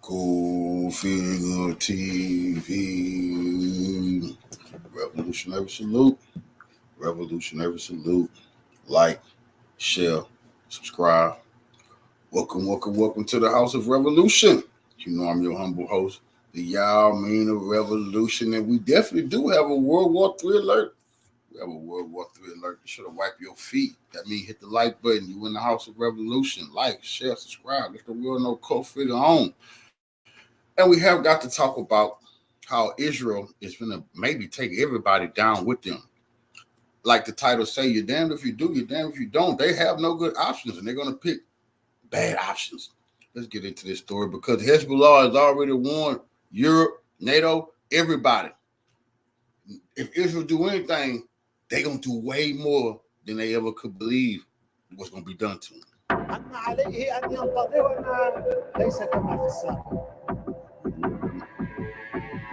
CultfiggaTV. Revolutionary salute. Revolutionary salute. Like, share, subscribe. Welcome to the House of Revolution. You know I'm your humble host, the Y'all Mean of Revolution, and we definitely do have a World War III alert. We have a World War III alert. You should have wiped your feet. That means hit the like button. You in the House of Revolution. Like, share, subscribe. Let the world know Cultfigga on. And we have got to talk about how Israel is going to maybe take everybody down with them. Like the title say, you're damned if you do, you're damned if you don't. They have no good options, and they're going to pick bad options. Let's get into this story because Hezbollah has already warned Europe, NATO, everybody. If Israel do anything, they're going to do way more than they ever could believe what's going to be done to them.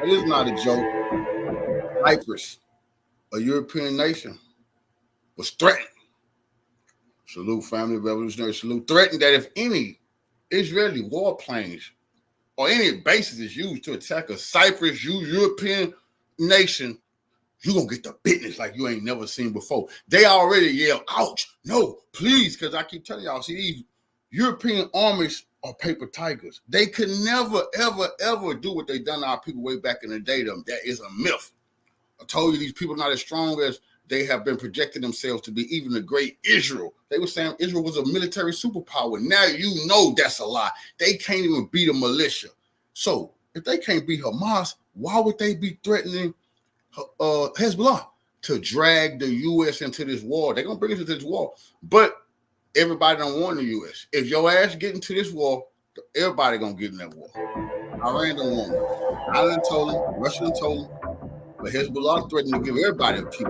Now, this is not a joke. Cyprus, a European nation, was threatened. Salute, family, revolutionary salute. Threatened that if any Israeli warplanes or any bases is used to attack a Cyprus, European nation, you're going to get the business like you ain't never seen before. They already yell, ouch, no, please, because I keep telling y'all, see, these European armies are paper tigers. They could never, ever do what they done to our people way back in the day. That is a myth. I told you these people are not as strong as they have been projecting themselves to be, even the great Israel. They were saying Israel was a military superpower. Now you know that's a lie. They can't even beat a militia. So if they can't beat Hamas, why would they be threatening Hezbollah to drag the U.S. into this war? They're going to bring us into this war. But everybody don't want the U.S. If your ass get into this war, everybody going to get in that war. Iran don't want it. Ireland told them. Russia told them. But Hezbollah threatened to give everybody a keep.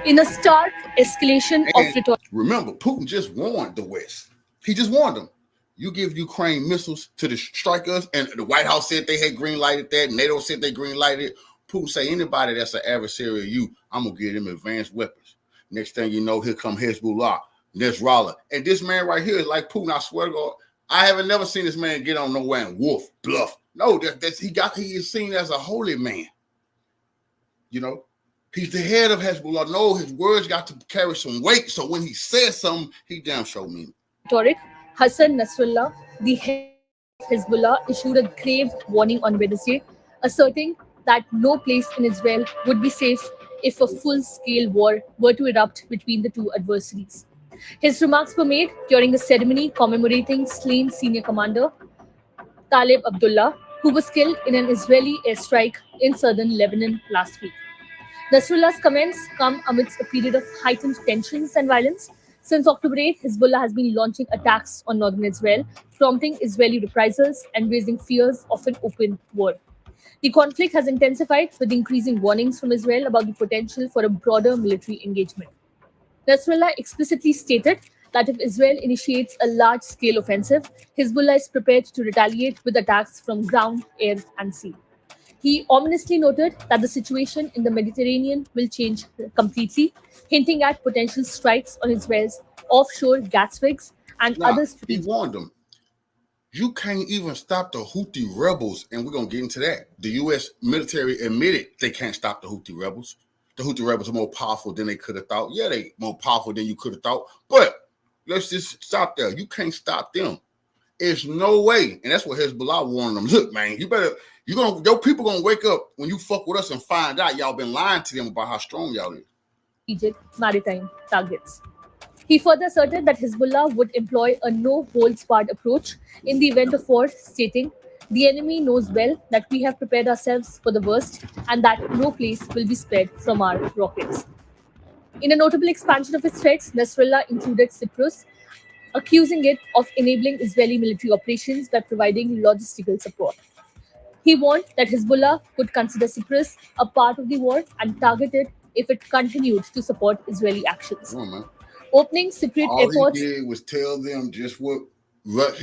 In a stark escalation of rhetoric. Remember, Putin just warned the West. He just warned them. You give Ukraine missiles to strike us, and the White House said they had green lighted that. NATO said they green lighted it. Putin say anybody that's an adversary of you, I'm gonna give them advanced weapons. Next thing you know, here come Hezbollah, Nasrallah, and this man right here is like Putin. I swear to God, I haven't never seen this man get on nowhere and wolf bluff. No, he is seen as a holy man. You know, he's the head of Hezbollah. No, his words got to carry some weight. So when he says something, he damn sure mean it. Rhetoric. Hassan Nasrallah, the head of Hezbollah, issued a grave warning on Wednesday, asserting that no place in Israel would be safe if a full-scale war were to erupt between the two adversaries. His remarks were made during a ceremony commemorating slain senior commander Talib Abdullah, who was killed in an Israeli airstrike in southern Lebanon last week. Nasrallah's comments come amidst a period of heightened tensions and violence. Since October 8, Hezbollah has been launching attacks on northern Israel, prompting Israeli reprisals and raising fears of an open war. The conflict has intensified with increasing warnings from Israel about the potential for a broader military engagement. Nasrallah explicitly stated that if Israel initiates a large-scale offensive, Hezbollah is prepared to retaliate with attacks from ground, air, and sea. He ominously noted that the situation in the Mediterranean will change completely, hinting at potential strikes on Israel's offshore gas rigs and other strategic. He warned them. You can't even stop the Houthi rebels, and we're going to get into that. The U.S. military admitted they can't stop the Houthi rebels. The Houthi rebels are more powerful than they could have thought. Yeah, they more powerful than you could have thought. But let's just stop there. You can't stop them. There's no way. And that's what Hezbollah warned them. Look, man, your people gonna wake up when you fuck with us and find out y'all been lying to them about how strong y'all is. Maritime targets. He further asserted that Hezbollah would employ a no-holds-barred approach in the event of war, stating, "The enemy knows well that we have prepared ourselves for the worst and that no place will be spared from our rockets." In a notable expansion of his threats, Nasrallah included Cyprus, accusing it of enabling Israeli military operations by providing logistical support. He warned that Hezbollah would consider Cyprus a part of the war and target it if it continued to support Israeli actions. Opening Cypriot airports. All he did was tell them just what.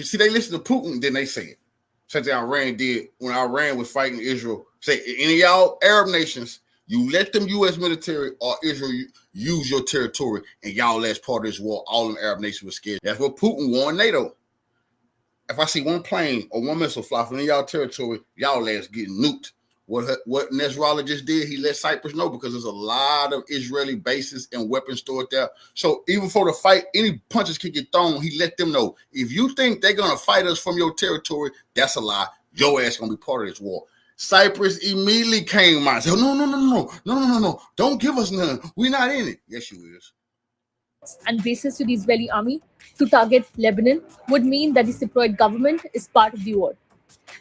See, they listen to Putin, then they say it. Something Iran did when Iran was fighting Israel. Say, any of y'all Arab nations, you let them U.S. military or Israel use your territory, and y'all last part of this war, all them Arab nations were scared. That's what Putin warned NATO. if I see one plane or one missile fly from y'all territory, y'all ass getting nuked. What Nasrallah just did, he let Cyprus know, because there's a lot of Israeli bases and weapons stored there. So even for the fight, any punches can get thrown. He let them know, if you think they're gonna fight us from your territory, that's a lie. Your ass gonna be part of this war. Cyprus immediately came out and said, no, don't give us none. We're not in it. Yes, you is. And bases to the Israeli army to target Lebanon would mean that the Cypriot government is part of the war,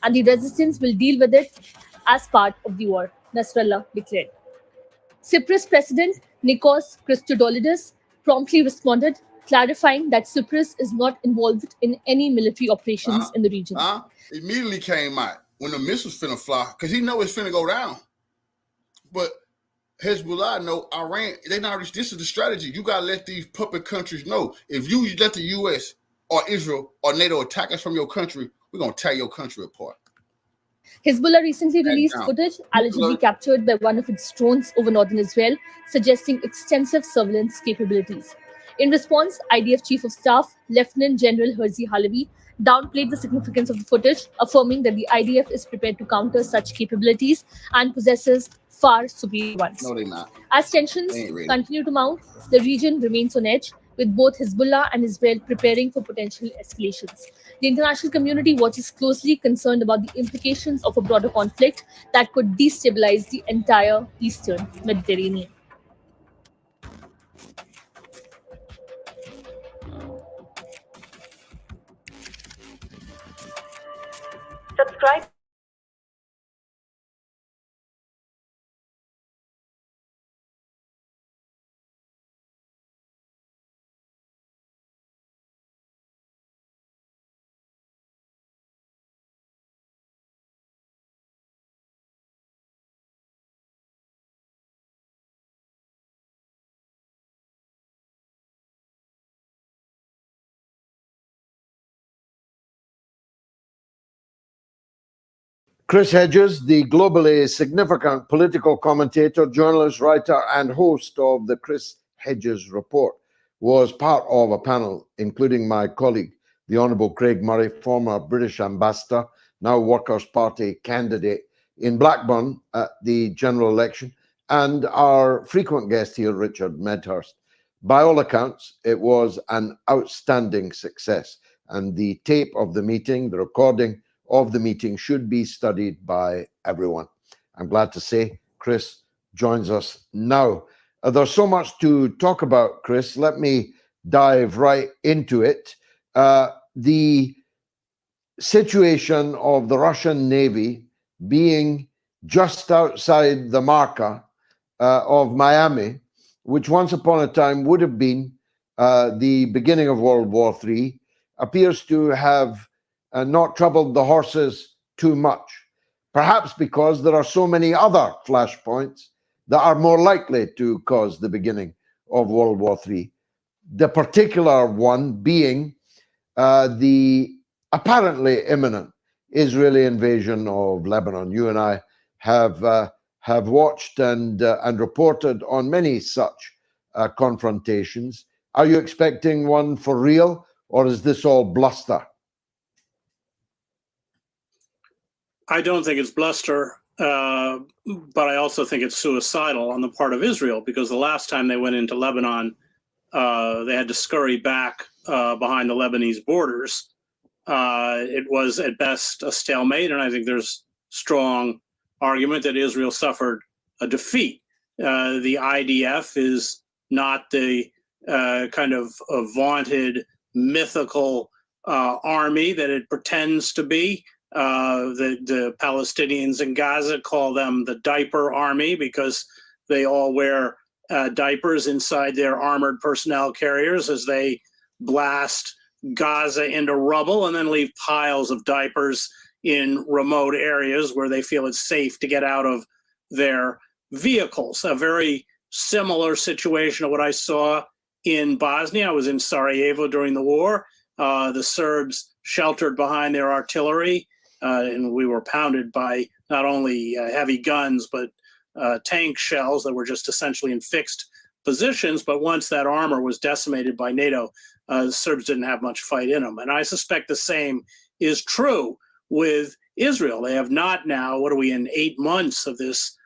and the resistance will deal with it as part of the war, Nasrallah declared. Cyprus President Nikos Christodoulidis promptly responded, clarifying that Cyprus is not involved in any military operations in the region. Immediately came out when the missiles finna fly, because he know it's finna go down. But Hezbollah know Iran, they not. This is the strategy. You gotta let these puppet countries know. If you let the U.S. or Israel or NATO attack us from your country, we're gonna tear your country apart. Hezbollah recently released footage allegedly captured by one of its drones over northern Israel, suggesting extensive surveillance capabilities. In response, IDF Chief of Staff Lieutenant General Herzi Halabi downplayed the significance of the footage, affirming that the IDF is prepared to counter such capabilities and possesses far superior ones. No, they're not. As tensions continue to mount, the region remains on edge, with both Hezbollah and Israel preparing for potential escalations. The international community watches closely, concerned about the implications of a broader conflict that could destabilize the entire eastern Mediterranean. Subscribe. Chris Hedges, the globally significant political commentator, journalist, writer, and host of the Chris Hedges Report, was part of a panel including my colleague, the Honourable Craig Murray, former British ambassador, now Workers' Party candidate in Blackburn at the general election, and our frequent guest here, Richard Medhurst. By all accounts, it was an outstanding success, and the tape of the meeting, the recording of the meeting, should be studied by everyone. I'm glad to say Chris joins us now. There's so much to talk about, Chris. Let me dive right into it. The situation of the Russian Navy being just outside the marker of Miami, which once upon a time would have been the beginning of World War III, appears to have not troubled the horses too much, perhaps because there are so many other flashpoints that are more likely to cause the beginning of World War III. The particular one being the apparently imminent Israeli invasion of Lebanon. You and I have watched and reported on many such confrontations. Are you expecting one for real, or is this all bluster? I don't think it's bluster, but I also think it's suicidal on the part of Israel, because the last time they went into Lebanon, they had to scurry back behind the Lebanese borders. It was at best a stalemate, and I think there's strong argument that Israel suffered a defeat. The IDF is not the kind of vaunted mythical army that it pretends to be. The Palestinians in Gaza call them the diaper army because they all wear diapers inside their armored personnel carriers as they blast Gaza into rubble and then leave piles of diapers in remote areas where they feel it's safe to get out of their vehicles. A very similar situation to what I saw in Bosnia. I was in Sarajevo during the war. The Serbs sheltered behind their artillery, and we were pounded by not only heavy guns, but tank shells that were just essentially in fixed positions. But once that armor was decimated by NATO, the Serbs didn't have much fight in them. And I suspect the same is true with Israel. They have not now, what are we in, 8 months of this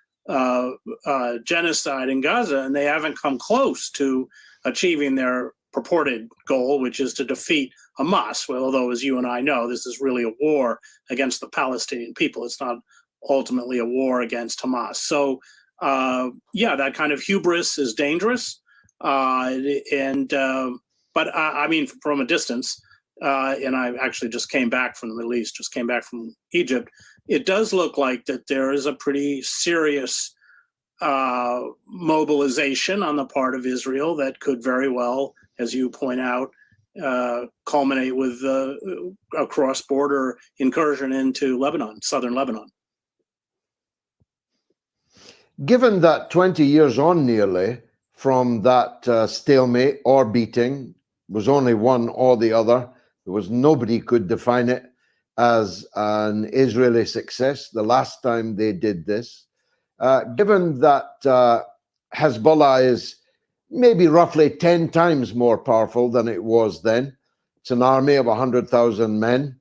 genocide in Gaza, and they haven't come close to achieving their purported goal, which is to defeat Hamas. Well, although, as you and I know, this is really a war against the Palestinian people. It's not ultimately a war against Hamas. So, that kind of hubris is dangerous. But I mean, from a distance, and I actually just came back from the Middle East, just came back from Egypt, it does look like that there is a pretty serious mobilization on the part of Israel that could very well, as you point out, culminate with a cross-border incursion into Lebanon, southern Lebanon. Given that 20 years on nearly from that stalemate or beating, was only one or the other, there was nobody could define it as an Israeli success the last time they did this. Given that Hezbollah is maybe roughly 10 times more powerful than it was then, it's an army of 100,000 men.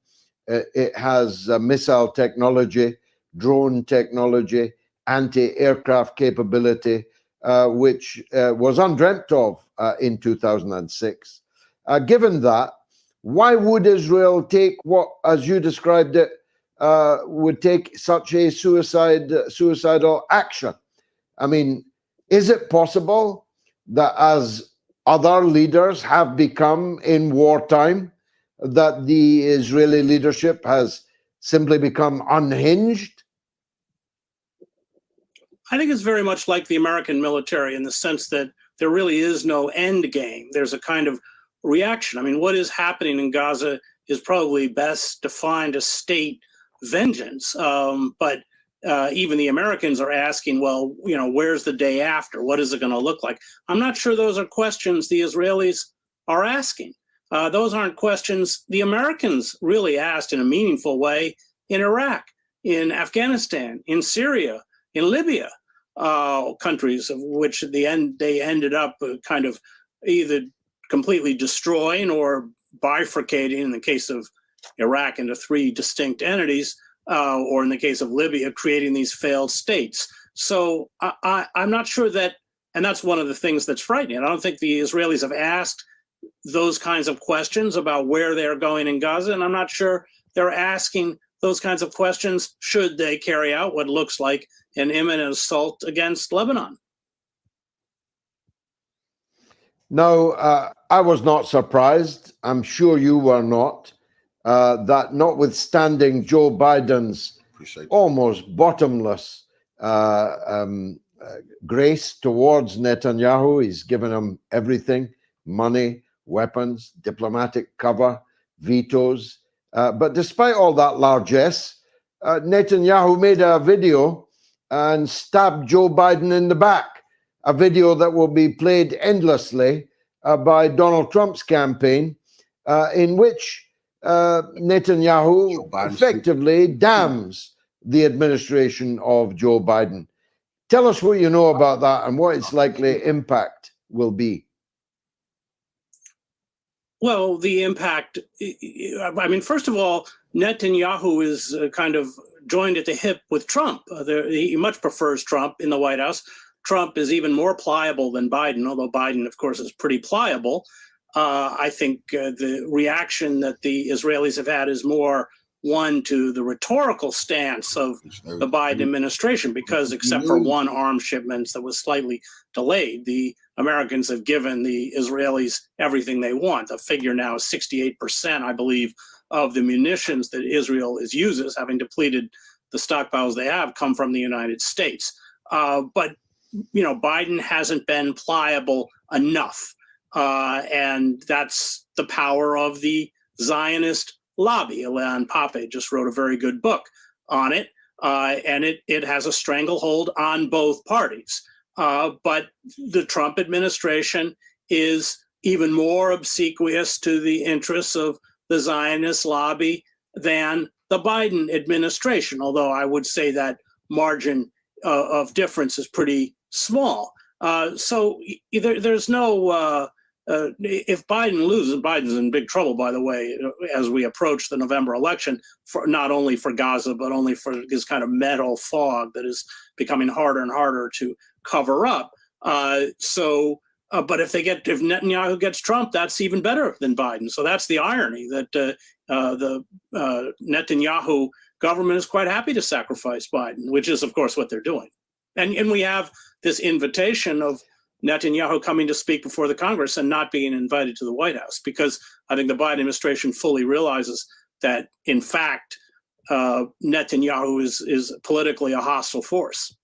It has missile technology, drone technology, anti-aircraft capability, which was undreamt of in 2006. Given that, why would Israel take what, as you described it, would take such a suicidal action? I mean, is it possible that, as other leaders have become in wartime, that the Israeli leadership has simply become unhinged? I think it's very much like the American military in the sense that there really is no end game. There's a kind of reaction. I mean, what is happening in Gaza is probably best defined as state vengeance. But even the Americans are asking, well, where's the day after? What is it going to look like? I'm not sure those are questions the Israelis are asking. Those aren't questions the Americans really asked in a meaningful way in Iraq, in Afghanistan, in Syria, in Libya, countries of which at the end they ended up kind of either completely destroying or bifurcating, in the case of Iraq, into 3 distinct entities, or in the case of Libya, creating these failed states. So I'm not sure that, and that's one of the things that's frightening. I don't think the Israelis have asked those kinds of questions about where they're going in Gaza, and I'm not sure they're asking those kinds of questions should they carry out what looks like an imminent assault against Lebanon. Now, I was not surprised, I'm sure you were not, that notwithstanding Joe Biden's almost bottomless grace towards Netanyahu, he's given him everything, money, weapons, diplomatic cover, vetoes. But despite all that largesse, Netanyahu made a video and stabbed Joe Biden in the back, a video that will be played endlessly by Donald Trump's campaign, in which Netanyahu effectively damns the administration of Joe Biden. Tell us what you know about that and what its likely impact will be. Well, the impact, I mean, first of all, Netanyahu is kind of joined at the hip with Trump. He much prefers Trump in the White House. Trump is even more pliable than Biden, although Biden, of course, is pretty pliable. I think the reaction that the Israelis have had is more one to the rhetorical stance of the Biden administration, because except for one arms shipment that was slightly delayed, the Americans have given the Israelis everything they want. The figure now is 68%, I believe, of the munitions that Israel uses, having depleted the stockpiles they have, come from the United States. But Biden hasn't been pliable enough. And that's the power of the Zionist lobby. Ilan Pape just wrote a very good book on it. And it has a stranglehold on both parties. But the Trump administration is even more obsequious to the interests of the Zionist lobby than the Biden administration, although I would say that margin of difference is pretty small. So there's no if Biden loses, Biden's in big trouble, by the way, as we approach the November election, for not only for Gaza, but only for this kind of metal fog that is becoming harder and harder to cover up. But if Netanyahu gets Trump, that's even better than Biden. So that's the irony, that the Netanyahu government is quite happy to sacrifice Biden, which is, of course, what they're doing. And we have this invitation of Netanyahu coming to speak before the Congress and not being invited to the White House, because I think the Biden administration fully realizes that, in fact, Netanyahu is politically a hostile force.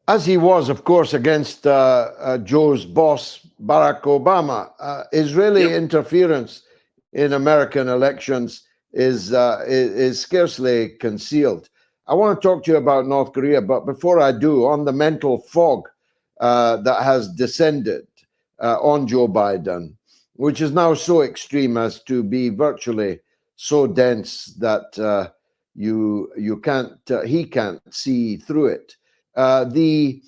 As he was, of course, against Joe's boss, Barack Obama. Israeli interference in American elections is scarcely concealed. I want to talk to you about North Korea, but before I do, on the mental fog that has descended on Joe Biden, which is now so extreme as to be virtually so dense that he can't see through it. The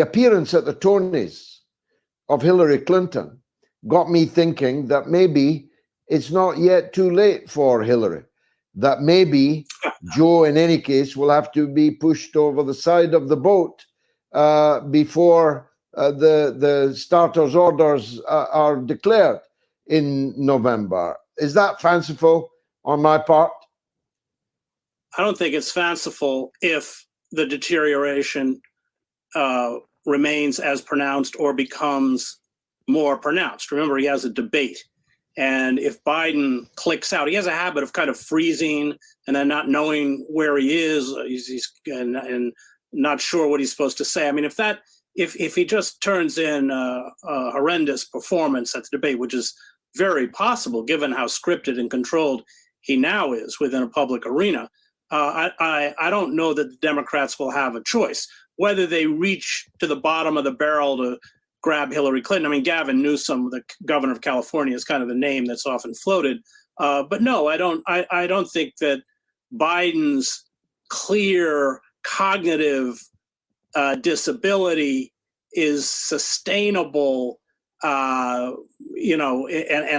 appearance at the Tonys of Hillary Clinton got me thinking that maybe it's not yet too late for Hillary, that maybe Joe, in any case, will have to be pushed over the side of the boat before the starters' orders are declared in November. Is that fanciful on my part? I don't think it's fanciful if the deterioration remains as pronounced or becomes more pronounced. Remember, he has a debate. And if Biden clicks out, he has a habit of kind of freezing and then not knowing where he is. He's and not sure what he's supposed to say. I mean, if he just turns in a horrendous performance at the debate, which is very possible given how scripted and controlled he now is within a public arena, I don't know that the Democrats will have a choice. Whether they reach to the bottom of the barrel to grab Hillary Clinton. I mean, Gavin Newsom, the governor of California, is kind of the name that's often floated. But no, I don't think that Biden's clear cognitive disability is sustainable. And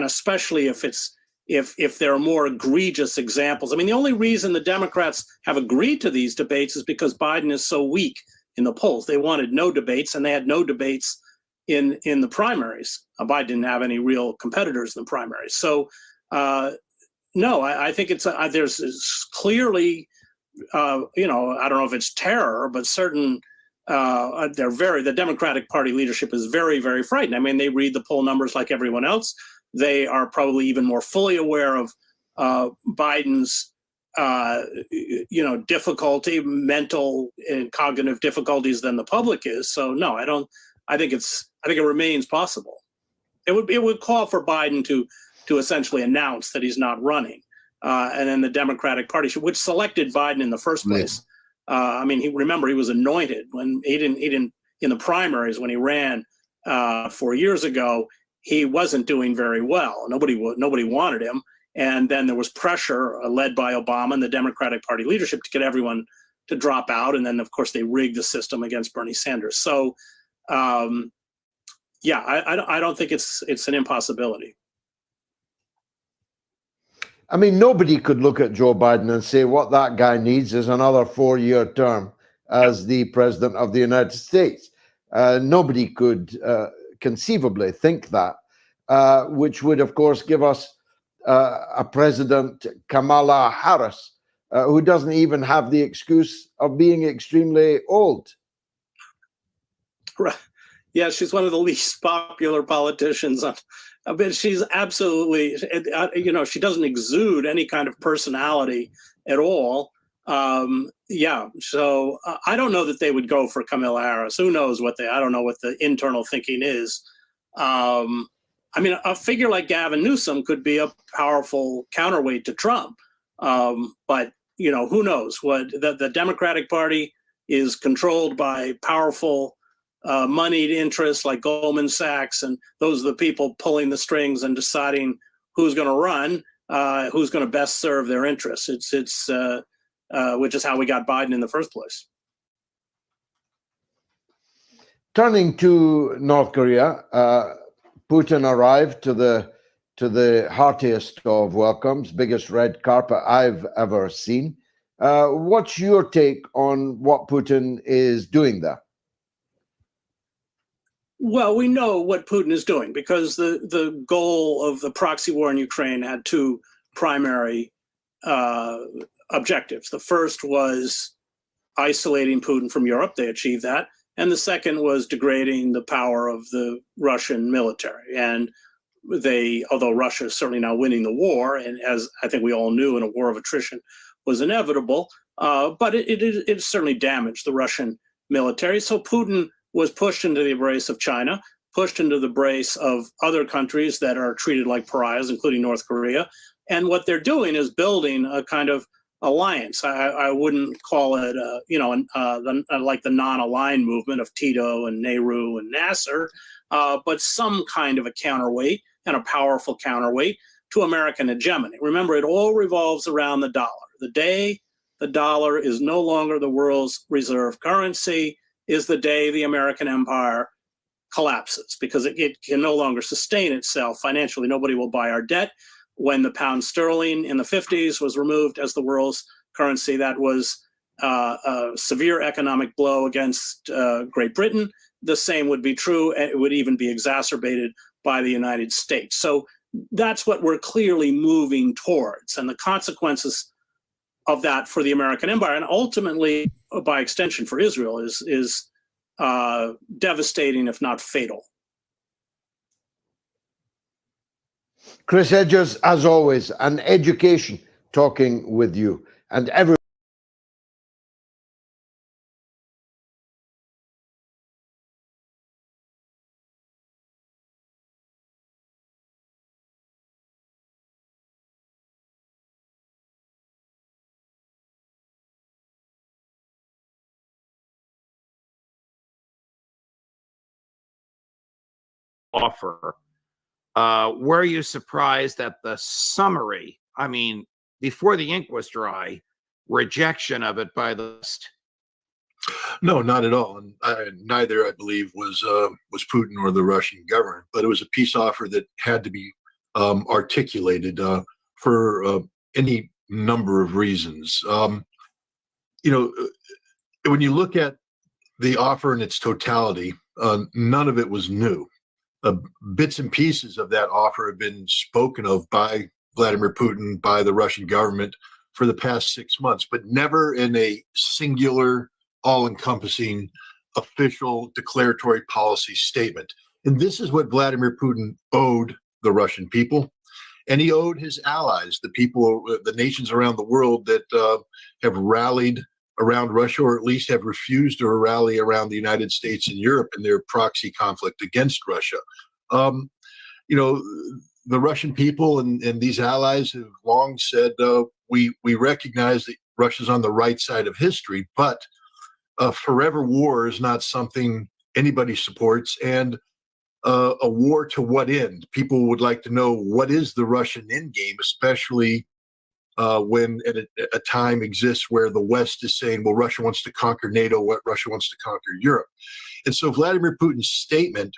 especially if there are more egregious examples. I mean, the only reason the Democrats have agreed to these debates is because Biden is so weak in the polls. They wanted no debates, and they had no debates in the primaries. Biden didn't have any real competitors in the primaries. So, no, I think there's clearly, I don't know if it's terror, but certain, the Democratic Party leadership is very, very frightened. I mean, they read the poll numbers like everyone else. They are probably even more fully aware of Biden's, difficulty, mental and cognitive difficulties than the public is. So no, I think it remains possible. It would call for Biden to essentially announce that he's not running, and then the Democratic Party, which selected Biden in the first place. I mean, he was anointed when he didn't in the primaries when he ran 4 years ago. He wasn't doing very well. Nobody wanted him. And then there was pressure led by Obama and the Democratic Party leadership to get everyone to drop out. And then, of course, they rigged the system against Bernie Sanders. So, I don't think it's an impossibility. I mean, nobody could look at Joe Biden and say what that guy needs is another 4-year term as the president of the United States. Nobody could conceivably think that, which would, of course, give us a president, Kamala Harris, who doesn't even have the excuse of being extremely old. Right. Yeah, she's one of the least popular politicians. I mean, she's absolutely, she doesn't exude any kind of personality at all. So I don't know that they would go for Kamala Harris. Who knows I don't know what the internal thinking is. I mean, a figure like Gavin Newsom could be a powerful counterweight to Trump. But, who knows what the Democratic Party is controlled by powerful moneyed interests like Goldman Sachs. And those are the people pulling the strings and deciding who's going to run, who's going to best serve their interests. Which is how we got Biden in the first place. Turning to North Korea, Putin arrived to the heartiest of welcomes, biggest red carpet I've ever seen. What's your take on what Putin is doing there? Well, we know what Putin is doing because the goal of the proxy war in Ukraine had two primary objectives. The first was isolating Putin from Europe. They achieved that. And the second was degrading the power of the Russian military. And although Russia is certainly now winning the war, and as I think we all knew, in a war of attrition was inevitable, but it certainly damaged the Russian military. So Putin was pushed into the embrace of China, pushed into the embrace of other countries that are treated like pariahs, including North Korea. And what they're doing is building a kind of alliance. I wouldn't call it, like the non-aligned movement of Tito and Nehru and Nasser, but some kind of a counterweight and a powerful counterweight to American hegemony. Remember, it all revolves around the dollar. The day the dollar is no longer the world's reserve currency is the day the American empire collapses, because it can no longer sustain itself financially. Nobody will buy our debt. When the pound sterling in the 50s was removed as the world's currency, that was a severe economic blow against Great Britain. The same would be true. It would even be exacerbated by the United States. So that's what we're clearly moving towards. And the consequences of that for the American empire, and ultimately, by extension, for Israel, is devastating, if not fatal. Chris Hedges, as always, an education talking with you and every offer. Were you surprised at the summary? I mean, before the ink was dry, rejection of it by the West? No, not at all. And neither, I believe, was Putin or the Russian government. But it was a peace offer that had to be articulated for any number of reasons. When you look at the offer in its totality, none of it was new. Bits and pieces of that offer have been spoken of by Vladimir Putin, by the Russian government for the past 6 months, but never in a singular, all-encompassing, official declaratory policy statement. And this is what Vladimir Putin owed the Russian people. And he owed his allies, the people, the nations around the world that have rallied around Russia, or at least have refused to rally around the United States and Europe in their proxy conflict against Russia. The Russian people and these allies have long said, we recognize that Russia's on the right side of history, but a forever war is not something anybody supports. And a war to what end? People would like to know, what is the Russian end game, especially when a time exists where the West is saying, well, Russia wants to conquer NATO, what Russia wants to conquer Europe. And so Vladimir Putin's statement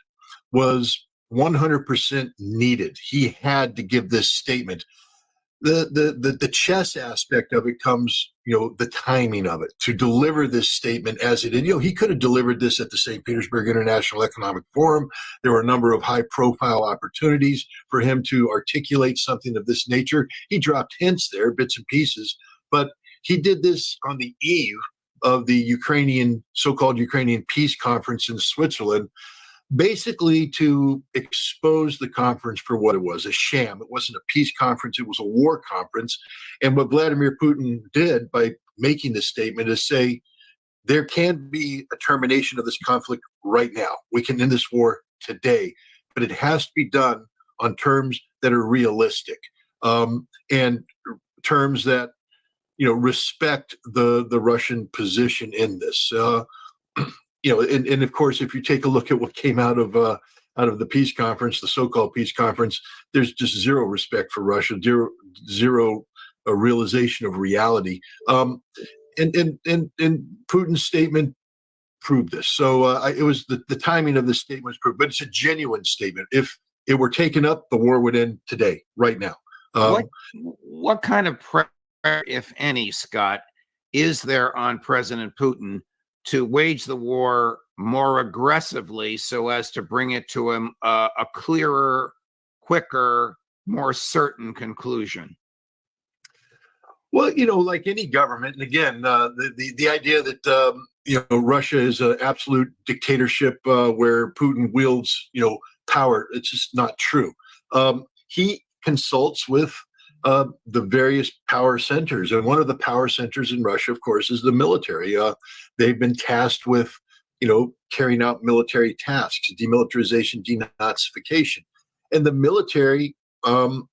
was 100% needed. He had to give this statement. The chess aspect of it comes, the timing of it, to deliver this statement as it did. He could have delivered this at the St. Petersburg International Economic Forum. There were a number of high-profile opportunities for him to articulate something of this nature. He dropped hints there, bits and pieces, but he did this on the eve of the so-called Ukrainian peace conference in Switzerland, basically to expose the conference for what it was, a sham. It wasn't a peace conference, it was a war conference. And what Vladimir Putin did by making this statement is say, there can be a termination of this conflict right now. We can end this war today, but it has to be done on terms that are realistic, and terms that, respect the Russian position in this. And of course, if you take a look at what came out of the peace conference, the so-called peace conference, there's just zero respect for Russia, zero realization of reality. And Putin's statement proved this. So it was the timing of the statement was proved, but it's a genuine statement. If it were taken up, the war would end today, right now. What kind of pressure, if any, Scott, is there on President Putin to wage the war more aggressively so as to bring it to a clearer, quicker, more certain conclusion? Well, like any government, and again, the idea that Russia is an absolute dictatorship where Putin wields power, it's just not true. He consults with the various power centers, and one of the power centers in Russia, of course, is the military. They've been tasked with carrying out military tasks, demilitarization, denazification, and the military. I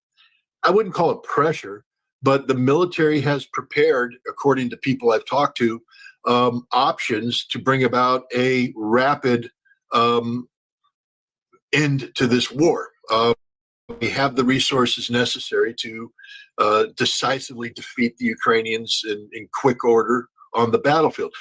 wouldn't call it pressure, but the military has prepared, according to people I've talked to, options to bring about a rapid end to this war. We have the resources necessary to decisively defeat the Ukrainians in quick order on the battlefield.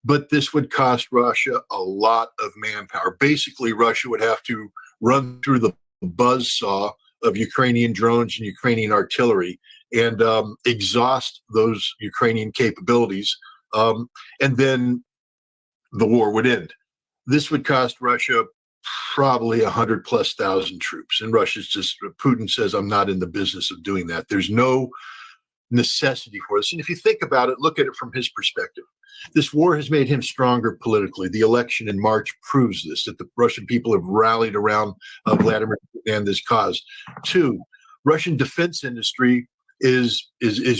But this would cost Russia a lot of manpower. Basically, Russia would have to run through the buzzsaw of Ukrainian drones and Ukrainian artillery and exhaust those Ukrainian capabilities. And then the war would end. This would cost Russia probably 100,000+ troops. And Putin says, I'm not in the business of doing that. There's no necessity for this. And if you think about it, look at it from his perspective. This war has made him stronger politically. The election in March proves this, that the Russian people have rallied around Vladimir Putin and this cause. 2, Russian defense industry is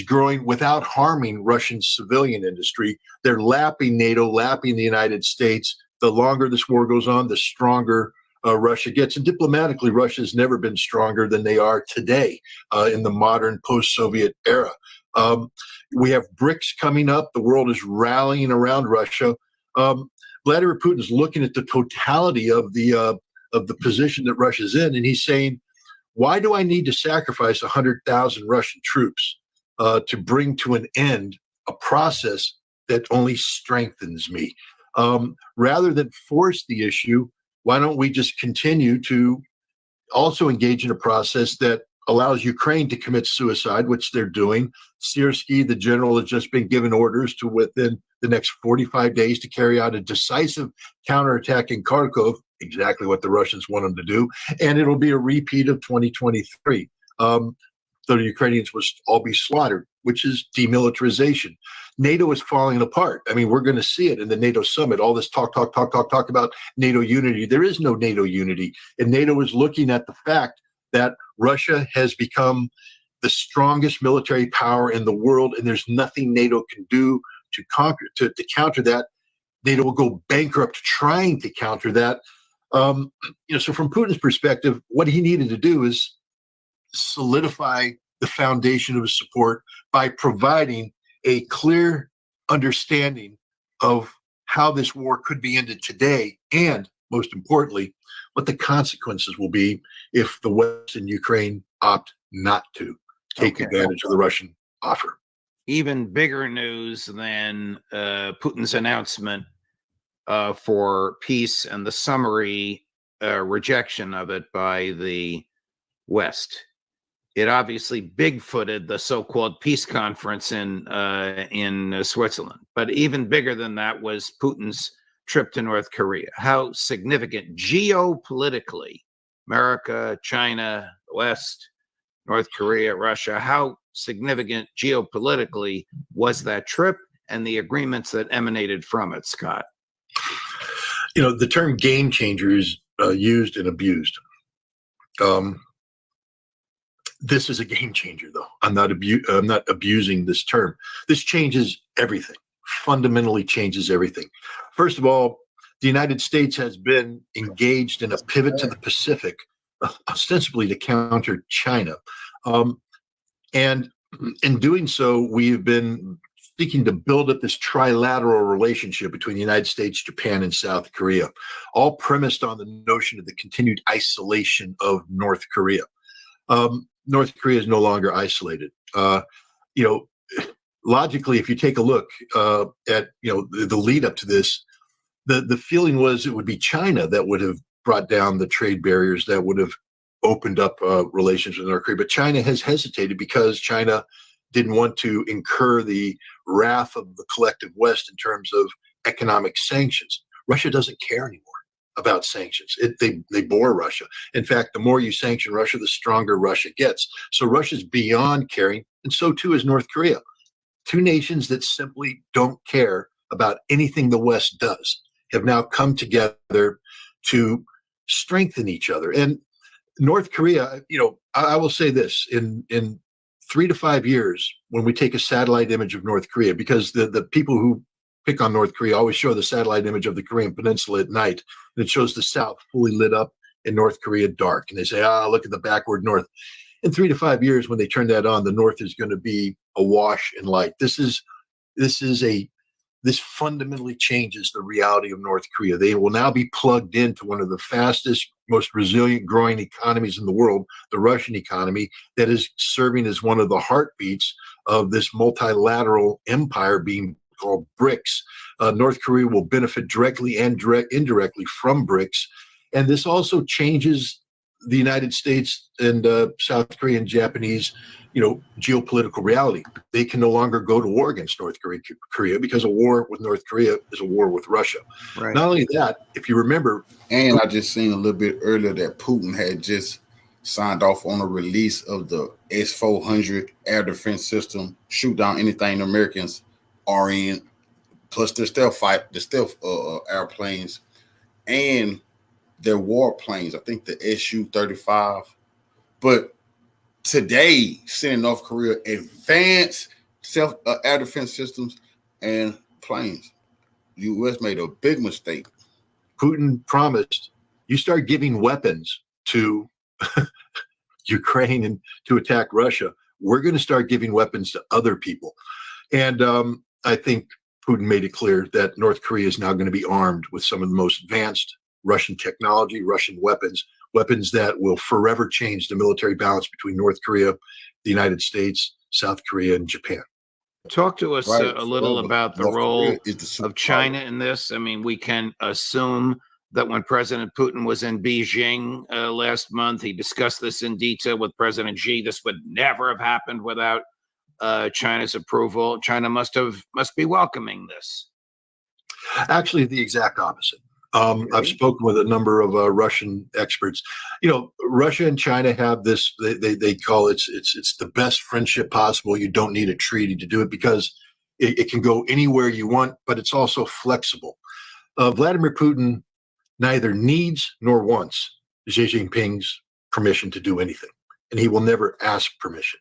growing without harming Russian civilian industry. They're lapping NATO, lapping the United States. The longer this war goes on, the stronger Russia gets. And diplomatically, Russia has never been stronger than they are today in the modern post-Soviet era. We have BRICS coming up. The world is rallying around Russia. Vladimir Putin is looking at the totality of the position that Russia's in, and he's saying, why do I need to sacrifice 100,000 Russian troops to bring to an end a process that only strengthens me? Rather than force the issue, why don't we just continue to also engage in a process that allows Ukraine to commit suicide, which they're doing. Syrskyi, the general, has just been given orders to within the next 45 days to carry out a decisive counterattack in Kharkov, exactly what the Russians want them to do, and it'll be a repeat of 2023. The Ukrainians will all be slaughtered, which is demilitarization. NATO is falling apart. I mean, we're going to see it in the NATO summit. All this talk about NATO unity. There is no NATO unity. And NATO is looking at the fact that Russia has become the strongest military power in the world, and there's nothing NATO can do to counter that. NATO will go bankrupt trying to counter that. So from Putin's perspective, what he needed to do is solidify the foundation of his support by providing a clear understanding of how this war could be ended today, and most importantly, what the consequences will be if the West and Ukraine opt not to take advantage of the Russian offer. Even bigger news than Putin's announcement for peace and the summary rejection of it by the West. It obviously bigfooted the so-called peace conference in Switzerland. But even bigger than that was Putin's trip to North Korea. How significant geopolitically, America, China, the West, North Korea, Russia, how significant geopolitically was that trip and the agreements that emanated from it, Scott? The term game changer is used and abused. This is a game changer, though. I'm not abusing this term. This changes everything, fundamentally changes everything. First of all, the United States has been engaged in a pivot to the Pacific, ostensibly to counter China. And in doing so, we've been seeking to build up this trilateral relationship between the United States, Japan, and South Korea, all premised on the notion of the continued isolation of North Korea. North Korea is no longer isolated. Logically, if you take a look at the lead up to this, the feeling was it would be China that would have brought down the trade barriers that would have opened up relations with North Korea. But China has hesitated because China didn't want to incur the wrath of the collective West in terms of economic sanctions. Russia doesn't care anymore about sanctions. They bore Russia. In fact, the more you sanction Russia, the stronger Russia gets. So Russia's beyond caring, and so too is North Korea. Two nations that simply don't care about anything the West does have now come together to strengthen each other. And North Korea, I will say this, in 3 to 5 years, when we take a satellite image of North Korea, because the people who pick on North Korea always show the satellite image of the Korean Peninsula at night, and it shows the South fully lit up and North Korea dark. And they say, look at the backward North. In 3 to 5 years, when they turn that on, the North is going to be awash in light. This fundamentally changes the reality of North Korea. They will now be plugged into one of the fastest, most resilient growing economies in the world, the Russian economy, that is serving as one of the heartbeats of this multilateral empire being called BRICS. North Korea will benefit directly and indirectly from BRICS. And this also changes the United States and South Korea and Japanese geopolitical reality. They can no longer go to war against North Korea because a war with North Korea is a war with Russia. Right. Not only that, if you remember, and I just seen a little bit earlier that Putin had just signed off on a release of the S-400 air defense system, shoot down anything the Americans are in, plus the stealth airplanes and their warplanes. I think the Su-35, but today, sending North Korea advanced air defense systems and planes. The U.S. made a big mistake. Putin promised, you start giving weapons to Ukraine and to attack Russia, we're going to start giving weapons to other people. And I think Putin made it clear that North Korea is now going to be armed with some of the most advanced Russian technology, Russian weapons that will forever change the military balance between North Korea, the United States, South Korea, and Japan. Talk to us a little about the North role Korea is the superpower of China in this. I mean, we can assume that when President Putin was in Beijing last month, he discussed this in detail with President Xi. This would never have happened without China's approval. China must be welcoming this. Actually, the exact opposite. I've spoken with a number of Russian experts. Russia and China have this, they call it's the best friendship possible. You don't need a treaty to do it because it can go anywhere you want, but it's also flexible. Vladimir Putin neither needs nor wants Xi Jinping's permission to do anything, and he will never ask permission.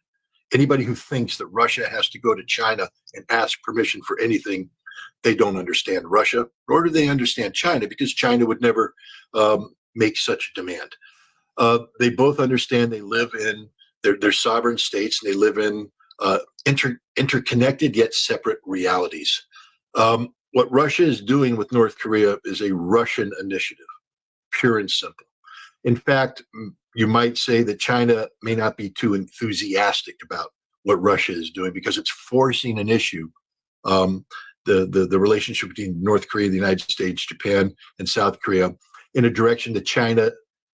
Anybody who thinks that Russia has to go to China and ask permission for anything, they don't understand Russia, nor do they understand China, because China would never make such a demand. They both understand they live in their sovereign states, and they live in interconnected yet separate realities. What Russia is doing with North Korea is a Russian initiative, pure and simple. In fact, you might say that China may not be too enthusiastic about what Russia is doing because it's forcing an issue. The relationship between North Korea, the United States, Japan, and South Korea in a direction that China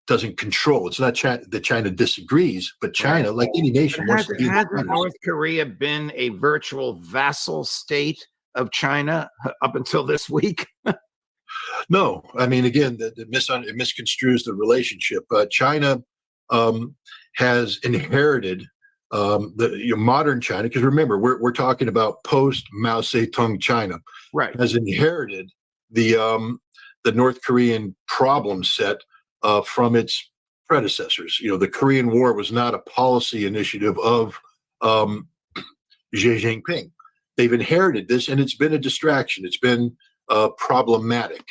doesn't control. It's not that China disagrees, but China, like any nation, wants to be. Hasn't North Korea been a virtual vassal state of China up until this week? No, I mean, again, it misconstrues the relationship. China has inherited the modern China, because remember, we're talking about post Mao Zedong China, right? Has inherited the North Korean problem set from its predecessors. The Korean War was not a policy initiative of Xi Jinping. They've inherited this, and it's been a distraction. It's been problematic.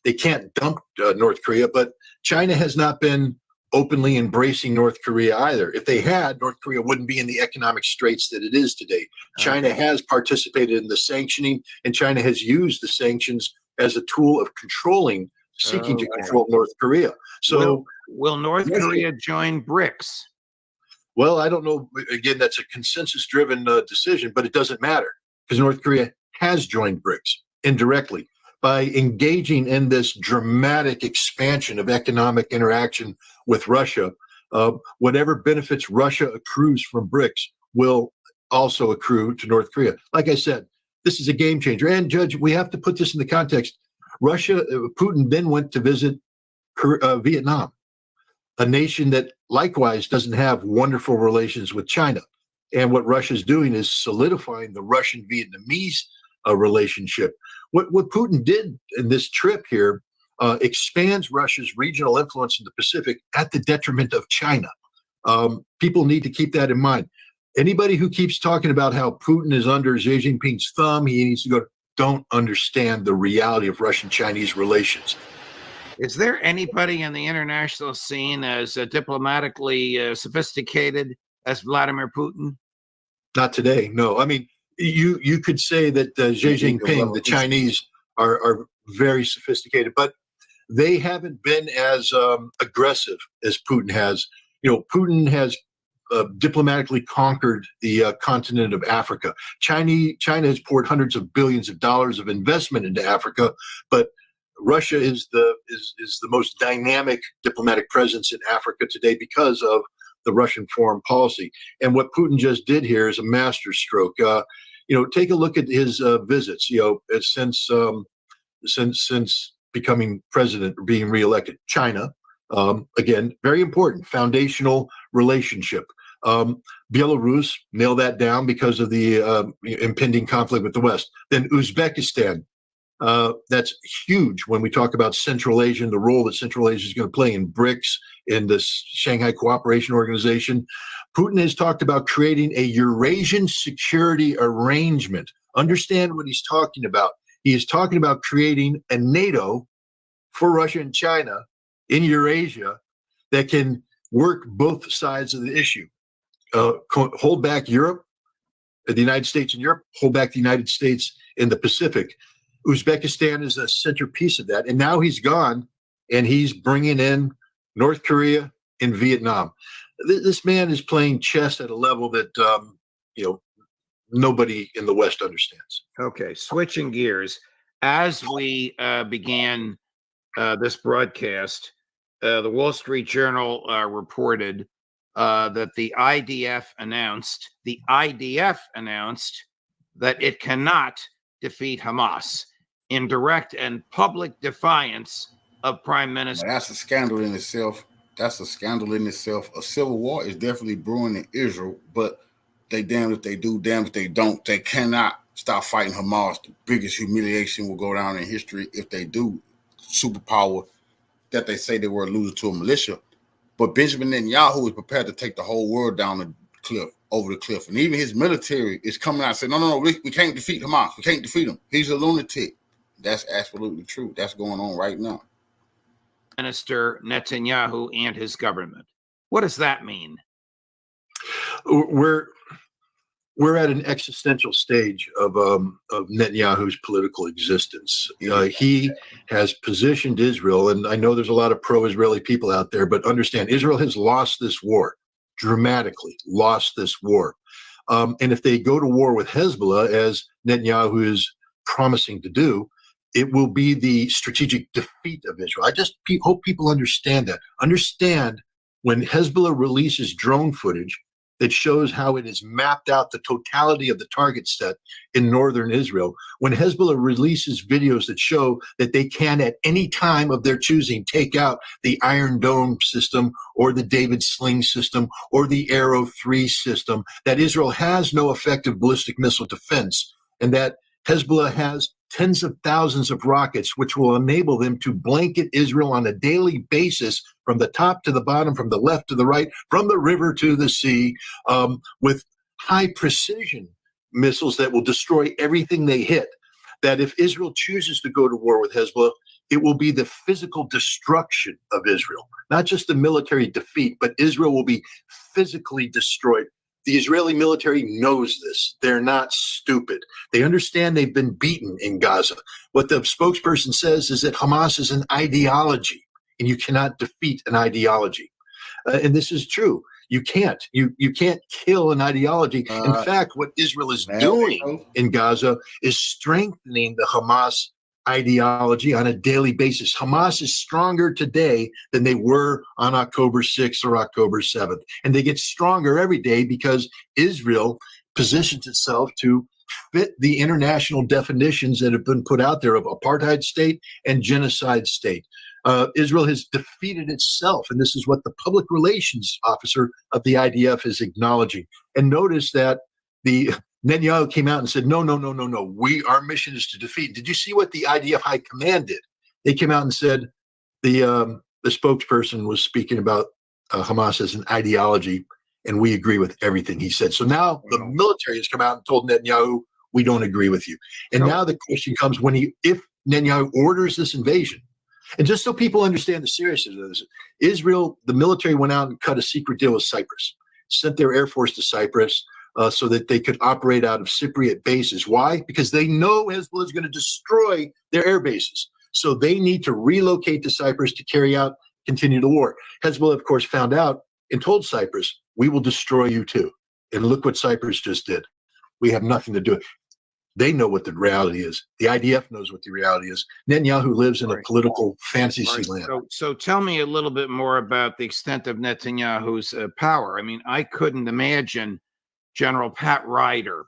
They can't dump North Korea, but China has not been openly embracing North Korea either. If they had, North Korea wouldn't be in the economic straits that it is today. China has participated in the sanctioning, and China has used the sanctions as a tool of seeking to control North Korea. So will North Korea join BRICS? Well, I don't know. Again, that's a consensus-driven decision, but it doesn't matter because North Korea has joined BRICS indirectly. by engaging in this dramatic expansion of economic interaction with Russia, whatever benefits Russia accrues from BRICS will also accrue to North Korea. Like I said, this is a game changer. And Judge, we have to put this in the context. Putin then went to visit Vietnam, a nation that likewise doesn't have wonderful relations with China. And what Russia's doing is solidifying the Russian-Vietnamese relationship. What Putin did in this trip here expands Russia's regional influence in the Pacific at the detriment of China. People need to keep that in mind. Anybody who keeps talking about how Putin is under Xi Jinping's thumb, he needs to go, don't understand the reality of Russian-Chinese relations. Is there anybody in the international scene as diplomatically sophisticated as Vladimir Putin? Not today, no. I mean, you could say that Xi Jinping, the Chinese, are very sophisticated, but they haven't been as aggressive as Putin has. You know, Putin has diplomatically conquered the continent of Africa. China has poured hundreds of billions of dollars of investment into Africa, but Russia is the most dynamic diplomatic presence in Africa today because of the Russian foreign policy. And what Putin just did here is a masterstroke. Take a look at his visits. Since becoming president or being reelected, China, again, very important foundational relationship. Belarus, nail that down because of the impending conflict with the West. Then Uzbekistan. That's huge when we talk about Central Asia and the role that Central Asia is going to play in BRICS, in the Shanghai Cooperation Organization. Putin has talked about creating a Eurasian security arrangement. Understand what he's talking about. He is talking about creating a NATO for Russia and China in Eurasia that can work both sides of the issue. Hold back Europe, the United States and Europe, hold back the United States in the Pacific. Uzbekistan is a centerpiece of that. And now he's gone and he's bringing in North Korea and Vietnam. This man is playing chess at a level that, nobody in the West understands. Okay, switching gears. As we began this broadcast, the Wall Street Journal reported that the IDF announced that it cannot defeat Hamas in direct and public defiance of Prime Minister. That's a scandal in itself. A civil war is definitely brewing in Israel, but they damn if they do, damn if they don't. They cannot stop fighting Hamas. The biggest humiliation will go down in history if they do. Superpower that they say they were losing to a militia. But Benjamin Netanyahu is prepared to take the whole world down the cliff, over the cliff. And even his military is coming out and saying, no, we can't defeat Hamas. We can't defeat him. He's a lunatic. That's absolutely true. That's going on right now. Minister Netanyahu and his government. What does that mean? We're at an existential stage of Netanyahu's political existence. He has positioned Israel, and I know there's a lot of pro-Israeli people out there, but understand Israel has lost this war, dramatically lost this war. And if they go to war with Hezbollah, as Netanyahu is promising to do, it will be the strategic defeat of Israel. I just hope people understand that. Understand when Hezbollah releases drone footage that shows how it has mapped out the totality of the target set in northern Israel. When Hezbollah releases videos that show that they can at any time of their choosing take out the Iron Dome system or the David Sling system or the Arrow 3 system, that Israel has no effective ballistic missile defense, and that Hezbollah has tens of thousands of rockets, which will enable them to blanket Israel on a daily basis from the top to the bottom, from the left to the right, from the river to the sea, with high precision missiles that will destroy everything they hit. That if Israel chooses to go to war with Hezbollah, it will be the physical destruction of Israel, not just the military defeat, but Israel will be physically destroyed. The Israeli military knows this. They're not stupid. They understand they've been beaten in Gaza. What the spokesperson says is that Hamas is an ideology, and you cannot defeat an ideology. And this is true. You can't. You can't kill an ideology. In fact, what Israel is doing in Gaza is strengthening the Hamas ideology on a daily basis. Hamas is stronger today than they were on October 6th or October 7th. And they get stronger every day because Israel positions itself to fit the international definitions that have been put out there of apartheid state and genocide state. Israel has defeated itself, and this is what the public relations officer of the IDF is acknowledging. And notice that the Netanyahu came out and said, no. Our mission is to defeat. Did you see what the IDF High Command did? They came out and said the spokesperson was speaking about Hamas as an ideology, and we agree with everything he said. So now the military has come out and told Netanyahu, we don't agree with you. And now the question comes if Netanyahu orders this invasion, and just so people understand the seriousness of this, Israel, the military went out and cut a secret deal with Cyprus, sent their Air Force to Cyprus so that they could operate out of Cypriot bases. Why? Because they know Hezbollah is going to destroy their air bases. So they need to relocate to Cyprus to continue the war. Hezbollah, of course, found out and told Cyprus, we will destroy you too. And look what Cyprus just did. We have nothing to do with it. They know what the reality is. The IDF knows what the reality is. Netanyahu lives in a political fantasy land. So tell me a little bit more about the extent of Netanyahu's power. I mean, I couldn't imagine General Pat Ryder,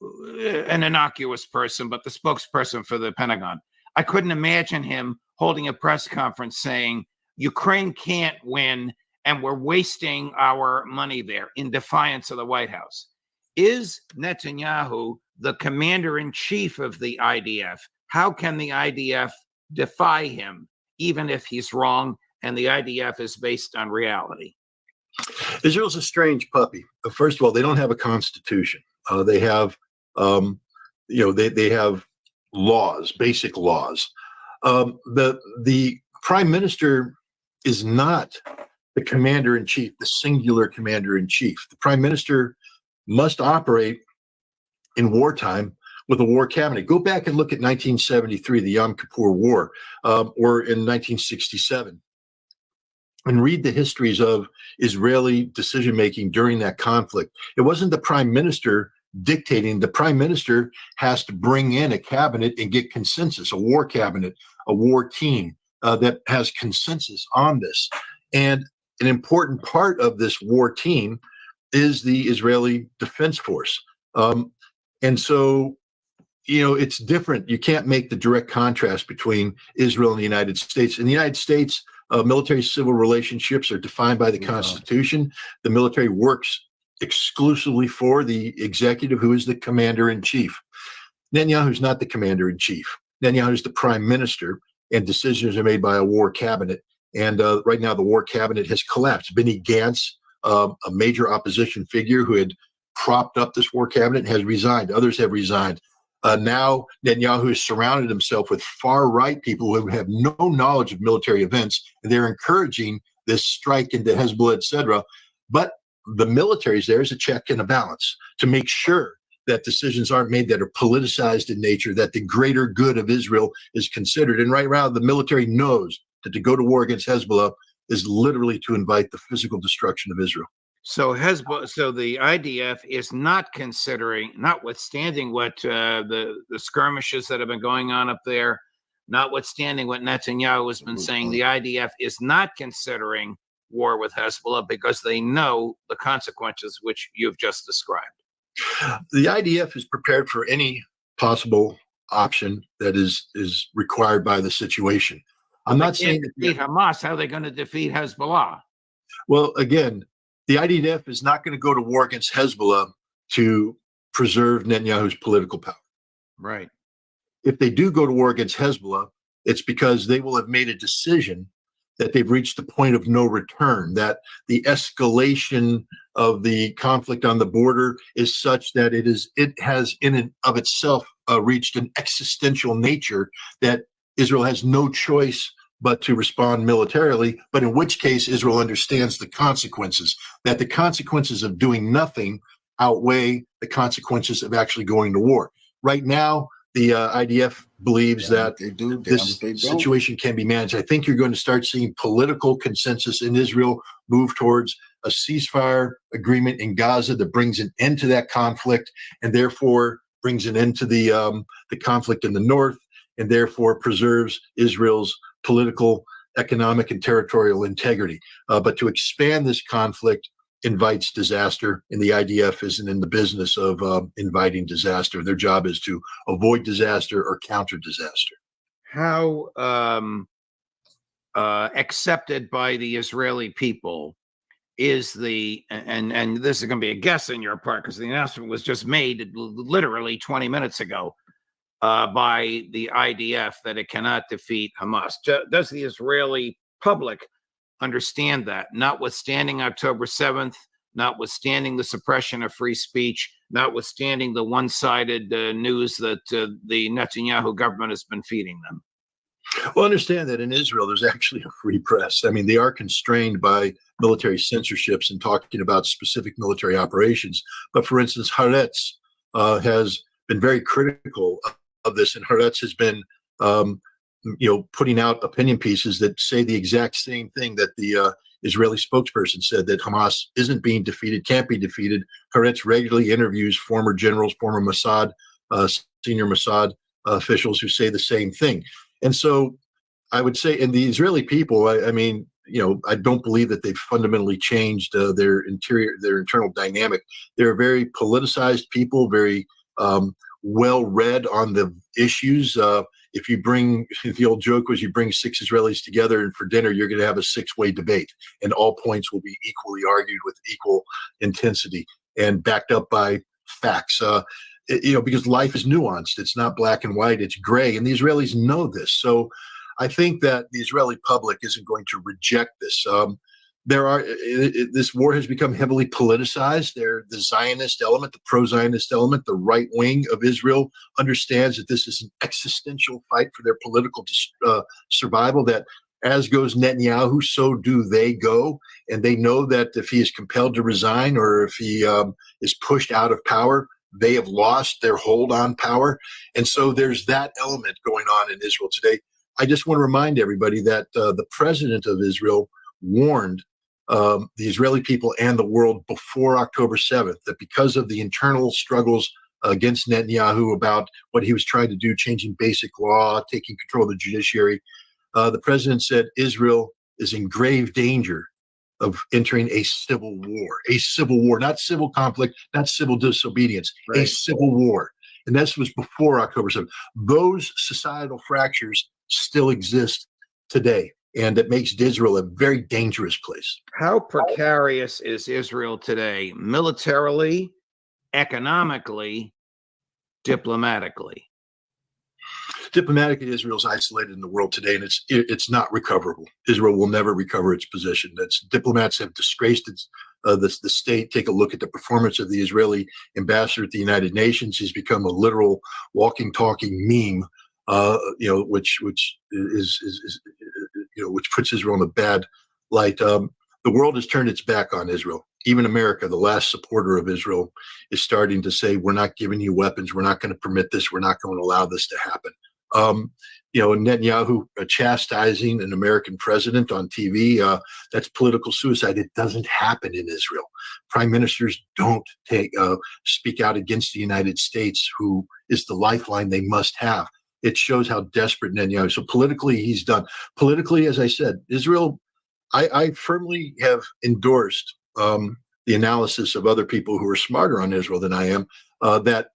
an innocuous person, but the spokesperson for the Pentagon. I couldn't imagine him holding a press conference saying, Ukraine can't win and we're wasting our money there, in defiance of the White House. Is Netanyahu the commander-in-chief of the IDF? How can the IDF defy him, even if he's wrong and the IDF is based on reality? Israel's a strange puppy. First of all, they don't have a constitution. They have, they have laws, basic laws. The prime minister is not the commander-in-chief, the singular commander-in-chief. The prime minister must operate in wartime with a war cabinet. Go back and look at 1973, the Yom Kippur War, or in 1967, and read the histories of Israeli decision-making during that conflict. It wasn't the prime minister dictating. The prime minister has to bring in a cabinet and get consensus, a war cabinet, a war team that has consensus on this. And an important part of this war team is the Israeli Defense Force. And so, it's different. You can't make the direct contrast between Israel and the United States. In the United States, military-civil relationships are defined by the Constitution. The military works exclusively for the executive, who is the commander-in-chief. Netanyahu is not the commander-in-chief. Netanyahu is the prime minister, and decisions are made by a war cabinet. And right now, the war cabinet has collapsed. Benny Gantz, a major opposition figure who had propped up this war cabinet, has resigned. Others have resigned. Now Netanyahu has surrounded himself with far-right people who have no knowledge of military events, and they're encouraging this strike into Hezbollah, etc. But the military is there as a check and a balance to make sure that decisions aren't made that are politicized in nature, that the greater good of Israel is considered. And right now, the military knows that to go to war against Hezbollah is literally to invite the physical destruction of Israel. So the IDF is not considering, notwithstanding what the skirmishes that have been going on up there, notwithstanding what Netanyahu has been saying, the IDF is not considering war with Hezbollah because they know the consequences which you've just described. The IDF is prepared for any possible option that is required by the situation. I'm not saying that defeat Hamas. How are they going to defeat Hezbollah? Well, again, the IDF is not going to go to war against Hezbollah to preserve Netanyahu's political power. Right. If they do go to war against Hezbollah, it's because they will have made a decision that they've reached the point of no return, that the escalation of the conflict on the border is such that it has in and of itself reached an existential nature that Israel has no choice but to respond militarily, but in which case Israel understands the consequences, that the consequences of doing nothing outweigh the consequences of actually going to war. Right now, the IDF believes that this situation can be managed. I think you're going to start seeing political consensus in Israel move towards a ceasefire agreement in Gaza that brings an end to that conflict and therefore brings an end to the conflict in the north. and therefore preserves Israel's political, economic, and territorial integrity. But to expand this conflict invites disaster, and the IDF isn't in the business of inviting disaster. Their job is to avoid disaster or counter disaster. How accepted by the Israeli people is the, and this is going to be a guess on your part because the announcement was just made literally 20 minutes ago by the IDF that it cannot defeat Hamas. Does the Israeli public understand that, notwithstanding October 7th, notwithstanding the suppression of free speech, notwithstanding the one-sided news that the Netanyahu government has been feeding them? Well, understand that in Israel, there's actually a free press. I mean, they are constrained by military censorships and talking about specific military operations. But for instance, Haaretz has been very critical of this, and Haaretz has been, putting out opinion pieces that say the exact same thing that the Israeli spokesperson said, that Hamas isn't being defeated, can't be defeated. Haaretz regularly interviews former generals, former Mossad, senior Mossad officials who say the same thing. And so I would say, and the Israeli people, I mean, I don't believe that they've fundamentally changed their internal dynamic. They're very politicized people, very well-read on the issues. If the old joke was you bring 6 Israelis together and for dinner, you're going to have a 6-way debate, and all points will be equally argued with equal intensity and backed up by facts. Because life is nuanced. It's not black and white, it's gray. And the Israelis know this. So I think that the Israeli public isn't going to reject this. This war has become heavily politicized. The Zionist element, the pro-Zionist element, the right wing of Israel understands that this is an existential fight for their political survival, that as goes Netanyahu, so do they go. And they know that if he is compelled to resign or if he is pushed out of power, they have lost their hold on power. And so there's that element going on in Israel today. I just want to remind everybody that the president of Israel warned the Israeli people and the world before October 7th that because of the internal struggles against Netanyahu about what he was trying to do, changing basic law, taking control of the judiciary, the president said Israel is in grave danger of entering a civil war, not civil conflict, not civil disobedience, right. A civil war. And this was before October 7th. Those societal fractures still exist today, and it makes Israel a very dangerous place. How precarious is Israel today, militarily, economically, diplomatically? Diplomatically, Israel is isolated in the world today, and it's not recoverable. Israel will never recover its position. Diplomats have disgraced the state. Take a look at the performance of the Israeli ambassador at the United Nations. He's become a literal walking, talking meme, which puts Israel in a bad light. The world has turned its back on Israel. Even America, the last supporter of Israel, is starting to say, we're not giving you weapons. We're not going to permit this. We're not going to allow this to happen. Netanyahu chastising an American president on TV, that's political suicide. It doesn't happen in Israel. Prime ministers don't speak out against the United States, who is the lifeline they must have. It shows how desperate Netanyahu is. So politically, he's done. Politically, as I said, Israel, I firmly have endorsed the analysis of other people who are smarter on Israel than I am, that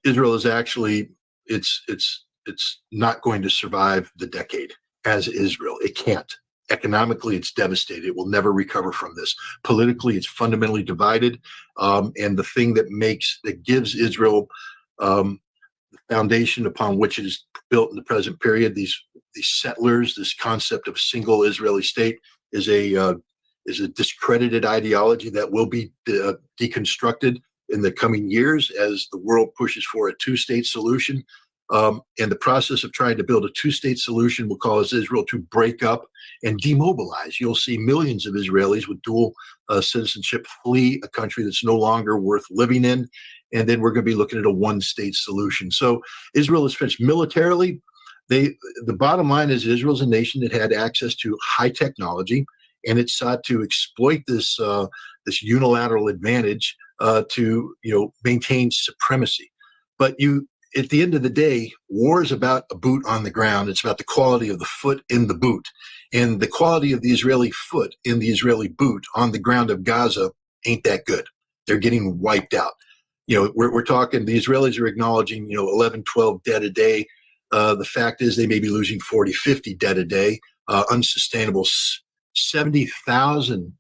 Israel is actually, it's not going to survive the decade as Israel. It can't. Economically, it's devastated. It will never recover from this. Politically, it's fundamentally divided. And the thing that gives Israel the foundation upon which it is built in the present period, these settlers, this concept of a single Israeli state, is a discredited ideology that will be deconstructed in the coming years as the world pushes for a 2-state solution. And the process of trying to build a 2-state solution will cause Israel to break up and demobilize. You'll see millions of Israelis with dual citizenship flee a country that's no longer worth living in. And then we're going to be looking at a 1-state solution. So Israel is finished. Militarily, the bottom line is Israel's a nation that had access to high technology, and it sought to exploit this unilateral advantage to maintain supremacy. But at the end of the day, war is about a boot on the ground. It's about the quality of the foot in the boot. And the quality of the Israeli foot in the Israeli boot on the ground of Gaza ain't that good. They're getting wiped out. We're talking, the Israelis are acknowledging, 11, 12 dead a day. The fact is they may be losing 40, 50 dead a day, unsustainable. 70,000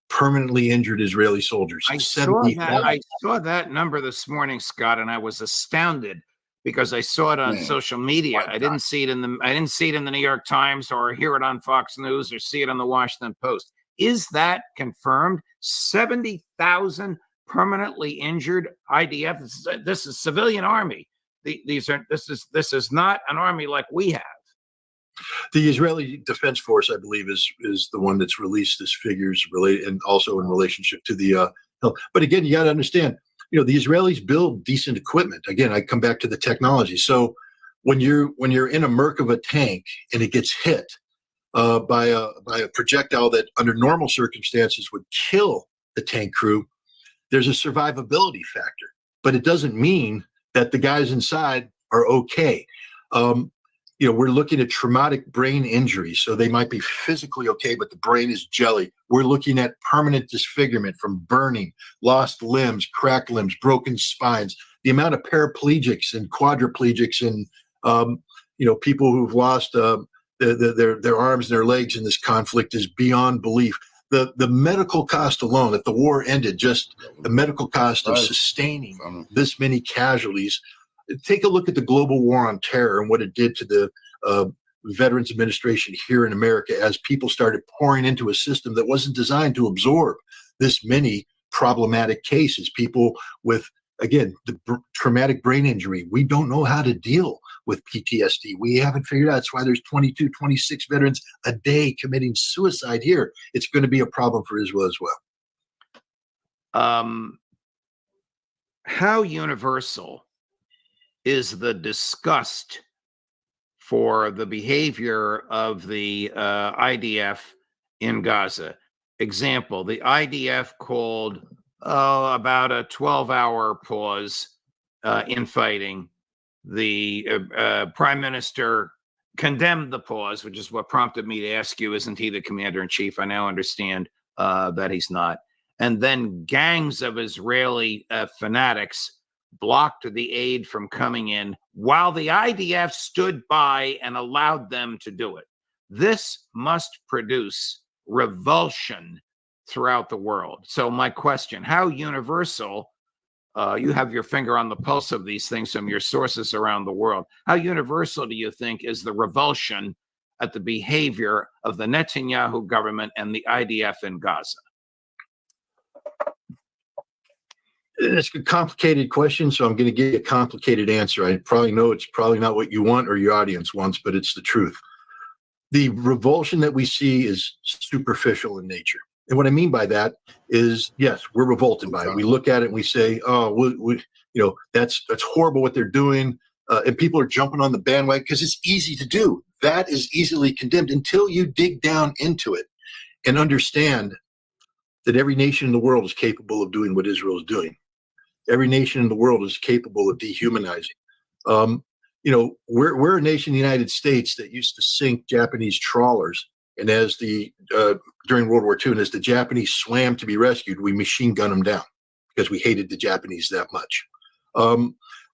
permanently injured Israeli soldiers. I saw that number this morning, Scott, and I was astounded because I saw it on social media. I didn't see it in the New York Times or hear it on Fox News or see it on the Washington Post. Is that confirmed? 70,000 permanently injured IDF. This is civilian army. This is not an army like we have. The Israeli Defense Force, I believe, is the one that's released this figures related, and also in relationship to the. But again, you got to understand, the Israelis build decent equipment. Again, I come back to the technology. So when you're in a Merkava tank and it gets hit by a projectile that under normal circumstances would kill the tank crew, there's a survivability factor. But it doesn't mean that the guys inside are okay. We're looking at traumatic brain injuries. So they might be physically okay, but the brain is jelly. We're looking at permanent disfigurement from burning, lost limbs, cracked limbs, broken spines. The amount of paraplegics and quadriplegics and, people who've lost their arms and their legs in this conflict is beyond belief. The medical cost alone, if the war ended, just the medical cost of sustaining this many casualties. Take a look at the global war on terror and what it did to the Veterans Administration here in America as people started pouring into a system that wasn't designed to absorb this many problematic cases. People with, again, the traumatic brain injury. We don't know how to deal with PTSD. We haven't figured out. That's why there's 22, 26 veterans a day committing suicide here. It's going to be a problem for Israel as well. How universal is the disgust for the behavior of the IDF in Gaza? Example, the IDF called about a 12-hour pause in fighting. The Prime Minister condemned the pause, which is what prompted me to ask you, isn't he the commander-in-chief? I now understand that he's not. And then gangs of Israeli fanatics blocked the aid from coming in while the IDF stood by and allowed them to do it. This must produce revulsion throughout the world. So my question, how universal, you have your finger on the pulse of these things from your sources around the world, how universal do you think is the revulsion at the behavior of the Netanyahu government and the IDF in Gaza? It's a complicated question, so I'm going to give you a complicated answer. I probably know it's probably not what you want or your audience wants, but it's the truth. The revulsion that we see is superficial in nature. And what I mean by that is, yes, we're revolted by it. We look at it and we say, oh, that's horrible what they're doing. And people are jumping on the bandwagon because it's easy to do. That is easily condemned until you dig down into it and understand that every nation in the world is capable of doing what Israel is doing. Every nation in the world is capable of dehumanizing. We're a nation, the United States, that used to sink Japanese trawlers. And as during World War II, and as the Japanese swam to be rescued, we machine gun them down because we hated the Japanese that much.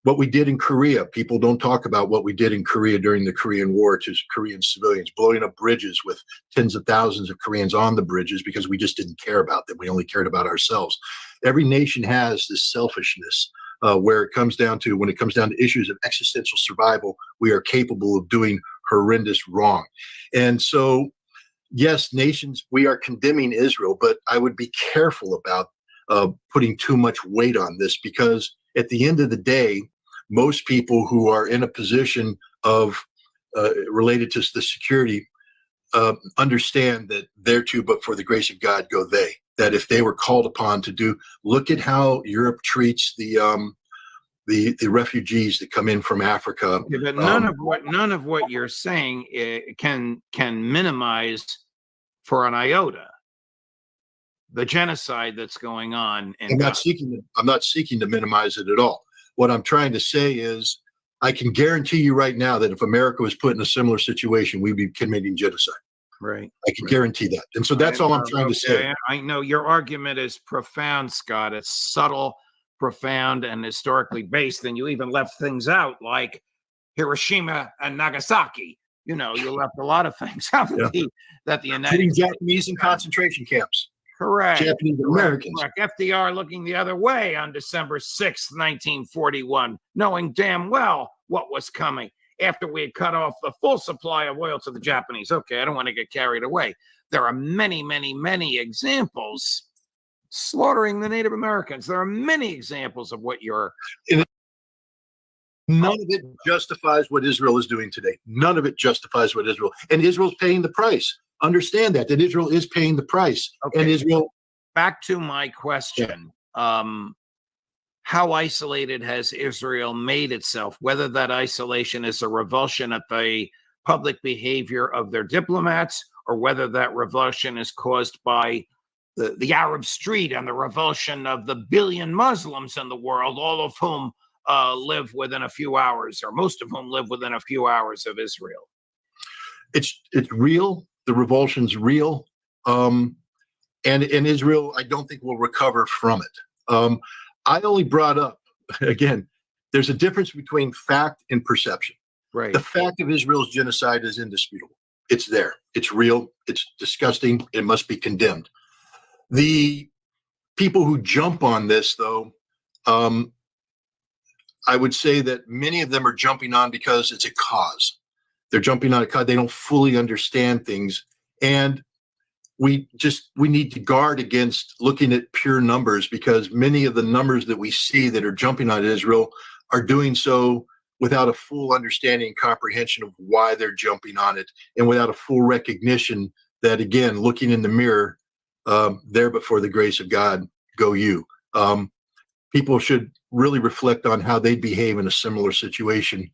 What we did in Korea, people don't talk about what we did in Korea during the Korean War to Korean civilians, blowing up bridges with tens of thousands of Koreans on the bridges because we just didn't care about them. We only cared about ourselves. Every nation has this selfishness where it comes down to, when it comes down to issues of existential survival, we are capable of doing horrendous wrong. And so, yes, nations, we are condemning Israel, but I would be careful about putting too much weight on this, because at the end of the day, most people who are in a position of related to the security understand that thereto, but for the grace of God, go they. That if they were called upon to do, look at how Europe treats the refugees that come in from Africa. Yeah, but none of what you're saying can minimize for an iota the genocide that's going on. I'm not seeking to minimize it at all. What I'm trying to say is, I can guarantee you right now that if America was put in a similar situation, we'd be committing genocide. Right. I can guarantee that. And so that's all I'm trying to say. I know your argument is profound, Scott. It's subtle, profound, and historically based. And you even left things out like Hiroshima and Nagasaki. You know, you left a lot of things out that the United Putting States. Japanese in concentration camps. Correct. Japanese Americans. Correct. FDR looking the other way on December 6th, 1941, knowing damn well what was coming after we had cut off the full supply of oil to the Japanese. Okay, I don't want to get carried away. There are many, many, many examples slaughtering the Native Americans. There are many examples of what you're... None of it justifies what Israel is doing today. None of it justifies what Israel... And Israel's paying the price. Understand that Israel is paying the price. Okay. And Israel... Back to my question. How isolated has Israel made itself? Whether that isolation is a revulsion at the public behavior of their diplomats, or whether that revulsion is caused by the Arab street and the revulsion of the billion Muslims in the world, all of whom live within a few hours, or most of whom live within a few hours of Israel. It's real. The revulsion's real. And Israel, I don't think will recover from it. I only brought up, again, there's a difference between fact and perception. Right. The fact of Israel's genocide is indisputable. It's there. It's real. It's disgusting. It must be condemned. The people who jump on this, though, I would say that many of them are jumping on because it's a cause. They're jumping on a cause. They don't fully understand things. And we need to guard against looking at pure numbers, because many of the numbers that we see that are jumping on Israel are doing so without a full understanding and comprehension of why they're jumping on it, and without a full recognition that, again, looking in the mirror, there but for the grace of God go you. People should really reflect on how they behave in a similar situation.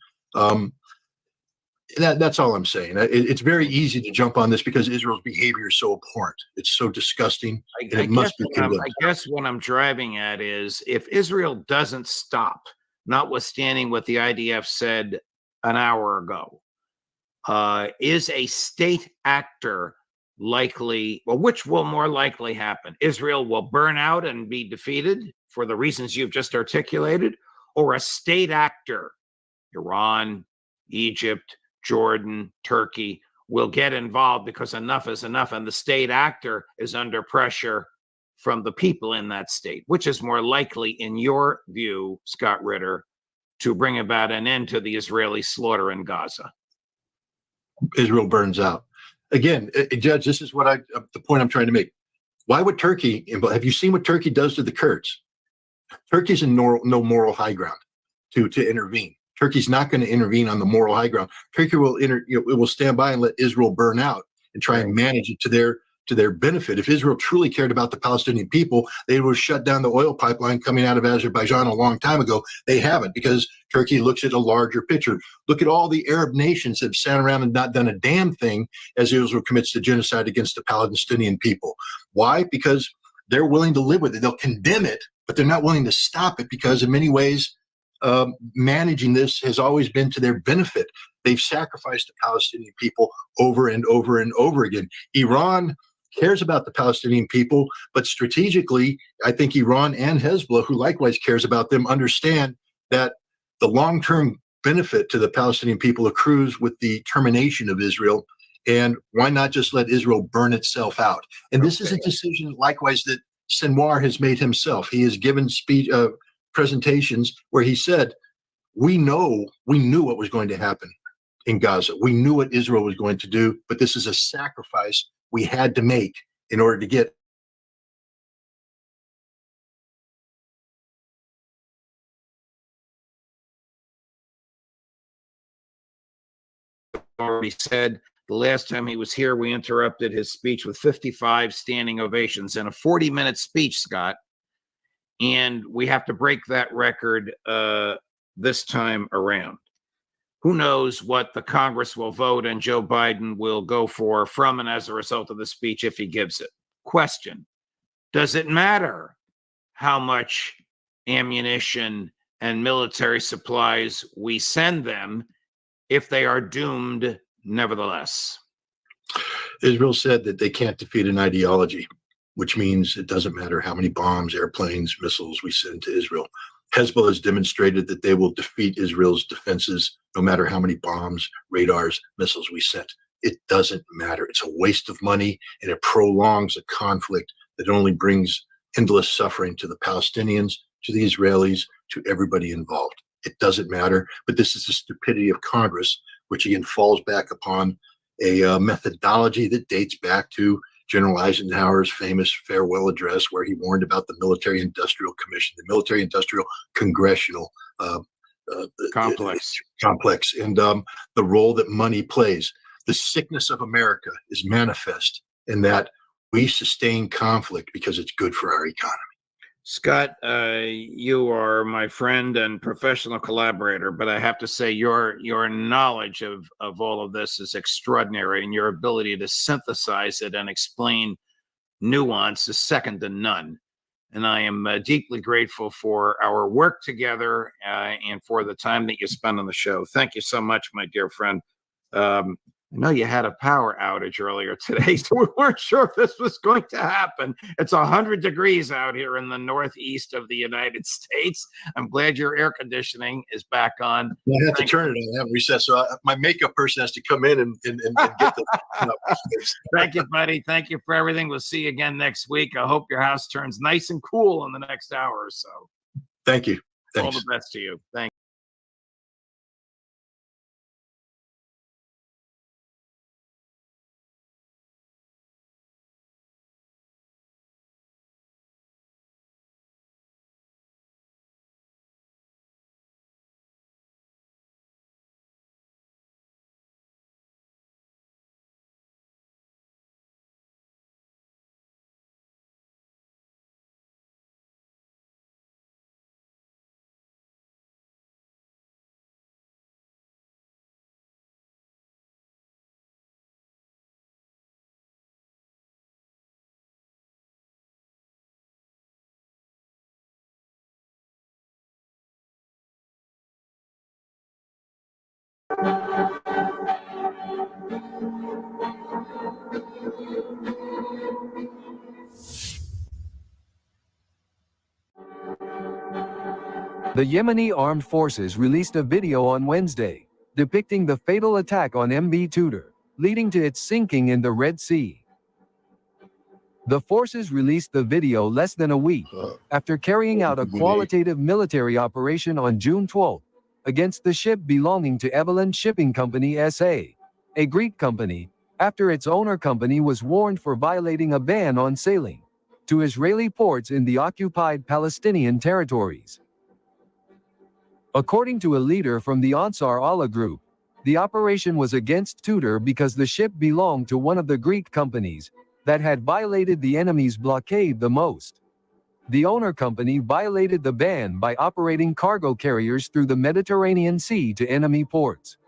That's all I'm saying. It's very easy to jump on this because Israel's behavior is so abhorrent. It's so disgusting, and it must be condemned. I guess what I'm driving at is, if Israel doesn't stop, notwithstanding what the IDF said an hour ago, is a state actor likely, well, which will more likely happen? Israel will burn out and be defeated for the reasons you've just articulated, or a state actor, Iran, Egypt, Jordan, Turkey, will get involved because enough is enough, and the state actor is under pressure from the people in that state? Which is more likely, in your view, Scott Ritter, to bring about an end to the Israeli slaughter in Gaza? Israel burns out. Again, Judge, this is what the point I'm trying to make. Why would Turkey, have you seen what Turkey does to the Kurds? Turkey's in no moral high ground to intervene. Turkey's not going to intervene on the moral high ground. Turkey will it will stand by and let Israel burn out and try and manage it to their benefit. If Israel truly cared about the Palestinian people, they would shut down the oil pipeline coming out of Azerbaijan a long time ago. They haven't, because Turkey looks at a larger picture. Look at all the Arab nations that have sat around and not done a damn thing as Israel commits the genocide against the Palestinian people. Why? Because they're willing to live with it. They'll condemn it, but they're not willing to stop it, because in many ways, managing this has always been to their benefit. They've sacrificed the Palestinian people over and over and over again. Iran cares about the Palestinian people, but strategically, I think Iran and Hezbollah, who likewise cares about them, understand that the long-term benefit to the Palestinian people accrues with the termination of Israel. And why not just let Israel burn itself out? And this is a decision, likewise, that Sinwar has made himself. He has given presentations where he said, we knew what was going to happen in Gaza. We knew what Israel was going to do, but this is a sacrifice we had to make in order to get. Already said, the last time he was here, we interrupted his speech with 55 standing ovations in a 40-minute speech, Scott. And we have to break that record this time around. Who knows what the Congress will vote and Joe Biden will go for from and as a result of the speech if he gives it. Question: does it matter how much ammunition and military supplies we send them if they are doomed nevertheless? Israel said that they can't defeat an ideology, which means it doesn't matter how many bombs, airplanes, missiles we send to Israel. Hezbollah has demonstrated that they will defeat Israel's defenses no matter how many bombs, radars, missiles we sent. It doesn't matter. It's a waste of money, and it prolongs a conflict that only brings endless suffering to the Palestinians, to the Israelis, to everybody involved. It doesn't matter. But this is the stupidity of Congress, which again falls back upon a methodology that dates back to General Eisenhower's famous farewell address, where he warned about the Military Industrial Commission, the Military Industrial Congressional Complex. and the role that money plays. The sickness of America is manifest in that we sustain conflict because it's good for our economy. Scott, you are my friend and professional collaborator, but I have to say your knowledge of all of this is extraordinary, and your ability to synthesize it and explain nuance is second to none. And I am deeply grateful for our work together and for the time that you spend on the show. Thank you so much, my dear friend. I know you had a power outage earlier today, so we weren't sure if this was going to happen. It's 100 degrees out here in the northeast of the United States. I'm glad your air conditioning is back on. I have to turn it on. I have recess, so my makeup person has to come in and get the. Thank you, buddy. Thank you for everything. We'll see you again next week. I hope your house turns nice and cool in the next hour or so. Thank you. Thanks. All the best to you. Thank you. The Yemeni armed forces released a video on Wednesday depicting the fatal attack on MV Tudor, leading to its sinking in the Red Sea. The forces released the video less than a week after carrying out a qualitative military operation on June 12 against the ship belonging to Evelyn Shipping Company SA, a Greek company, after its owner company was warned for violating a ban on sailing to Israeli ports in the occupied Palestinian territories. According to a leader from the Ansar Allah group, the operation was against Tudor because the ship belonged to one of the Greek companies that had violated the enemy's blockade the most. The owner company violated the ban by operating cargo carriers through the Mediterranean Sea to enemy ports.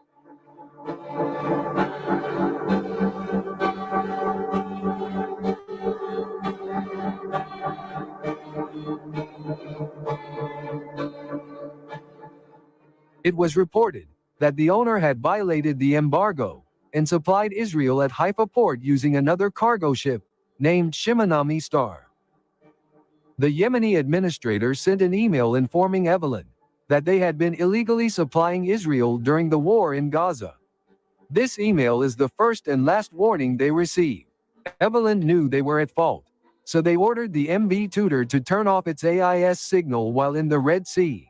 It was reported that the owner had violated the embargo and supplied Israel at Haifa port using another cargo ship named Shimonami Star. The Yemeni administrator sent an email informing Evelyn that they had been illegally supplying Israel during the war in Gaza. This email is the first and last warning they received. Evelyn knew they were at fault, so they ordered the MV Tudor to turn off its AIS signal while in the Red Sea.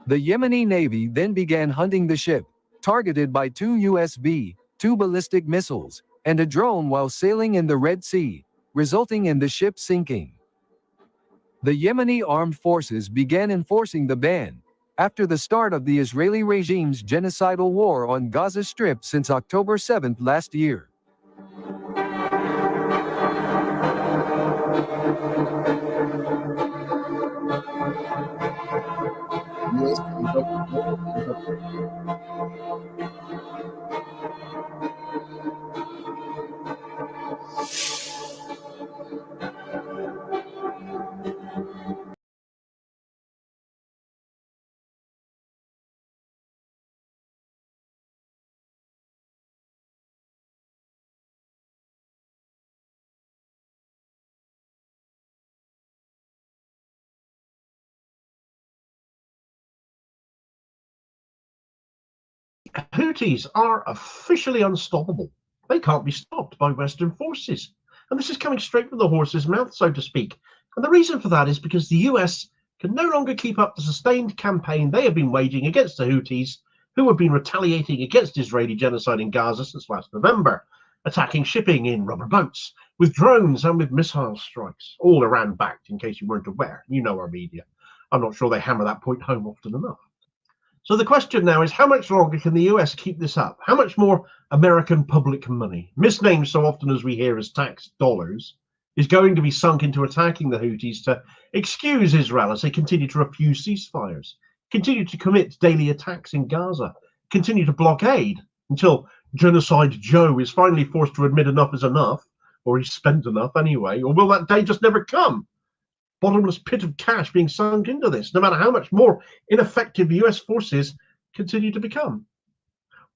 The Yemeni Navy then began hunting the ship, targeted by 2 USB-2 ballistic missiles, and a drone while sailing in the Red Sea, resulting in the ship sinking. The Yemeni armed forces began enforcing the ban after the start of the Israeli regime's genocidal war on Gaza Strip since October 7 last year. Houthis are officially unstoppable. They can't be stopped by Western forces. And this is coming straight from the horse's mouth, so to speak. And the reason for that is because the US can no longer keep up the sustained campaign they have been waging against the Houthis, who have been retaliating against Israeli genocide in Gaza since last November, attacking shipping in rubber boats, with drones and with missile strikes, all Iran-backed, in case you weren't aware. You know our media. I'm not sure they hammer that point home often enough. So the question now is, how much longer can the US keep this up? How much more American public money, misnamed so often as we hear as tax dollars, is going to be sunk into attacking the Houthis to excuse Israel as they continue to refuse ceasefires, continue to commit daily attacks in Gaza, continue to blockade until Genocide Joe is finally forced to admit enough is enough, or he's spent enough anyway, or will that day just never come? Bottomless pit of cash being sunk into this, no matter how much more ineffective US forces continue to become.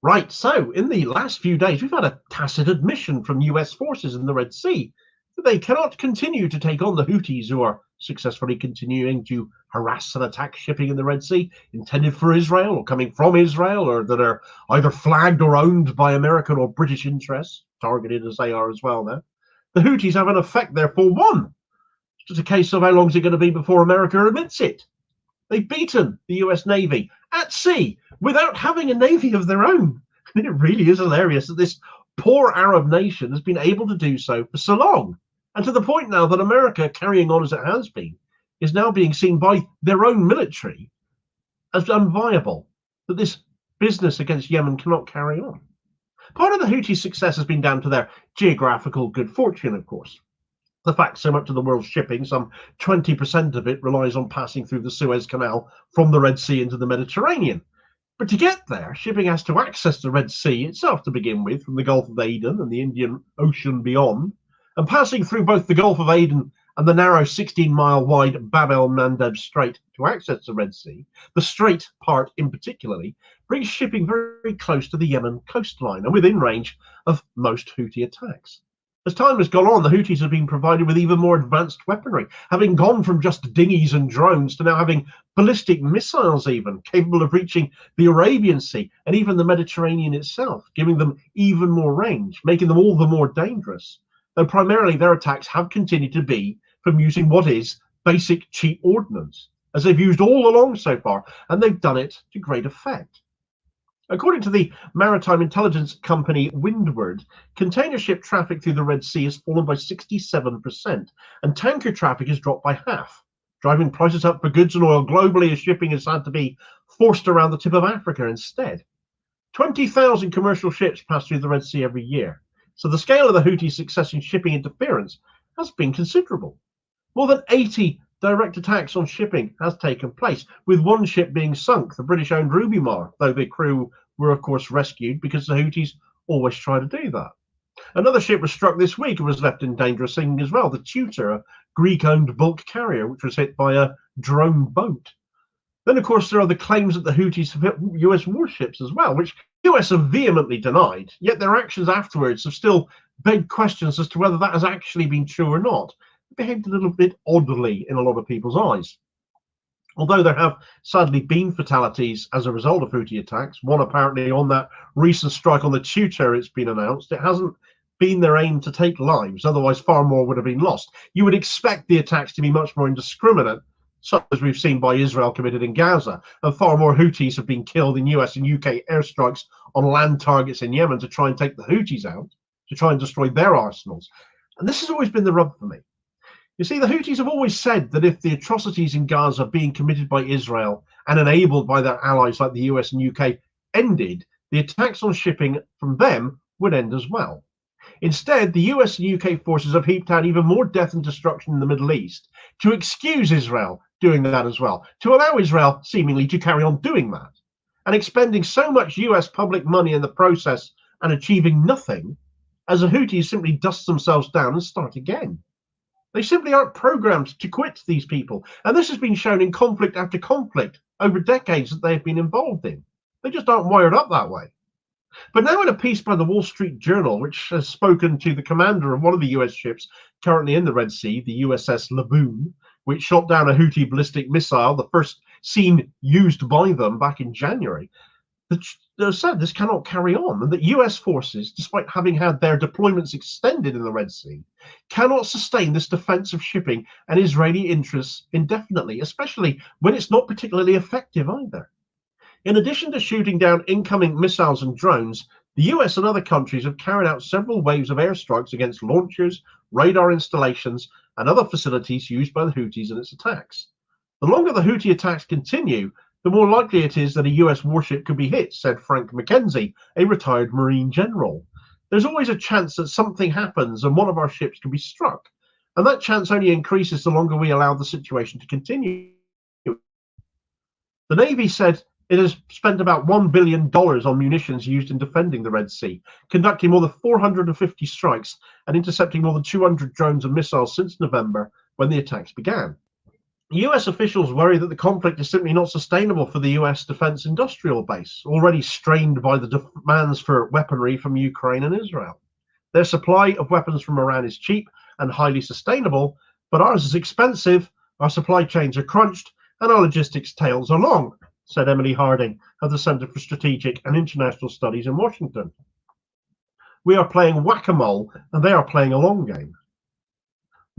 Right, so in the last few days, we've had a tacit admission from US forces in the Red Sea that they cannot continue to take on the Houthis, who are successfully continuing to harass and attack shipping in the Red Sea intended for Israel or coming from Israel, or that are either flagged or owned by American or British interests, targeted as they are as well now. The Houthis have in effect therefore won. It's just a case of how long is it going to be before America admits it. They've beaten the US Navy at sea without having a navy of their own. And it really is hilarious that this poor Arab nation has been able to do so for so long. And to the point now that America, carrying on as it has been, is now being seen by their own military as unviable, that this business against Yemen cannot carry on. Part of the Houthi success has been down to their geographical good fortune, of course. The fact so much of the world's shipping, some 20% of it, relies on passing through the Suez Canal from the Red Sea into the Mediterranean. But to get there, shipping has to access the Red Sea itself to begin with, from the Gulf of Aden and the Indian Ocean beyond, and passing through both the Gulf of Aden and the narrow 16-mile wide Bab el-Mandeb Strait to access the Red Sea. The strait part in particularly brings shipping very close to the Yemen coastline and within range of most Houthi attacks. As time has gone on, the Houthis have been provided with even more advanced weaponry, having gone from just dinghies and drones to now having ballistic missiles even, capable of reaching the Arabian Sea and even the Mediterranean itself, giving them even more range, making them all the more dangerous. Though primarily their attacks have continued to be from using what is basic cheap ordnance, as they've used all along so far, and they've done it to great effect. According to the maritime intelligence company Windward, container ship traffic through the Red Sea has fallen by 67%, and tanker traffic has dropped by half, driving prices up for goods and oil globally as shipping has had to be forced around the tip of Africa instead. 20,000 commercial ships pass through the Red Sea every year, so the scale of the Houthi success in shipping interference has been considerable. More than 80 direct attacks on shipping has taken place, with one ship being sunk, the British-owned Rubimar, though the crew were of course rescued because the Houthis always try to do that. Another ship was struck this week and was left in dangerous sinking as well, the Tutor, a Greek-owned bulk carrier, which was hit by a drone boat. Then, of course, there are the claims that the Houthis have hit US warships as well, which the US have vehemently denied, yet their actions afterwards have still begged questions as to whether that has actually been true or not. Behaved a little bit oddly in a lot of people's eyes. Although there have sadly been fatalities as a result of Houthi attacks, one apparently on that recent strike on the Tutor, it's been announced, it hasn't been their aim to take lives, otherwise far more would have been lost. You would expect the attacks to be much more indiscriminate, such as we've seen by Israel committed in Gaza, and far more Houthis have been killed in US and UK airstrikes on land targets in Yemen to try and take the Houthis out, to try and destroy their arsenals. And this has always been the rub for me. You see, the Houthis have always said that if the atrocities in Gaza being committed by Israel and enabled by their allies like the US and UK ended, the attacks on shipping from them would end as well. Instead, the US and UK forces have heaped out even more death and destruction in the Middle East to excuse Israel doing that as well, to allow Israel seemingly to carry on doing that, and expending so much US public money in the process and achieving nothing, as the Houthis simply dust themselves down and start again. They simply aren't programmed to quit these people, and this has been shown in conflict after conflict over decades that they have been involved in. They just aren't wired up that way. But now in a piece by the Wall Street Journal, which has spoken to the commander of one of the US ships currently in the Red Sea, the USS Laboon, which shot down a Houthi ballistic missile, the first seen used by them back in January, the said this cannot carry on, and that US forces, despite having had their deployments extended in the Red Sea, cannot sustain this defense of shipping and Israeli interests indefinitely, especially when it's not particularly effective either. In addition to shooting down incoming missiles and drones, the US and other countries have carried out several waves of airstrikes against launchers, radar installations, and other facilities used by the Houthis in its attacks. The longer the Houthi attacks continue, the more likely it is that a US warship could be hit, said Frank McKenzie, a retired Marine general. There's always a chance that something happens and one of our ships can be struck, and that chance only increases the longer we allow the situation to continue. The Navy said it has spent about $1 billion on munitions used in defending the Red Sea, conducting more than 450 strikes and intercepting more than 200 drones and missiles since November when the attacks began. US officials worry that the conflict is simply not sustainable for the US defense industrial base, already strained by the demands for weaponry from Ukraine and Israel. Their supply of weapons from Iran is cheap and highly sustainable, but ours is expensive, our supply chains are crunched, and our logistics tails are long, said Emily Harding of the Center for Strategic and International Studies in Washington. We are playing whack-a-mole, and they are playing a long game.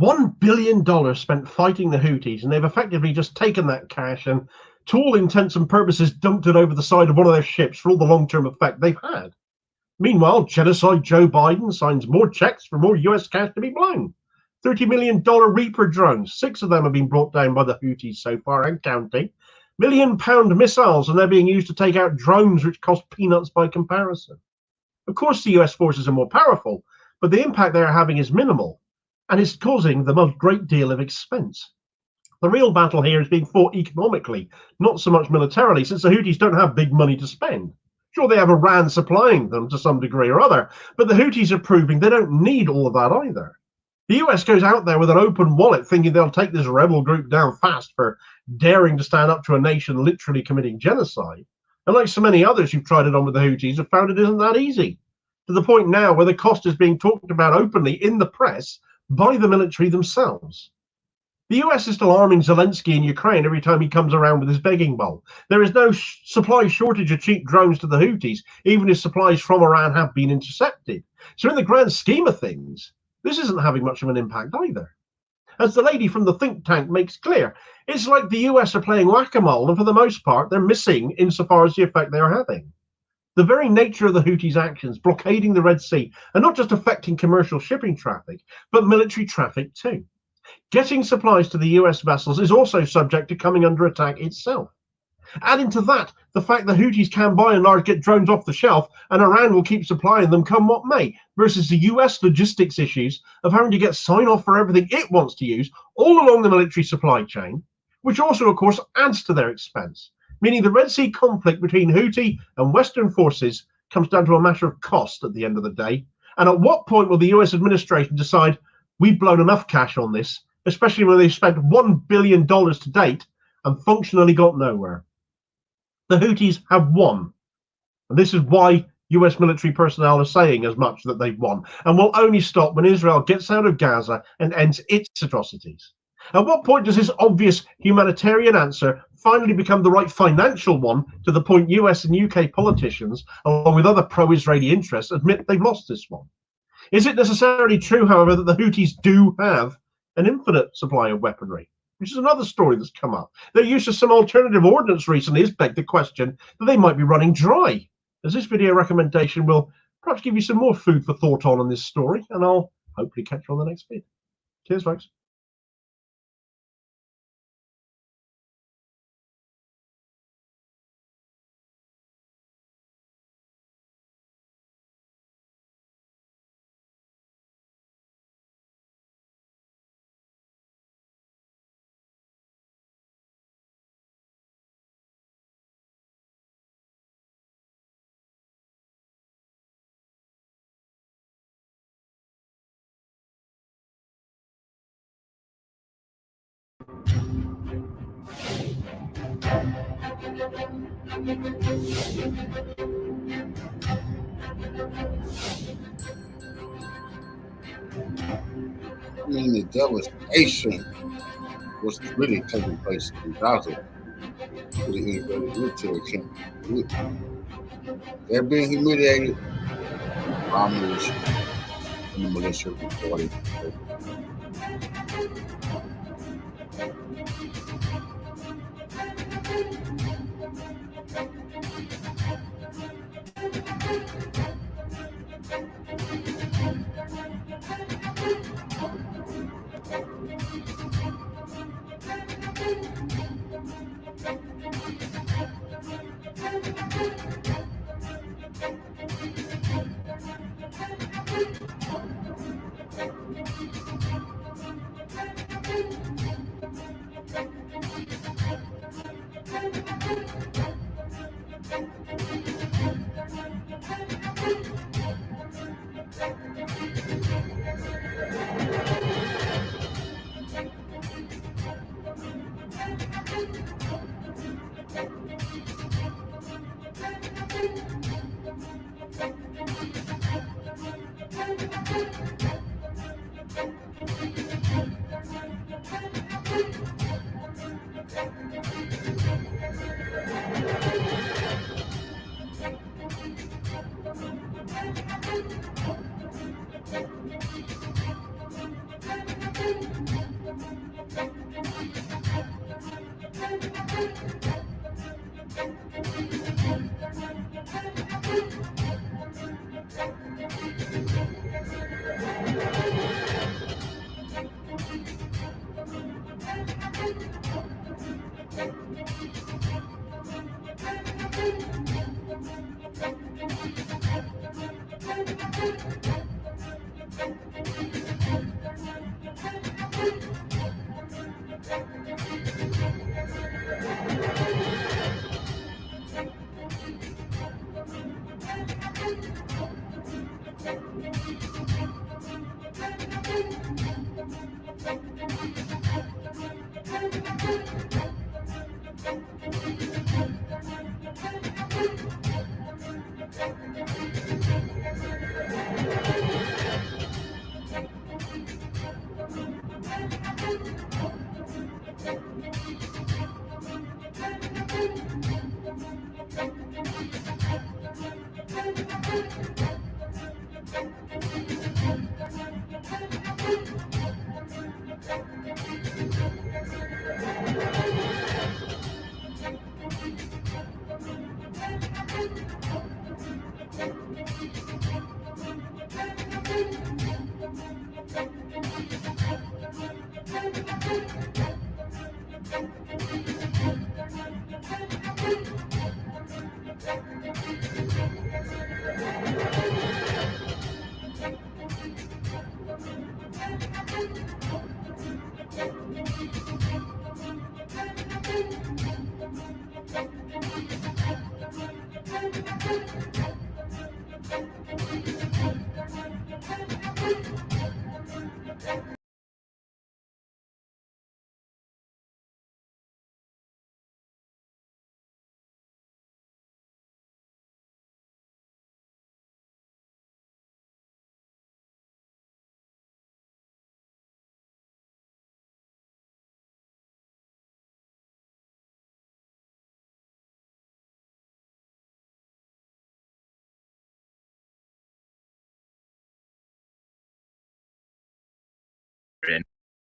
$1 billion spent fighting the Houthis, and they've effectively just taken that cash and, to all intents and purposes, dumped it over the side of one of their ships for all the long-term effect they've had. Meanwhile, genocide Joe Biden signs more checks for more US cash to be blown. $30 million Reaper drones, 6 of them have been brought down by the Houthis so far and counting. £1 million missiles, and they're being used to take out drones which cost peanuts by comparison. Of course, the US forces are more powerful, but the impact they are having is minimal, and it's causing them a great deal of expense. The real battle here is being fought economically, not so much militarily, since the Houthis don't have big money to spend. Sure, they have Iran supplying them to some degree or other, but the Houthis are proving they don't need all of that either. The US goes out there with an open wallet, thinking they'll take this rebel group down fast for daring to stand up to a nation literally committing genocide. And like so many others who've tried it on with the Houthis, have found it isn't that easy, to the point now where the cost is being talked about openly in the press by the military themselves. The US is still arming Zelensky in Ukraine every time he comes around with his begging bowl. There is no supply shortage of cheap drones to the Houthis, even if supplies from Iran have been intercepted. So in the grand scheme of things, this isn't having much of an impact either. As the lady from the think tank makes clear, it's like the US are playing whack-a-mole, and for the most part, they're missing insofar as the effect they are having. The very nature of the Houthis' actions, blockading the Red Sea, are not just affecting commercial shipping traffic, but military traffic too. Getting supplies to the US vessels is also subject to coming under attack itself. Adding to that, the fact that Houthis can by and large get drones off the shelf, and Iran will keep supplying them come what may, versus the US logistics issues of having to get sign-off for everything it wants to use all along the military supply chain, which also, of course, adds to their expense, meaning the Red Sea conflict between Houthi and Western forces comes down to a matter of cost at the end of the day. And at what point will the US administration decide we've blown enough cash on this, especially when they've spent $1 billion to date and functionally got nowhere? The Houthis have won, and this is why US military personnel are saying as much, that they've won, and will only stop when Israel gets out of Gaza and ends its atrocities. At what point does this obvious humanitarian answer finally become the right financial one, to the point US and UK politicians, along with other pro-Israeli interests, admit they've lost this one? Is it necessarily true, however, that the Houthis do have an infinite supply of weaponry? Which is another story that's come up. Their use of some alternative ordnance recently has begged the question that they might be running dry, as this video recommendation will perhaps give you some more food for thought on this story, and I'll hopefully catch you on the next vid. Cheers, folks. I mean, the devastation was really taking place in Gaza with the Israeli military camp. They're being humiliated by militia. And the militia reporting.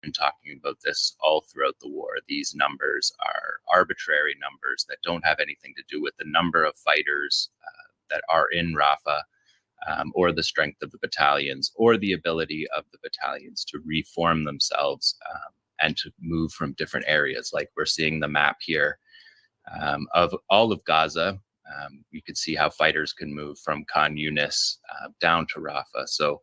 been talking about this all throughout the war. These numbers are arbitrary numbers that don't have anything to do with the number of fighters that are in Rafah, or the strength of the battalions, or the ability of the battalions to reform themselves and to move from different areas. Like we're seeing the map here of all of Gaza. You can see how fighters can move from Khan Yunis down to Rafah. So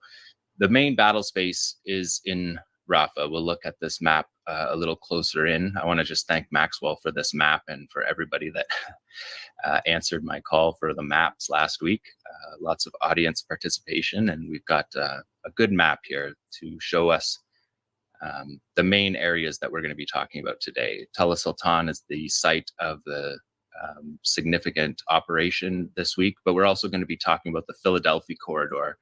the main battle space is in Rafah. We'll look at this map a little closer in. I want to just thank Maxwell for this map and for everybody that answered my call for the maps last week. Lots of audience participation, and we've got a good map here to show us the main areas that we're going to be talking about today. Tel Sultan is the site of the significant operation this week, but we're also going to be talking about the Philadelphia corridor.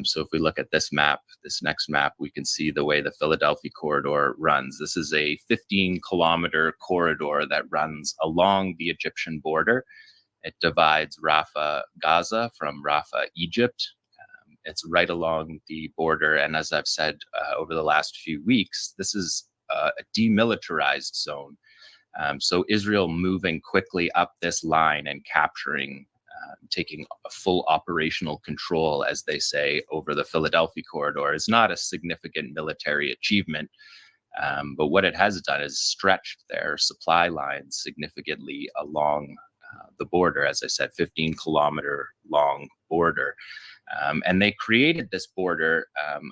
So if we look at this map, this next map, we can see the way the Philadelphia corridor runs. This is a 15-kilometer corridor that runs along the Egyptian border It divides Rafah, Gaza from Rafah, Egypt. It's right along the border. And as I've said over the last few weeks, this is a demilitarized zone. So Israel moving quickly up this line and capturing, taking a full operational control, as they say, over the Philadelphia corridor is not a significant military achievement. But what it has done is stretched their supply lines significantly along the border. As I said, 15-kilometer long border. And they created this border.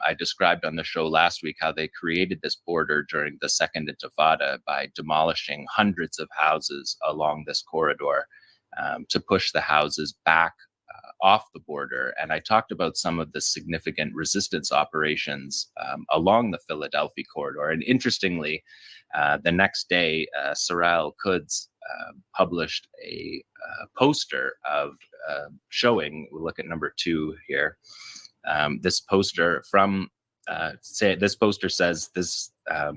I described on the show last week how they created this border during the Second Intifada by demolishing hundreds of houses along this corridor to push the houses back off the border. And I talked about some of the significant resistance operations along the Philadelphia corridor. And interestingly, the next day, Sarah Al-Quds published a poster of showing, we'll look at number 2 here. This poster from, this poster says, this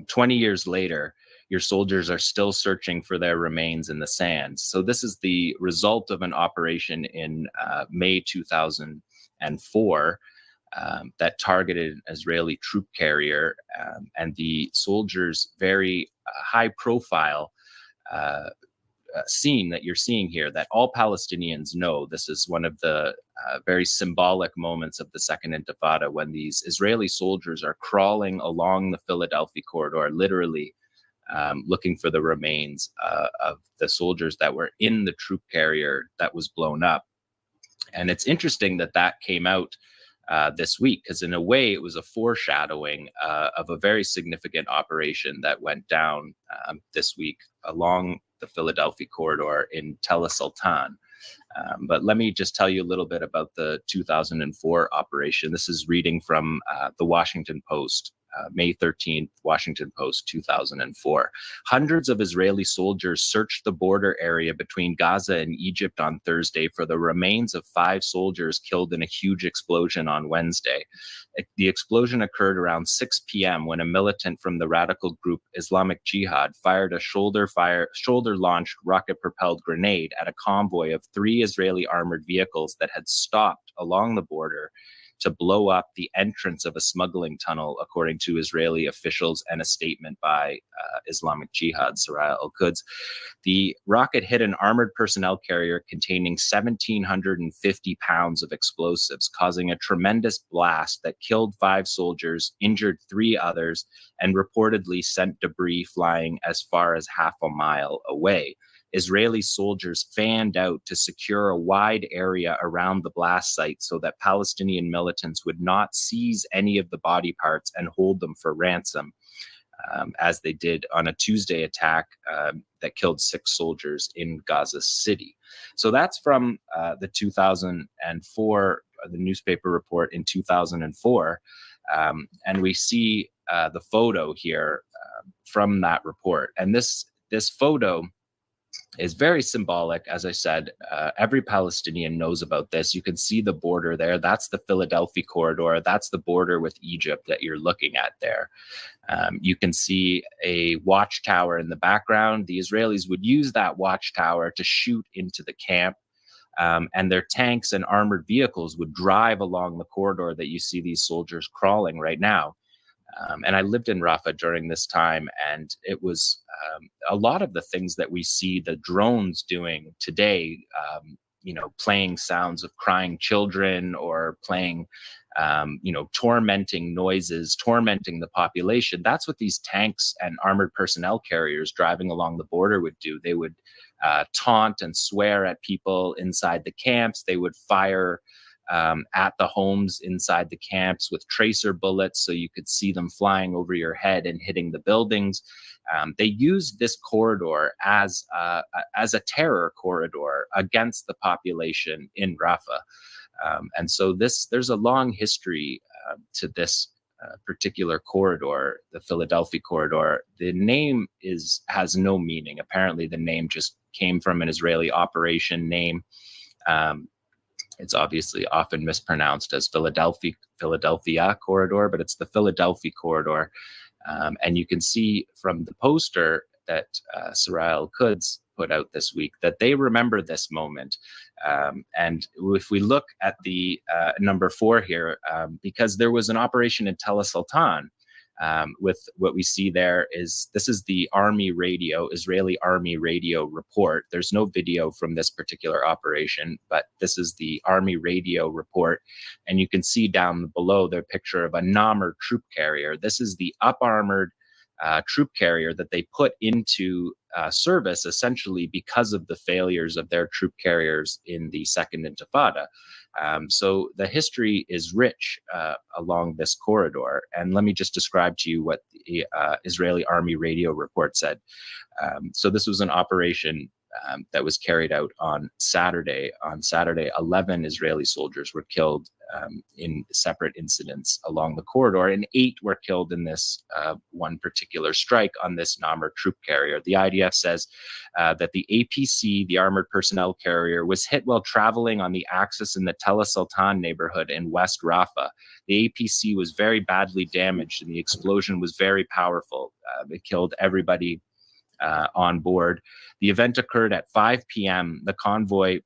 20 years later, your soldiers are still searching for their remains in the sands. So this is the result of an operation in May 2004 that targeted an Israeli troop carrier, and the soldiers' very high profile scene that you're seeing here, that all Palestinians know. This is one of the very symbolic moments of the Second Intifada, when these Israeli soldiers are crawling along the Philadelphia corridor, literally looking for the remains of the soldiers that were in the troop carrier that was blown up. And it's interesting that that came out this week, because in a way it was a foreshadowing of a very significant operation that went down this week along the Philadelphia corridor in Tel Sultan. But let me just tell you a little bit about the 2004 operation. This is reading from the Washington Post, May 13th, Washington Post, 2004. Hundreds of Israeli soldiers searched the border area between Gaza and Egypt on Thursday for the remains of 5 soldiers killed in a huge explosion on Wednesday. The explosion occurred around 6 p.m. when a militant from the radical group Islamic Jihad fired a shoulder-launched rocket-propelled grenade at a convoy of 3 Israeli armored vehicles that had stopped along the border to blow up the entrance of a smuggling tunnel, according to Israeli officials and a statement by Islamic Jihad, Sarah Al-Quds. The rocket hit an armored personnel carrier containing 1,750 pounds of explosives, causing a tremendous blast that killed 5 soldiers, injured 3 others, and reportedly sent debris flying as far as half a mile away. Israeli soldiers fanned out to secure a wide area around the blast site so that Palestinian militants would not seize any of the body parts and hold them for ransom, as they did on a Tuesday attack that killed 6 soldiers in Gaza City. So that's from the 2004, the newspaper report in 2004. And we see the photo here from that report. And this photo is very symbolic. As I said, every Palestinian knows about this. You can see the border there. That's the Philadelphia corridor. That's the border with Egypt that you're looking at there. You can see a watchtower in the background. The Israelis would use that watchtower to shoot into the camp. And their tanks and armored vehicles would drive along the corridor that you see these soldiers crawling right now. And I lived in Rafah during this time, and it was a lot of the things that we see the drones doing today, playing sounds of crying children or playing, tormenting noises, tormenting the population. That's what these tanks and armored personnel carriers driving along the border would do. They would taunt and swear at people inside the camps. They would fire at the homes inside the camps with tracer bullets, so you could see them flying over your head and hitting the buildings. They used this corridor as a terror corridor against the population in Rafah. And so there's a long history to this particular corridor, the Philadelphia corridor. The name has no meaning. Apparently the name just came from an Israeli operation name. It's obviously often mispronounced as Philadelphia corridor, but it's the Philadelphia corridor. And you can see from the poster that Sarah Al-Quds put out this week that they remember this moment. And if we look at the number 4 here, because there was an operation in Tel Sultan, with what we see there is this is the Army radio, Israeli Army radio report. There's no video from this particular operation, but this is the Army radio report. And you can see down below their picture of a Namr troop carrier. This is the up-armored troop carrier that they put into service essentially because of the failures of their troop carriers in the Second Intifada. So the history is rich along this corridor. And let me just describe to you what the Israeli Army radio report said. So this was an operation that was carried out on Saturday. On Saturday, 11 Israeli soldiers were killed in separate incidents along the corridor, and 8 were killed in this one particular strike on this Namr troop carrier. The IDF says that the APC, the armored personnel carrier, was hit while traveling on the axis in the Tel Sultan neighborhood in West Rafah. The APC was very badly damaged, and the explosion was very powerful. It killed everybody on board. The event occurred at 5 p.m. The convoy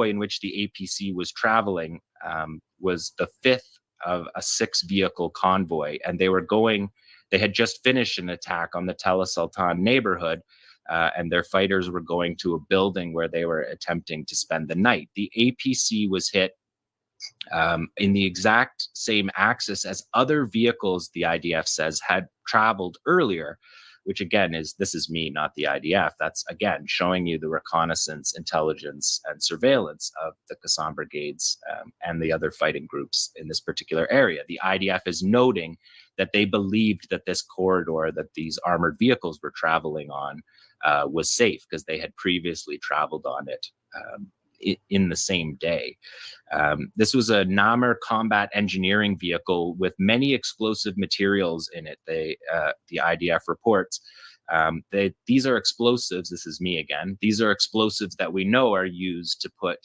in which the APC was traveling was the 5th of a 6-vehicle convoy, and they had just finished an attack on the Tel Sultan neighborhood, and their fighters were going to a building where they were attempting to spend the night. The APC was hit in the exact same axis as other vehicles, the IDF says, had traveled earlier, which again this is me, not the IDF. That's again showing you the reconnaissance, intelligence, and surveillance of the Qassam brigades and the other fighting groups in this particular area. The IDF is noting that they believed that this corridor that these armored vehicles were traveling on was safe because they had previously traveled on it in the same day. This was a Namr combat engineering vehicle with many explosive materials in it. The IDF reports these are explosives. This is me again. These are explosives that we know are used to put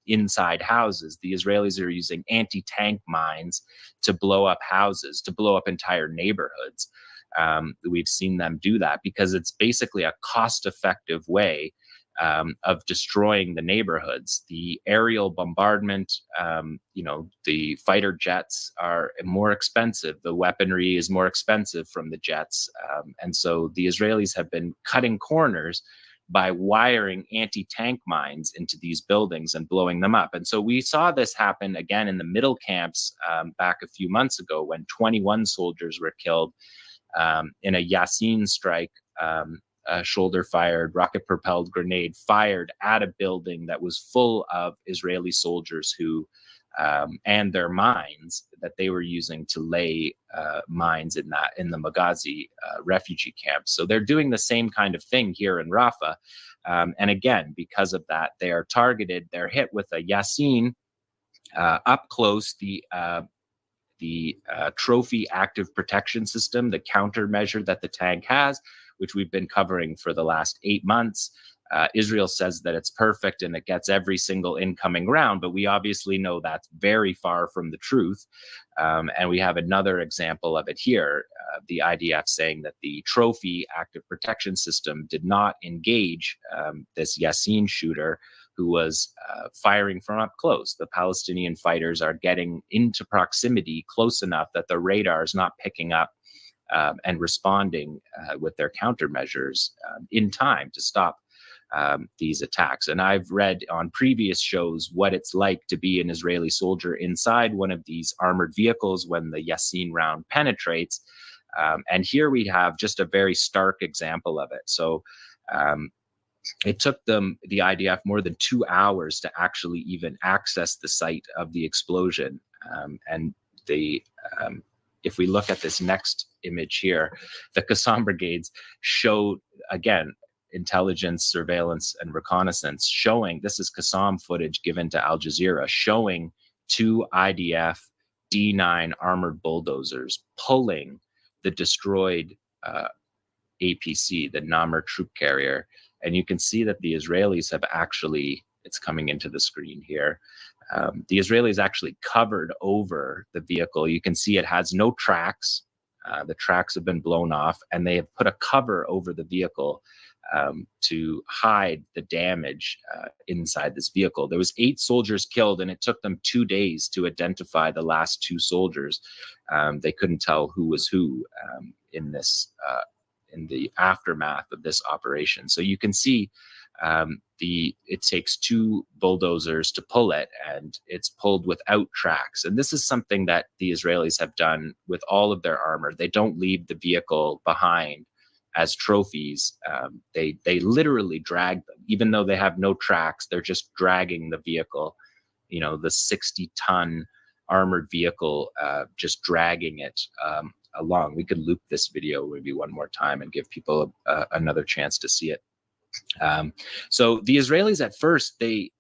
inside houses. The Israelis are using anti-tank mines to blow up houses, to blow up entire neighborhoods. We've seen them do that because it's basically a cost-effective way of destroying the neighborhoods. The aerial bombardment, the fighter jets are more expensive. The weaponry is more expensive from the jets. And so the Israelis have been cutting corners by wiring anti-tank mines into these buildings and blowing them up. And so we saw this happen again in the middle camps back a few months ago when 21 soldiers were killed in a Yasin strike. A shoulder-fired, rocket-propelled grenade fired at a building that was full of Israeli soldiers who, and their mines that they were using to lay mines in the Maghazi refugee camp. So they're doing the same kind of thing here in Rafah. And again, because of that, they are targeted. They're hit with a Yasin up close, the trophy active protection system, the countermeasure that the tank has, which we've been covering for the last 8 months. Israel says that it's perfect and it gets every single incoming round, but we obviously know that's very far from the truth. And we have another example of it here. The IDF saying that the trophy active protection system did not engage this Yasin shooter who was firing from up close. The Palestinian fighters are getting into proximity close enough that the radar is not picking up and responding with their countermeasures in time to stop these attacks. And I've read on previous shows what it's like to be an Israeli soldier inside one of these armored vehicles when the Yasin round penetrates. And here we have just a very stark example of it. So it took them, the IDF, more than 2 hours to actually even access the site of the explosion. And if we look at this next image here, the Qassam brigades showed, again, intelligence, surveillance, and reconnaissance showing, this is Qassam footage given to Al Jazeera, showing 2 IDF D9 armored bulldozers pulling the destroyed APC, the Namr troop carrier. And you can see that the Israelis have actually, it's coming into the screen here, the Israelis actually covered over the vehicle. You can see it has no tracks. The tracks have been blown off, and they have put a cover over the vehicle to hide the damage inside this vehicle. There was 8 soldiers killed, and it took them 2 days to identify the last 2 soldiers. They couldn't tell who was who in this in the aftermath of this operation. So you can see it takes 2 bulldozers to pull it, and it's pulled without tracks. And this is something that the Israelis have done with all of their armor. They don't leave the vehicle behind as trophies. They literally drag them, even though they have no tracks. They're just dragging the vehicle, the 60-ton armored vehicle, just dragging it along. We could loop this video maybe one more time and give people another chance to see it. So the Israelis at first, the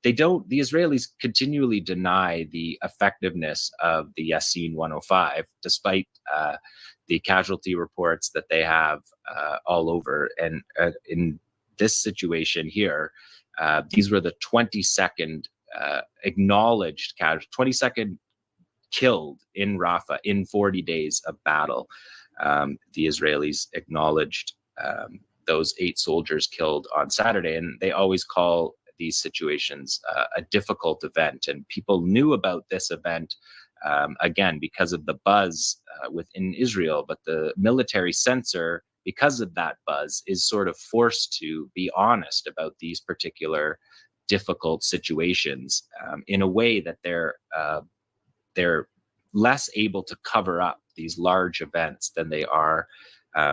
Israelis continually deny the effectiveness of the Yasin 105, despite the casualty reports that they have all over. And in this situation here, these were the 22nd acknowledged casualty, 22nd killed in Rafah in 40 days of battle. The Israelis acknowledged those 8 soldiers killed on Saturday, and they always call these situations a difficult event. And people knew about this event, again, because of the buzz within Israel, but the military censor, because of that buzz, is sort of forced to be honest about these particular difficult situations in a way that they're less able to cover up these large events than they are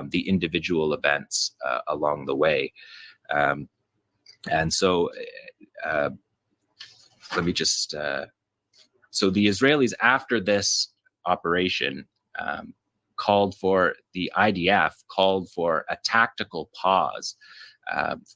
the individual events along the way. And so let me just, so the Israelis after this operation the IDF called for a tactical pause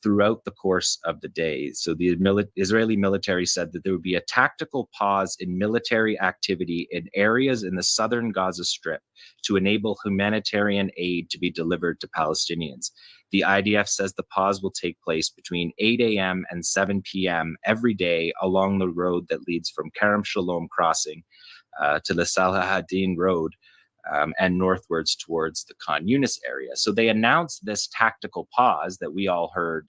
throughout the course of the day. So the Israeli military said that there would be a tactical pause in military activity in areas in the southern Gaza Strip to enable humanitarian aid to be delivered to Palestinians. The IDF says the pause will take place between 8 a.m. and 7 p.m. every day along the road that leads from Kerem Shalom crossing to the Salahadin Road, and northwards towards the Khan Yunis area. So they announced this tactical pause that we all heard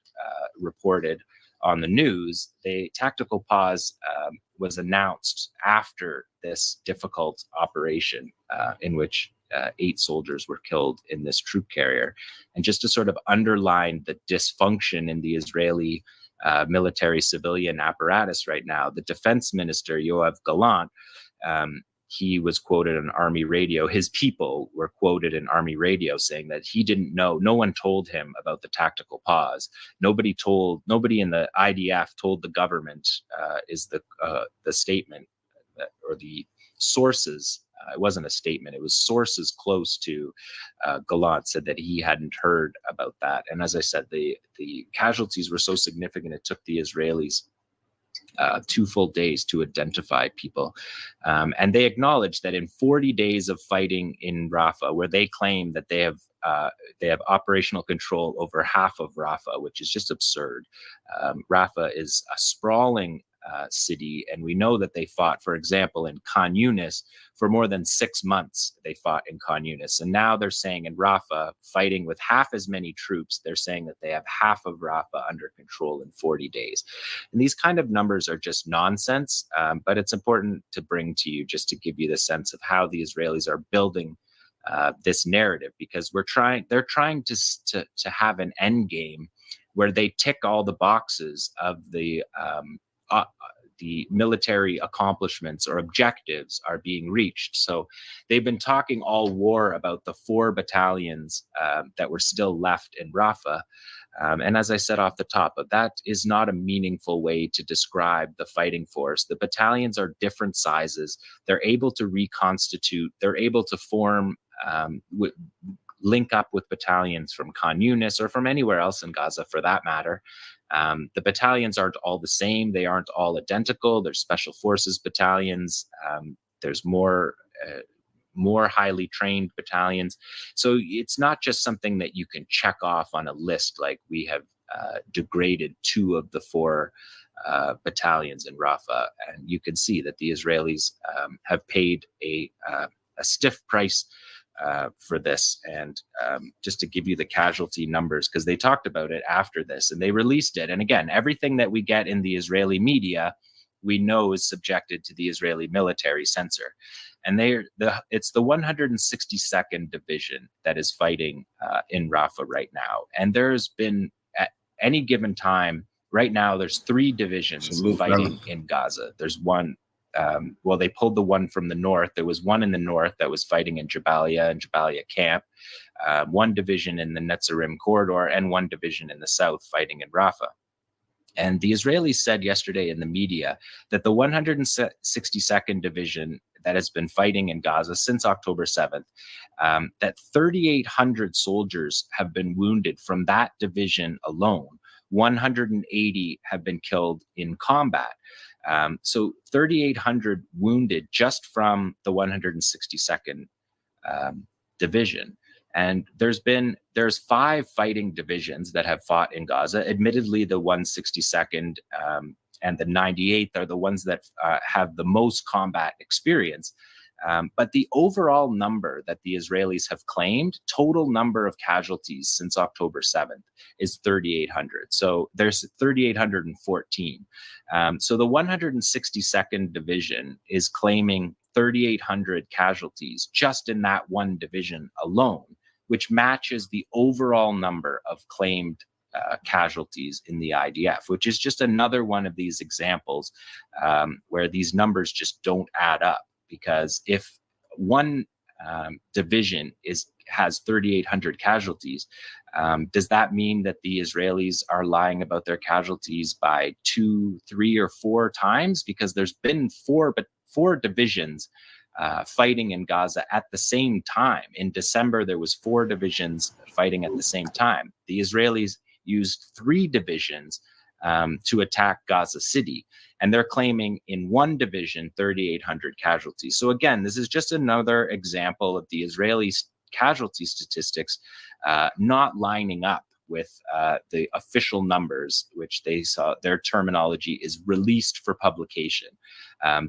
reported on the news. The tactical pause was announced after this difficult operation in which 8 soldiers were killed in this troop carrier. And just to sort of underline the dysfunction in the Israeli military civilian apparatus right now, the defense minister, Yoav Gallant, he was quoted on Army radio. His people were quoted in Army radio saying that he didn't know. No one told him about the tactical pause. Nobody in the IDF told the government, is the statement or the sources. It wasn't a statement. It was sources close to Gallant said that he hadn't heard about that. And as I said, the casualties were so significant, it took the Israelis 2 full days to identify people. And they acknowledged that in 40 days of fighting in Rafah, where they claim that they have operational control over half of Rafah, which is just absurd. Rafah is a sprawling city, and we know that they fought, for example, in Khan Yunis for more than 6 months. They fought in Khan Yunis, and now they're saying in Rafah, fighting with half as many troops, they're saying that they have half of Rafah under control in 40 days. And these kind of numbers are just nonsense, but it's important to bring to you just to give you the sense of how the Israelis are building this narrative, because they're trying to have an end game where they tick all the boxes of the military accomplishments or objectives are being reached. So they've been talking all war about the 4 battalions that were still left in Rafah. And as I said off the top, that is not a meaningful way to describe the fighting force. The battalions are different sizes. They're able to reconstitute. They're able to form, link up with battalions from Khan Yunis or from anywhere else in Gaza for that matter. The battalions aren't all the same. They aren't all identical. There's special forces battalions. There's more highly trained battalions. So it's not just something that you can check off on a list, like we have degraded 2 of the 4 battalions in Rafah. And you can see that the Israelis have paid a stiff price for this. And just to give you the casualty numbers, because they talked about it after this and they released it. And again, everything that we get in the Israeli media, we know is subjected to the Israeli military censor. And it's the 162nd Division that is fighting in Rafah right now. And there's been, at any given time, right now, there's 3 divisions fighting in Gaza. There's one, they pulled the one from the north. There was one in the north that was fighting in Jabalia and Jabalia camp, one division in the Netzarim corridor, and one division in the south fighting in Rafah. And the Israelis said yesterday in the media that the 162nd Division that has been fighting in Gaza since October 7th, that 3,800 soldiers have been wounded from that division alone. 180 have been killed in combat. So 3,800 wounded just from the 162nd Division. And there's 5 fighting divisions that have fought in Gaza. Admittedly, the 162nd and the 98th are the ones that have the most combat experience. But the overall number that the Israelis have claimed, total number of casualties since October 7th, is 3,800. So there's 3,814. So the 162nd Division is claiming 3,800 casualties just in that one division alone, which matches the overall number of claimed casualties in the IDF, which is just another one of these examples where these numbers just don't add up. Because if one division has 3,800 casualties, does that mean that the Israelis are lying about their casualties by 2, 3, or 4 times? Because there's been four divisions fighting in Gaza at the same time. In December, there was 4 divisions fighting at the same time. The Israelis used 3 divisions to attack Gaza City, and they're claiming in one division 3,800 casualties. So again, this is just another example of the Israeli casualty statistics not lining up with the official numbers, which they saw, their terminology is released for publication.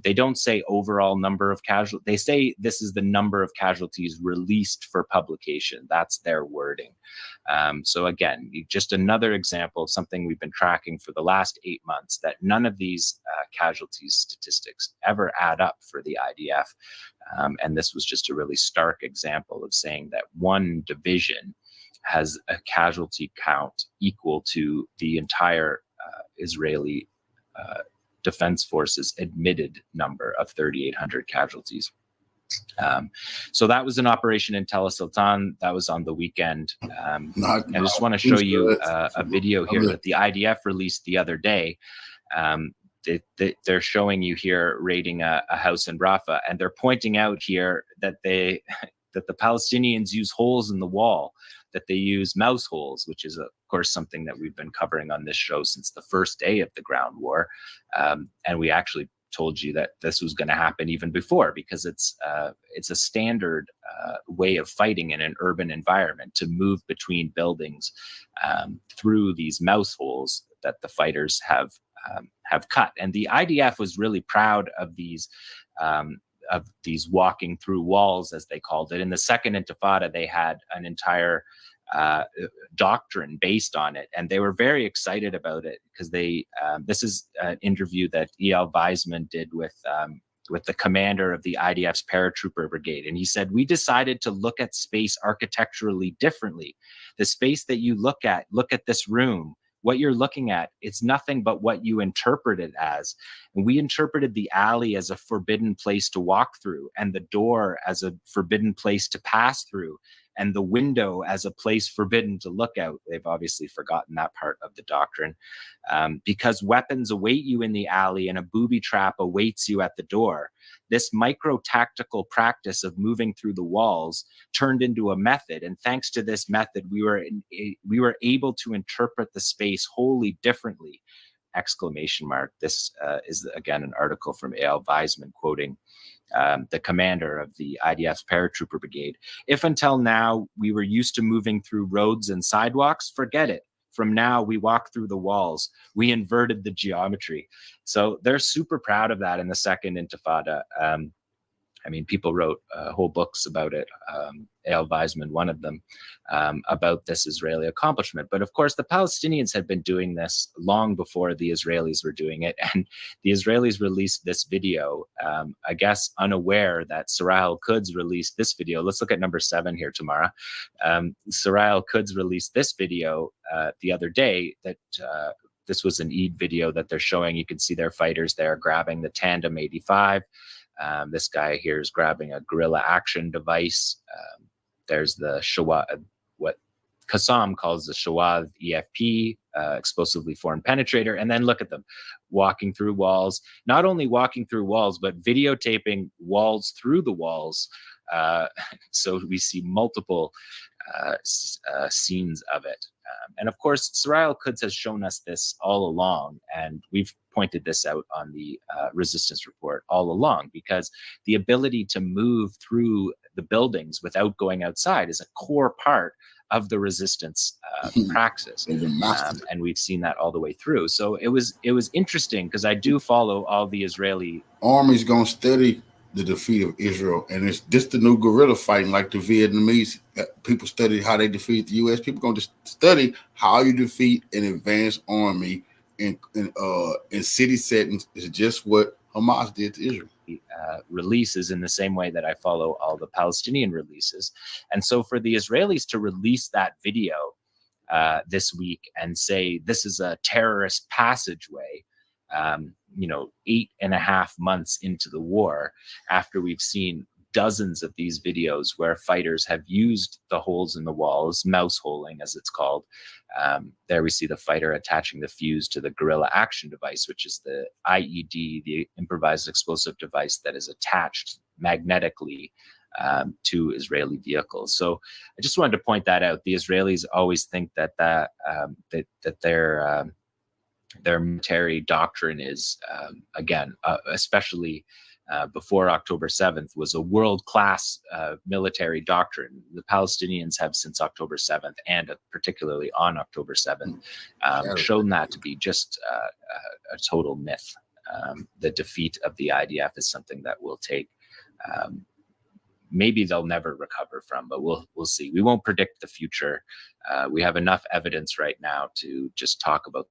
They don't say overall number of casualties. They say this is the number of casualties released for publication. That's their wording. So again, just another example of something we've been tracking for the last 8 months, that none of these casualties statistics ever add up for the IDF. And this was just a really stark example of saying that one division has a casualty count equal to the entire Israeli Defense Forces admitted number of 3,800 casualties. So that was an operation in Tel Sultan. That was on the weekend. I just want to show you a video here that the IDF released the other day. They're showing you here raiding a house in Rafah, and they're pointing out here that the Palestinians use holes in the wall, that they use mouse holes, which is, of course, something that we've been covering on this show since the first day of the ground war. And we actually told you that this was going to happen even before, because it's a standard way of fighting in an urban environment, to move between buildings through these mouse holes that the fighters have cut. And the IDF was really proud of these walking through walls, as they called it. In the Second Intifada, they had an entire doctrine based on it, and they were very excited about it, because this is an interview that E.L. Weizmann did with the commander of the IDF's paratrooper brigade, and he said, "We decided to look at space architecturally differently. The space that you look at this room. What you're looking at, it's nothing but what you interpret it as. And we interpreted the alley as a forbidden place to walk through, and the door as a forbidden place to pass through, and the window as a place forbidden to look out." They've obviously forgotten that part of the doctrine. "Because weapons await you in the alley and a booby trap awaits you at the door. This micro-tactical practice of moving through the walls turned into a method, and thanks to this method, we were able to interpret the space wholly differently!" Exclamation mark. This is, again, an article from A.L. Weizmann quoting the commander of the IDF's paratrooper brigade. "If until now we were used to moving through roads and sidewalks, forget it. From now, we walk through the walls. We inverted the geometry." So they're super proud of that in the Second Intifada. I mean, people wrote whole books about it. Eyal Weizman, one of them, about this Israeli accomplishment. But of course, the Palestinians had been doing this long before the Israelis were doing it. And the Israelis released this video, I guess unaware that Sarah al-Quds released this video. Let's look at number 7 here, Tamara. Sarah al-Quds released this video the other day that this was an Eid video that they're showing. You can see their fighters there grabbing the Tandem 85. This guy here is grabbing a guerrilla action device. There's the Shawad, what Qassam calls the Shawad EFP, explosively foreign penetrator. And then look at them walking through walls, not only walking through walls, but videotaping walls through the walls. So we see multiple scenes of it. And of course, Sarah al-Quds has shown us this all along, and we've pointed this out on the resistance report all along, because the ability to move through the buildings without going outside is a core part of the resistance praxis, and we've seen that all the way through. So it was interesting, because I do follow all the Israeli army's gonna study the defeat of Israel, and it's just the new guerrilla fighting, like the Vietnamese. People study how they defeat the U.S. People going to study how you defeat an advanced army in city settings. Is just what Hamas did to Israel. Releases in the same way that I follow all the Palestinian releases. And so for the Israelis to release that video this week and say this is a terrorist passageway, 8.5 months into the war, after we've seen dozens of these videos where fighters have used the holes in the walls, mouse holing as it's called. There we see the fighter attaching the fuse to the guerrilla action device, which is the IED, the improvised explosive device that is attached magnetically to Israeli vehicles. So I just wanted to point that out. The Israelis always think that their military doctrine is, especially before October 7th, was a world-class military doctrine. The Palestinians have, since October 7th, and particularly on October 7th, shown that to be just a total myth. The defeat of the IDF is something that will take, maybe they'll never recover from, but we'll see. We won't predict the future. We have enough evidence right now to just talk about.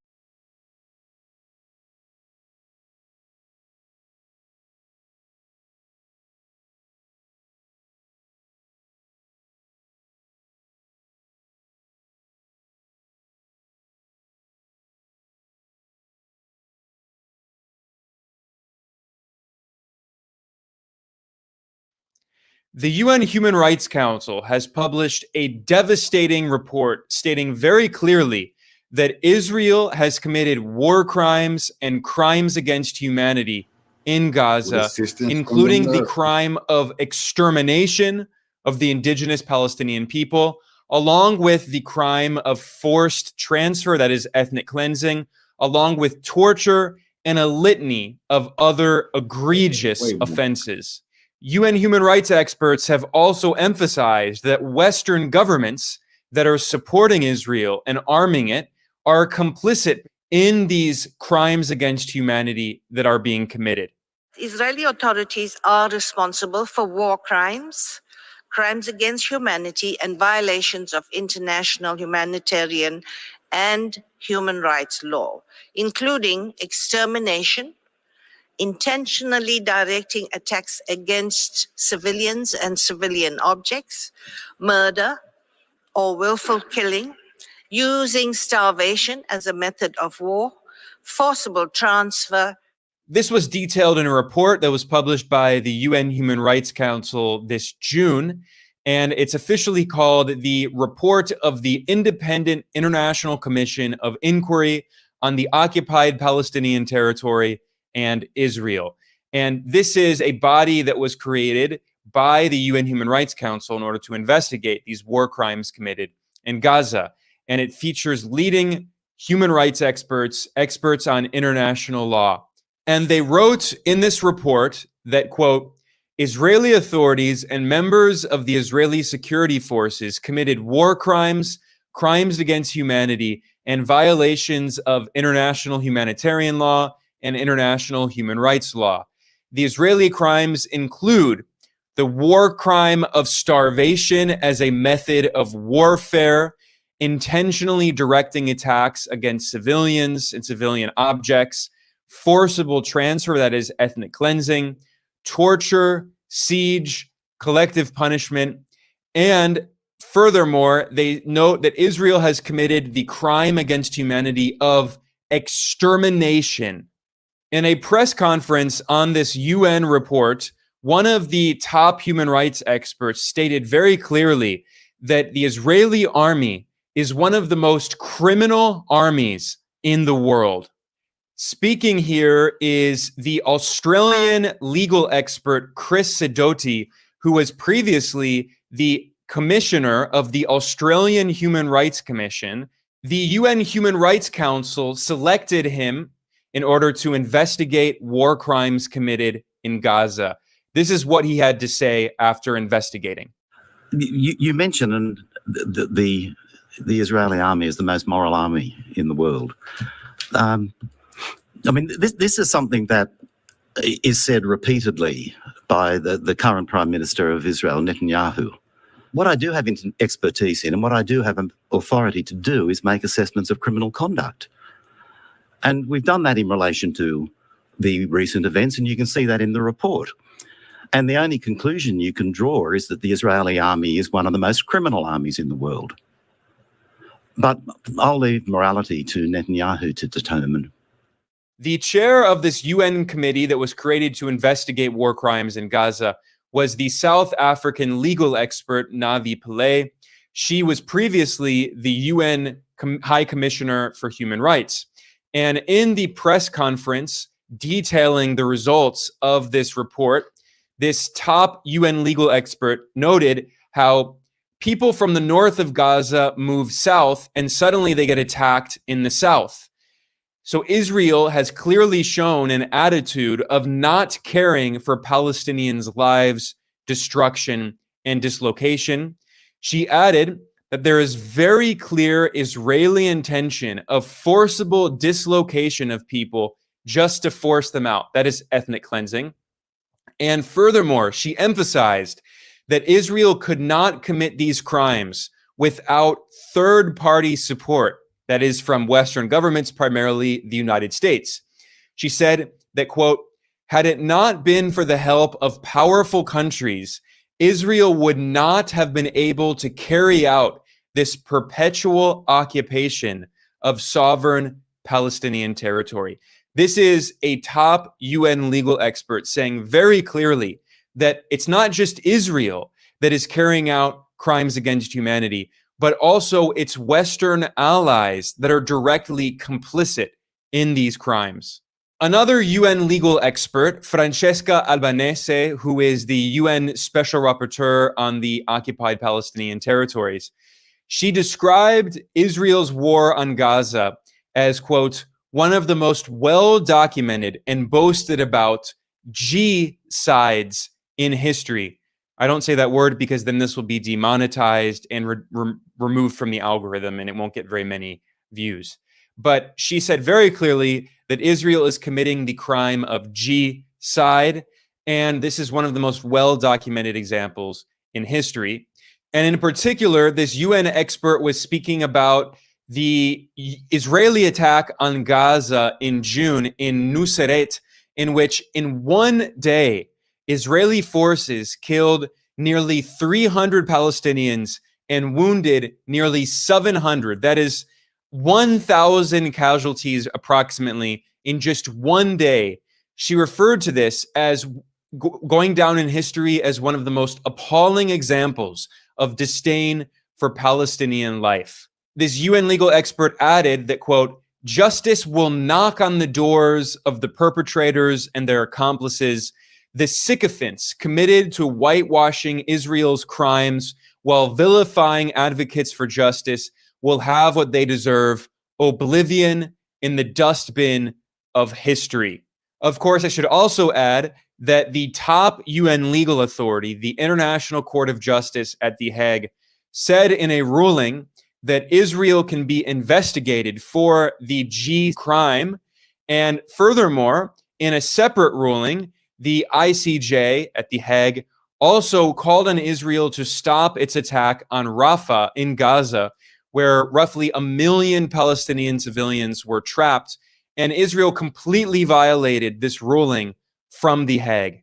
The UN Human Rights Council has published a devastating report stating very clearly that Israel has committed war crimes and crimes against humanity in Gaza, including the crime of extermination of the indigenous Palestinian people, along with the crime of forced transfer, that is ethnic cleansing, along with torture and a litany of other egregious offenses. UN human rights experts have also emphasized that Western governments that are supporting Israel and arming it are complicit in these crimes against humanity that are being committed. Israeli authorities are responsible for war crimes, crimes against humanity, and violations of international humanitarian and human rights law, including extermination, intentionally directing attacks against civilians and civilian objects, murder or willful killing, using starvation as a method of war, forcible transfer. This was detailed in a report that was published by the UN Human Rights Council this June, and it's officially called the Report of the Independent International Commission of Inquiry on the Occupied Palestinian Territory and Israel. And this is a body that was created by the UN Human Rights Council in order to investigate these war crimes committed in Gaza. And it features leading human rights experts on international law. And they wrote in this report that, quote, Israeli authorities and members of the Israeli security forces committed war crimes, crimes against humanity, and violations of international humanitarian law and international human rights law. The Israeli crimes include the war crime of starvation as a method of warfare, intentionally directing attacks against civilians and civilian objects, forcible transfer, that is ethnic cleansing, torture, siege, collective punishment, and furthermore, they note that Israel has committed the crime against humanity of extermination. In a press conference on this UN report, one of the top human rights experts stated very clearly that the Israeli army is one of the most criminal armies in the world. Speaking here is the Australian legal expert Chris Sidoti, who was previously the commissioner of the Australian Human Rights Commission. The UN Human Rights Council selected him in order to investigate war crimes committed in Gaza. This is what he had to say after investigating. You mentioned the Israeli army is the most moral army in the world. I mean, this is something that is said repeatedly by the current Prime Minister of Israel, Netanyahu. What I do have expertise in and what I do have an authority to do is make assessments of criminal conduct. And we've done that in relation to the recent events, and you can see that in the report. And the only conclusion you can draw is that the Israeli army is one of the most criminal armies in the world. But I'll leave morality to Netanyahu to determine. The chair of this UN committee that was created to investigate war crimes in Gaza was the South African legal expert Navi Pillay. She was previously the UN High Commissioner for Human Rights. And in the press conference detailing the results of this report, this top UN legal expert noted how people from the north of Gaza move south and suddenly they get attacked in the south. So Israel has clearly shown an attitude of not caring for Palestinians' lives, destruction, and dislocation. She added that there is very clear Israeli intention of forcible dislocation of people just to force them out. That is ethnic cleansing. And furthermore, she emphasized that Israel could not commit these crimes without third-party support, that is from Western governments, primarily the United States. She said that, quote, had it not been for the help of powerful countries, Israel would not have been able to carry out this perpetual occupation of sovereign Palestinian territory. This is a top UN legal expert saying very clearly that it's not just Israel that is carrying out crimes against humanity, but also its Western allies that are directly complicit in these crimes. Another UN legal expert, Francesca Albanese, who is the UN Special Rapporteur on the occupied Palestinian territories, she described Israel's war on Gaza as, quote, one of the most well-documented and boasted about G-sides in history. I don't say that word because then this will be demonetized and removed from the algorithm and it won't get very many views. But she said very clearly that Israel is committing the crime of G-side, and this is one of the most well-documented examples in history. And in particular, this UN expert was speaking about the Israeli attack on Gaza in June in Nuseirat, in which in one day, Israeli forces killed nearly 300 Palestinians and wounded nearly 700. That is 1,000 casualties approximately in just one day. She referred to this as going down in history as one of the most appalling examples of disdain for Palestinian life. This UN legal expert added that, quote, justice will knock on the doors of the perpetrators and their accomplices, the sycophants committed to whitewashing Israel's crimes while vilifying advocates for justice will have what they deserve, oblivion in the dustbin of history. Of course, I should also add that the top UN legal authority, the International Court of Justice at The Hague, said in a ruling that Israel can be investigated for the G crime. And furthermore, in a separate ruling, the ICJ at The Hague also called on Israel to stop its attack on Rafah in Gaza, where roughly 1 million Palestinian civilians were trapped, and Israel completely violated this ruling from The Hague.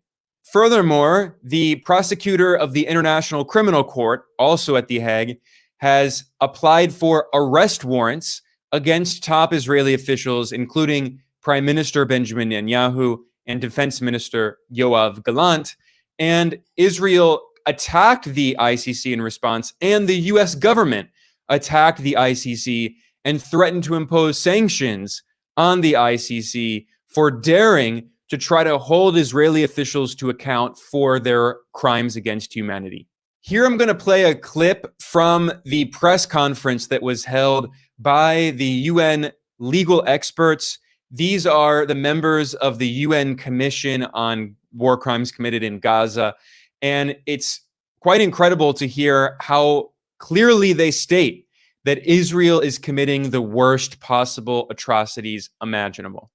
Furthermore, the prosecutor of the International Criminal Court, also at The Hague, has applied for arrest warrants against top Israeli officials, including Prime Minister Benjamin Netanyahu and Defense Minister Yoav Gallant. And Israel attacked the ICC in response, and the US government attacked the ICC and threatened to impose sanctions on the ICC for daring to try to hold Israeli officials to account for their crimes against humanity. Here I'm going to play a clip from the press conference that was held by the UN legal experts. These are the members of the UN Commission on War Crimes Committed in Gaza. And it's quite incredible to hear how clearly they state that Israel is committing the worst possible atrocities imaginable.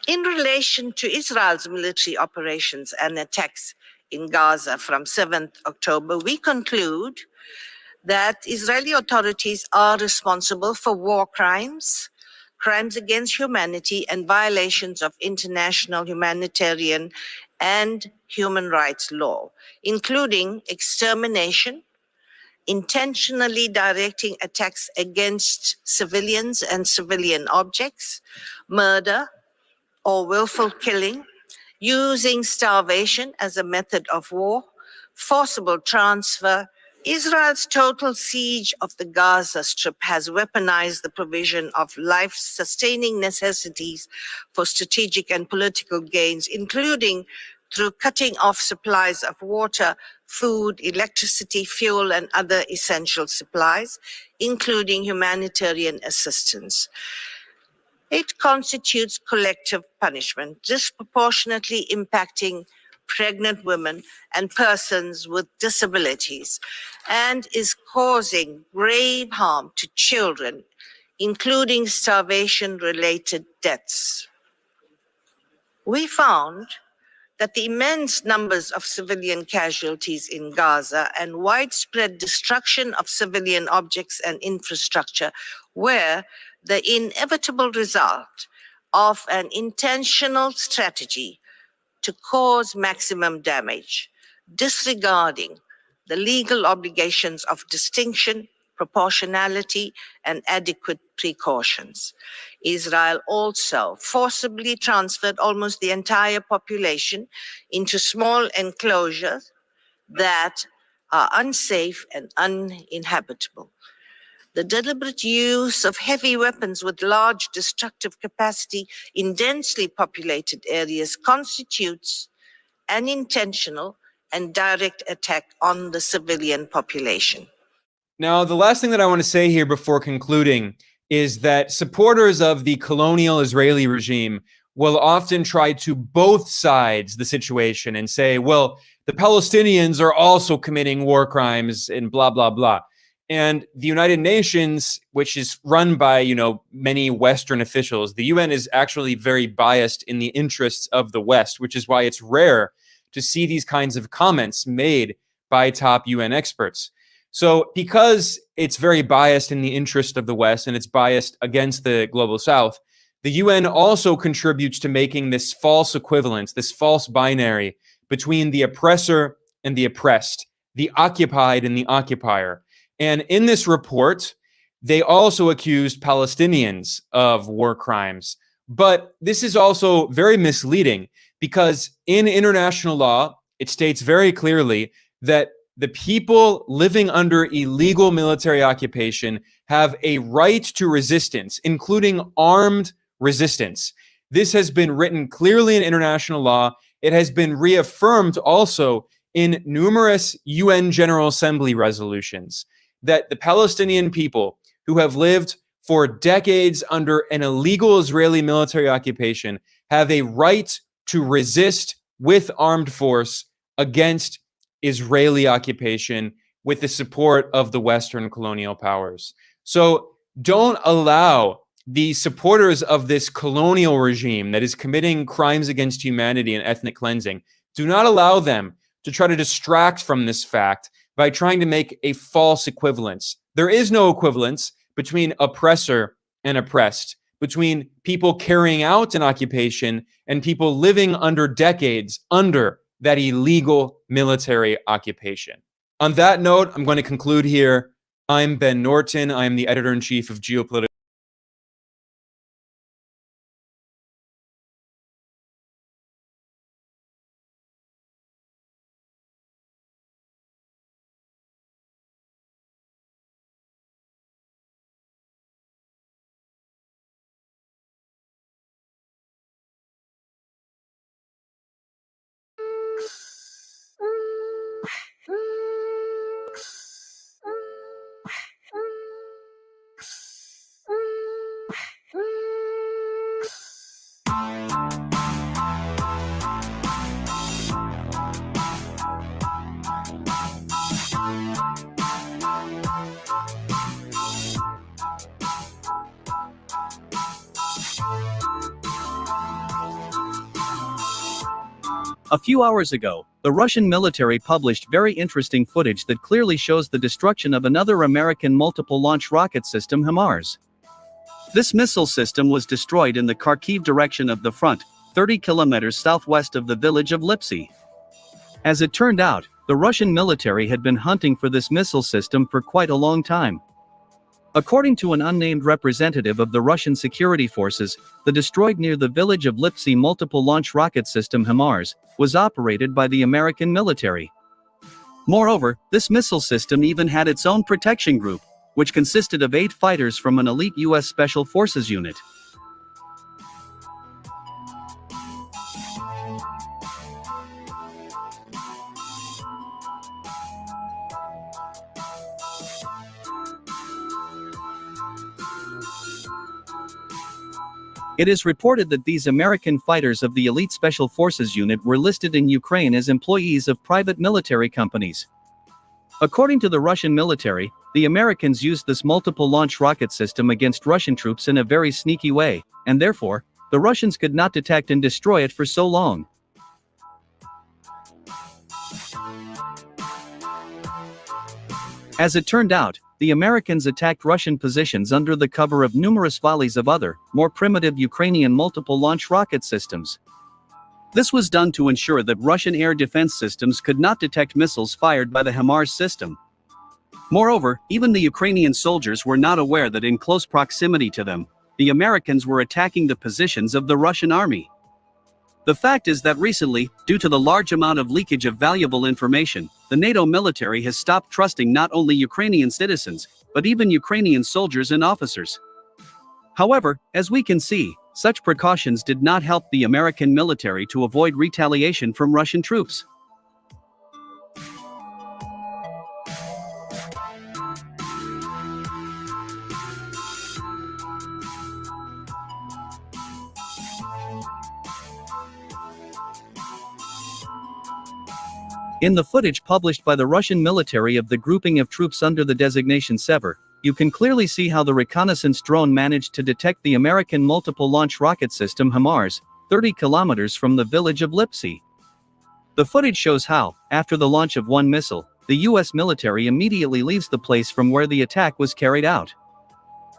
In relation to Israel's military operations and attacks in Gaza from 7th October, we conclude that Israeli authorities are responsible for war crimes, crimes against humanity, and violations of international humanitarian and human rights law, including extermination, intentionally directing attacks against civilians and civilian objects, murder or willful killing, using starvation as a method of war, forcible transfer. Israel's total siege of the Gaza Strip has weaponized the provision of life-sustaining necessities for strategic and political gains, including through cutting off supplies of water, food, electricity, fuel, and other essential supplies, including humanitarian assistance. It constitutes collective punishment, disproportionately impacting pregnant women and persons with disabilities, and is causing grave harm to children, including starvation-related deaths. We found that the immense numbers of civilian casualties in Gaza and widespread destruction of civilian objects and infrastructure were the inevitable result of an intentional strategy to cause maximum damage, disregarding the legal obligations of distinction, proportionality, and adequate precautions. Israel also forcibly transferred almost the entire population into small enclosures that are unsafe and uninhabitable. The deliberate use of heavy weapons with large destructive capacity in densely populated areas constitutes an intentional and direct attack on the civilian population. Now, the last thing that I want to say here before concluding is that supporters of the colonial Israeli regime will often try to both sides the situation and say, well, the Palestinians are also committing war crimes and blah, blah, blah. And the United Nations, which is run by, many Western officials, the UN is actually very biased in the interests of the West, which is why it's rare to see these kinds of comments made by top UN experts. So because it's very biased in the interest of the West and it's biased against the global South, the UN also contributes to making this false equivalence, this false binary between the oppressor and the oppressed, the occupied and the occupier. And in this report, they also accused Palestinians of war crimes. But this is also very misleading because in international law, it states very clearly that the people living under illegal military occupation have a right to resistance, including armed resistance. This has been written clearly in international law. It has been reaffirmed also in numerous UN General Assembly resolutions that the Palestinian people who have lived for decades under an illegal Israeli military occupation have a right to resist with armed force against Israeli occupation with the support of the Western colonial powers. So don't allow the supporters of this colonial regime that is committing crimes against humanity and ethnic cleansing, do not allow them to try to distract from this fact by trying to make a false equivalence. There is no equivalence between oppressor and oppressed, between people carrying out an occupation and people living under decades under that illegal military occupation. On that note, I'm going to conclude here. I'm Ben Norton. I'm the editor-in-chief of Geopolitical. A few hours ago, the Russian military published very interesting footage that clearly shows the destruction of another American multiple-launch rocket system, HIMARS. This missile system was destroyed in the Kharkiv direction of the front, 30 kilometers southwest of the village of Lipsy. As it turned out, the Russian military had been hunting for this missile system for quite a long time. According to an unnamed representative of the Russian security forces, the destroyed near the village of Lipsy multiple-launch rocket system HIMARS was operated by the American military. Moreover, this missile system even had its own protection group, which consisted of 8 fighters from an elite U.S. Special Forces unit. It is reported that these American fighters of the elite Special Forces unit were listed in Ukraine as employees of private military companies. According to the Russian military, the Americans used this multiple-launch rocket system against Russian troops in a very sneaky way, and therefore, the Russians could not detect and destroy it for so long. As it turned out, the Americans attacked Russian positions under the cover of numerous volleys of other, more primitive Ukrainian multiple-launch rocket systems. This was done to ensure that Russian air defense systems could not detect missiles fired by the HIMARS system. Moreover, even the Ukrainian soldiers were not aware that in close proximity to them, the Americans were attacking the positions of the Russian army. The fact is that recently, due to the large amount of leakage of valuable information, the NATO military has stopped trusting not only Ukrainian citizens, but even Ukrainian soldiers and officers. However, as we can see, such precautions did not help the American military to avoid retaliation from Russian troops. In the footage published by the Russian military of the grouping of troops under the designation Sever, you can clearly see how the reconnaissance drone managed to detect the American multiple-launch rocket system HIMARS, 30 kilometers from the village of Lipsy. The footage shows how, after the launch of one missile, the US military immediately leaves the place from where the attack was carried out.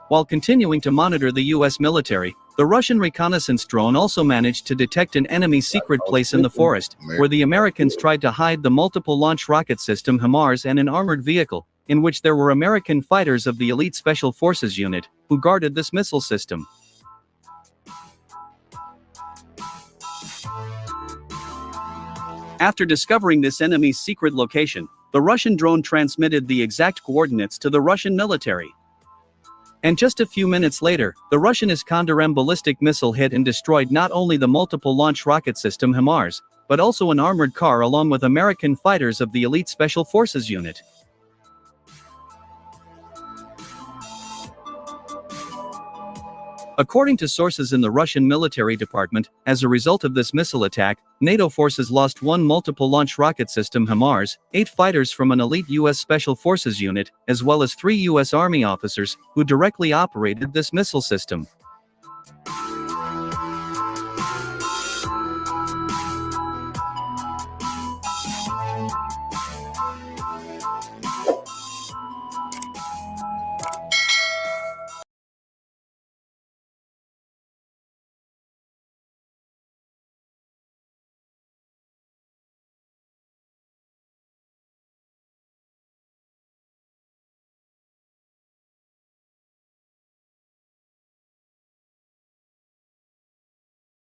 While continuing to monitor the US military, the Russian reconnaissance drone also managed to detect an enemy secret place in the forest, where the Americans tried to hide the multiple-launch rocket system HIMARS and an armored vehicle, in which there were American fighters of the elite Special Forces unit, who guarded this missile system. After discovering this enemy's secret location, the Russian drone transmitted the exact coordinates to the Russian military. And just a few minutes later, the Russian Iskander-M ballistic missile hit and destroyed not only the multiple-launch rocket system HIMARS, but also an armored car along with American fighters of the elite Special Forces unit. According to sources in the Russian military department, as a result of this missile attack, NATO forces lost one multiple-launch rocket system HIMARS, 8 fighters from an elite U.S. Special Forces unit, as well as 3 U.S. Army officers, who directly operated this missile system.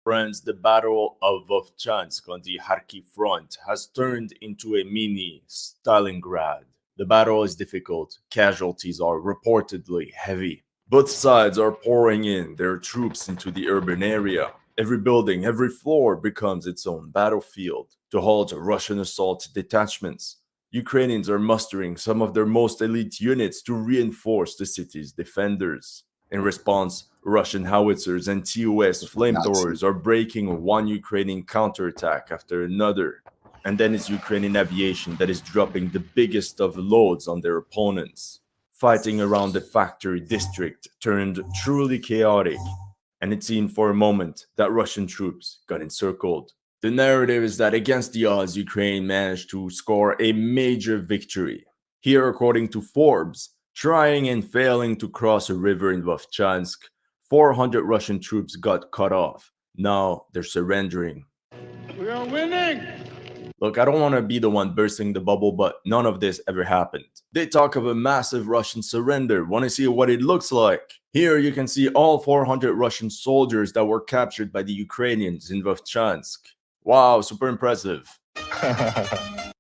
Friends, the Battle of Vovchansk on the Kharkiv front has turned into a mini Stalingrad. The battle is difficult. Casualties are reportedly heavy. Both sides are pouring in their troops into the urban area. Every building, every floor becomes its own battlefield. To halt Russian assault detachments, Ukrainians are mustering some of their most elite units to reinforce the city's defenders. In response, Russian howitzers and TOS flamethrowers are breaking one Ukrainian counterattack after another. And then it's Ukrainian aviation that is dropping the biggest of loads on their opponents. Fighting around the factory district turned truly chaotic, and it seemed for a moment that Russian troops got encircled. The narrative is that against the odds, Ukraine managed to score a major victory. Here, according to Forbes, trying and failing to cross a river in Vovchansk, 400 Russian troops got cut off. Now they're surrendering. We are winning! Look, I don't want to be the one bursting the bubble, but none of this ever happened. They talk of a massive Russian surrender. Want to see what it looks like? Here you can see all 400 Russian soldiers that were captured by the Ukrainians in Vovchansk. Wow, super impressive.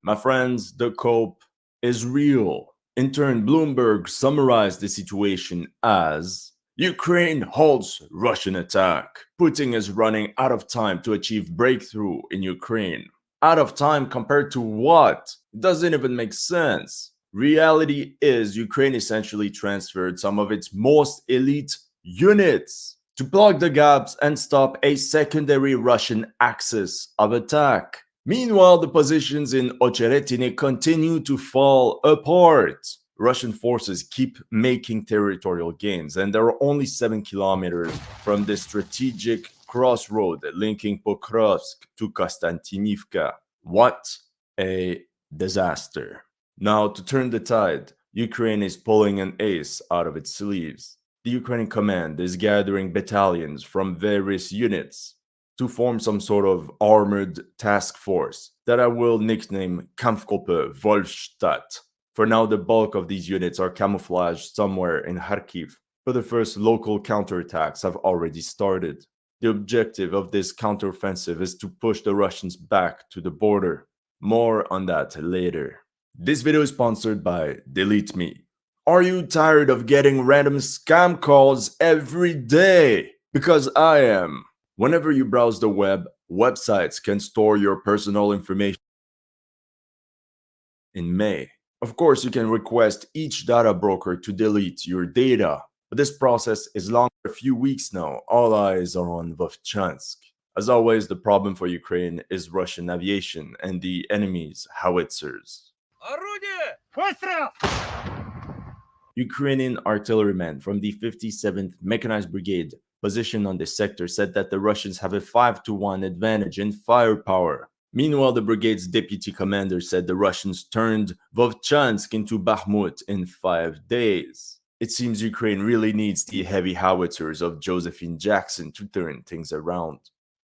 My friends, the cope is real. In turn, Bloomberg summarized the situation as Ukraine halts Russian attack. Putin is running out of time to achieve breakthrough in Ukraine. Out of time compared to what? It doesn't even make sense. Reality is Ukraine essentially transferred some of its most elite units to plug the gaps and stop a secondary Russian axis of attack. Meanwhile, the positions in Ocheretine continue to fall apart. Russian forces keep making territorial gains, and they're only 7 kilometers from the strategic crossroad linking Pokrovsk to Konstantinivka. What a disaster. Now, to turn the tide, Ukraine is pulling an ace out of its sleeves. The Ukrainian command is gathering battalions from various units to form some sort of armored task force that I will nickname Kampfgruppe Wolfstadt. For now, the bulk of these units are camouflaged somewhere in Kharkiv, but the first local counterattacks have already started. The objective of this counteroffensive is to push the Russians back to the border. More on that later. This video is sponsored by Delete Me. Are you tired of getting random scam calls every day? Because I am. Whenever you browse the web, websites can store your personal information in May. Of course, you can request each data broker to delete your data, but this process is long for a few weeks now. All eyes are on Vovchansk. As always, the problem for Ukraine is Russian aviation and the enemy's howitzers. Ukrainian artillerymen from the 57th Mechanized Brigade positioned on this sector said that the Russians have a 5-to-1 advantage in firepower. Meanwhile, the brigade's deputy commander said the Russians turned Vovchansk into Bakhmut in 5 days. It seems Ukraine really needs the heavy howitzers of Josephine Jackson to turn things around.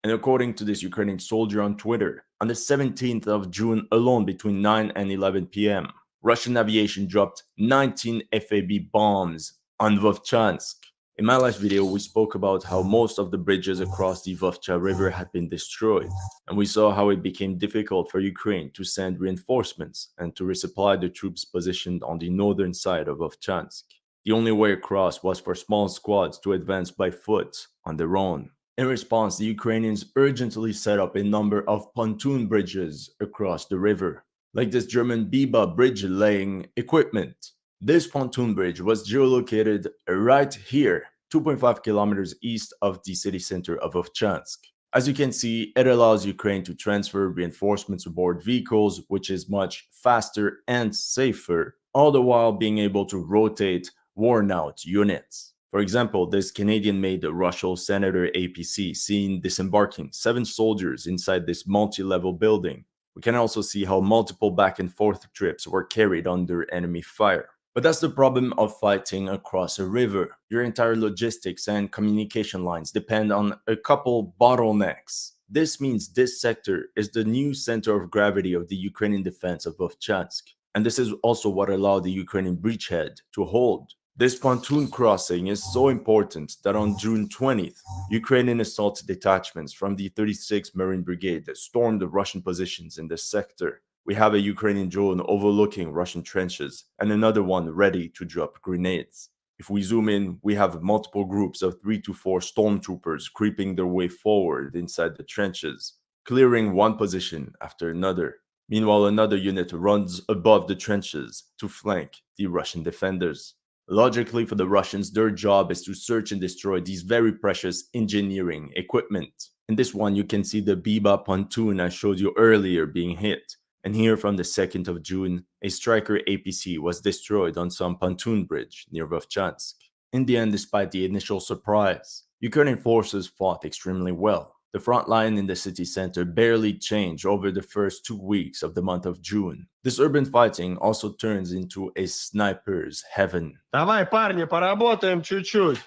And according to this Ukrainian soldier on Twitter, on the 17th of June alone between 9 and 11 p.m., Russian aviation dropped 19 FAB bombs on Vovchansk. In my last video, we spoke about how most of the bridges across the Vovcha River had been destroyed, and we saw how it became difficult for Ukraine to send reinforcements and to resupply the troops positioned on the northern side of Vovchansk. The only way across was for small squads to advance by foot on their own. In response, the Ukrainians urgently set up a number of pontoon bridges across the river, like this German Biba bridge laying equipment. This pontoon bridge was geolocated right here, 2.5 kilometers east of the city center of Vovchansk. As you can see, it allows Ukraine to transfer reinforcements aboard vehicles, which is much faster and safer, all the while being able to rotate worn-out units. For example, this Canadian-made Russian Senator APC seen disembarking 7 soldiers inside this multi-level building. We can also see how multiple back and forth trips were carried under enemy fire. But that's the problem of fighting across a river. Your entire logistics and communication lines depend on a couple bottlenecks. This means this sector is the new center of gravity of the Ukrainian defense of Vovchansk. And this is also what allowed the Ukrainian bridgehead to hold. This pontoon crossing is so important that on June 20th, Ukrainian assault detachments from the 36th Marine Brigade stormed the Russian positions in this sector. We have a Ukrainian drone overlooking Russian trenches and another one ready to drop grenades. If we zoom in, we have multiple groups of 3 to 4 stormtroopers creeping their way forward inside the trenches, clearing one position after another. Meanwhile, another unit runs above the trenches to flank the Russian defenders. Logically, for the Russians, their job is to search and destroy these very precious engineering equipment. In this one, you can see the Biba pontoon I showed you earlier being hit. And here from the 2nd of June, a Striker APC was destroyed on some pontoon bridge near Vovchansk. In the end, despite the initial surprise, Ukrainian forces fought extremely well. The front line in the city center barely changed over the first 2 weeks of the month of June. This urban fighting also turns into a sniper's heaven. Давай, парни, поработаем чуть-чуть.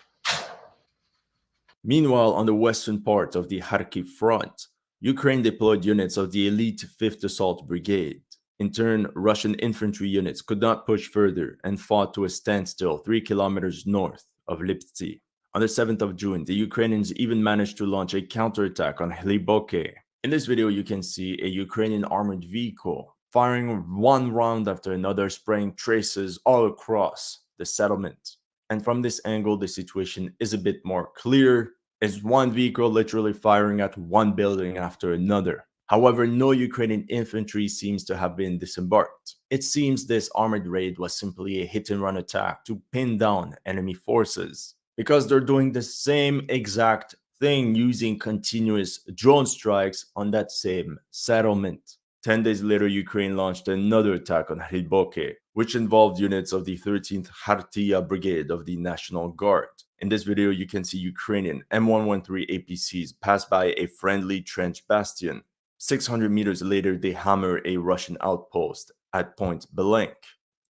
Meanwhile, on the western part of the Kharkiv front, Ukraine deployed units of the elite 5th Assault Brigade. In turn, Russian infantry units could not push further and fought to a standstill 3 kilometers north of Liptsy. On the 7th of June, the Ukrainians even managed to launch a counterattack on Hliboke. In this video, you can see a Ukrainian armored vehicle firing one round after another, spraying traces all across the settlement. And from this angle, the situation is a bit more clear. It's one vehicle literally firing at one building after another. However, no Ukrainian infantry seems to have been disembarked. It seems this armored raid was simply a hit-and-run attack to pin down enemy forces, because they're doing the same exact thing using continuous drone strikes on that same settlement. 10 days later, Ukraine launched another attack on Hliboke, which involved units of the 13th Khartia Brigade of the National Guard. In this video, you can see Ukrainian M113 APCs pass by a friendly trench bastion. 600 meters later, they hammer a Russian outpost at point blank.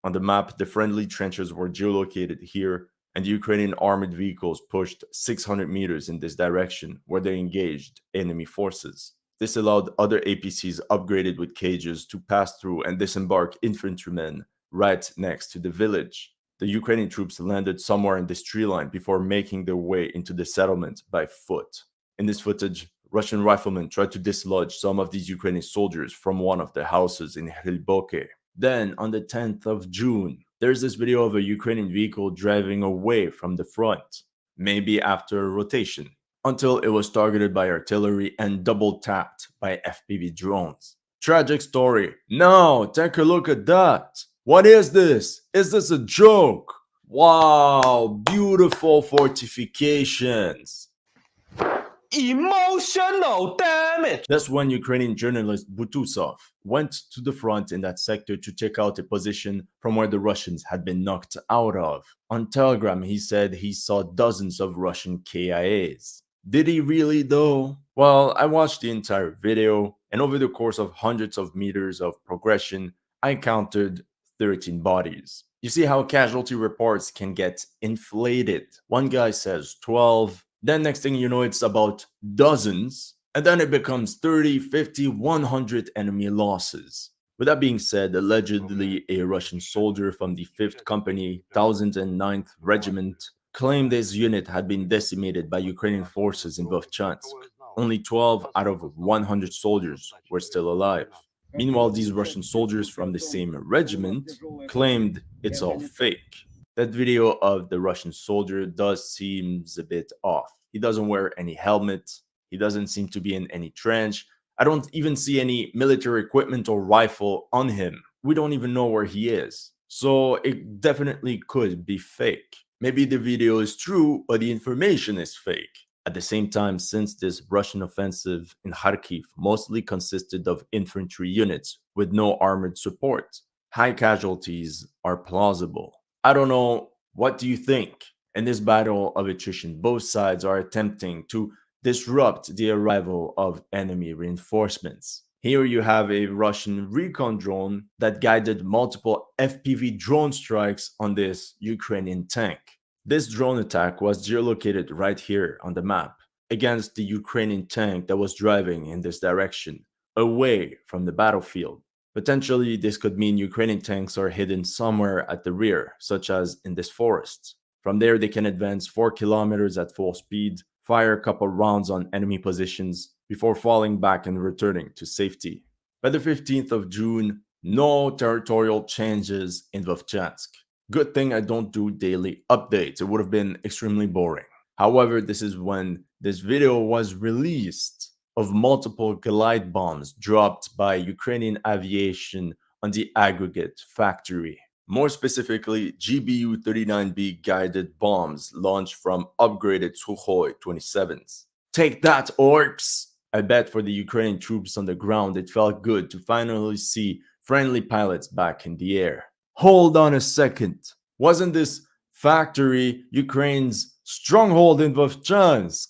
On the map, the friendly trenches were geolocated here, and the Ukrainian armored vehicles pushed 600 meters in this direction, where they engaged enemy forces. This allowed other APCs upgraded with cages to pass through and disembark infantrymen right next to the village. The Ukrainian troops landed somewhere in this tree line before making their way into the settlement by foot. In this footage, Russian riflemen tried to dislodge some of these Ukrainian soldiers from one of the houses in Hliboke. Then, on the 10th of June, there's this video of a Ukrainian vehicle driving away from the front, maybe after a rotation, until it was targeted by artillery and double-tapped by FPV drones. Tragic story. Now, take a look at that. What is this? Is this a joke? Wow, beautiful fortifications. Emotional damage. That's when Ukrainian journalist Butusov went to the front in that sector to check out a position from where the Russians had been knocked out of. On Telegram, he said he saw dozens of Russian KIAs. Did he really though? Well, I watched the entire video, and over the course of hundreds of meters of progression, I counted 13 bodies. You see how casualty reports can get inflated. One guy says 12, then next thing you know, it's about dozens, and then it becomes 30, 50, 100 enemy losses. With that being said, allegedly a Russian soldier from the 5th Company, 1009th Regiment, claimed his unit had been decimated by Ukrainian forces in Vovchansk. Only 12 out of 100 soldiers were still alive. Meanwhile, these Russian soldiers from the same regiment claimed it's all fake. That video of the Russian soldier does seem a bit off. He doesn't wear any helmet. He doesn't seem to be in any trench. I don't even see any military equipment or rifle on him. We don't even know where he is. So it definitely could be fake. Maybe the video is true, but the information is fake. At the same time, since this Russian offensive in Kharkiv mostly consisted of infantry units with no armored support, high casualties are plausible. I don't know, what do you think? In this battle of attrition, both sides are attempting to disrupt the arrival of enemy reinforcements. Here you have a Russian recon drone that guided multiple FPV drone strikes on this Ukrainian tank. This drone attack was geolocated right here on the map against the Ukrainian tank that was driving in this direction, away from the battlefield. Potentially, this could mean Ukrainian tanks are hidden somewhere at the rear, such as in this forest. From there, they can advance 4 kilometers at full speed, fire a couple rounds on enemy positions, before falling back and returning to safety. By the 15th of June, no territorial changes in Vovchansk. Good thing I don't do daily updates, it would have been extremely boring. However, this is when this video was released of multiple glide bombs dropped by Ukrainian aviation on the aggregate factory. More specifically, GBU-39B guided bombs launched from upgraded Sukhoi 27s. Take that, orcs! I bet for the Ukrainian troops on the ground it felt good to finally see friendly pilots back in the air. Hold on a second. Wasn't this factory Ukraine's stronghold in Vovchansk?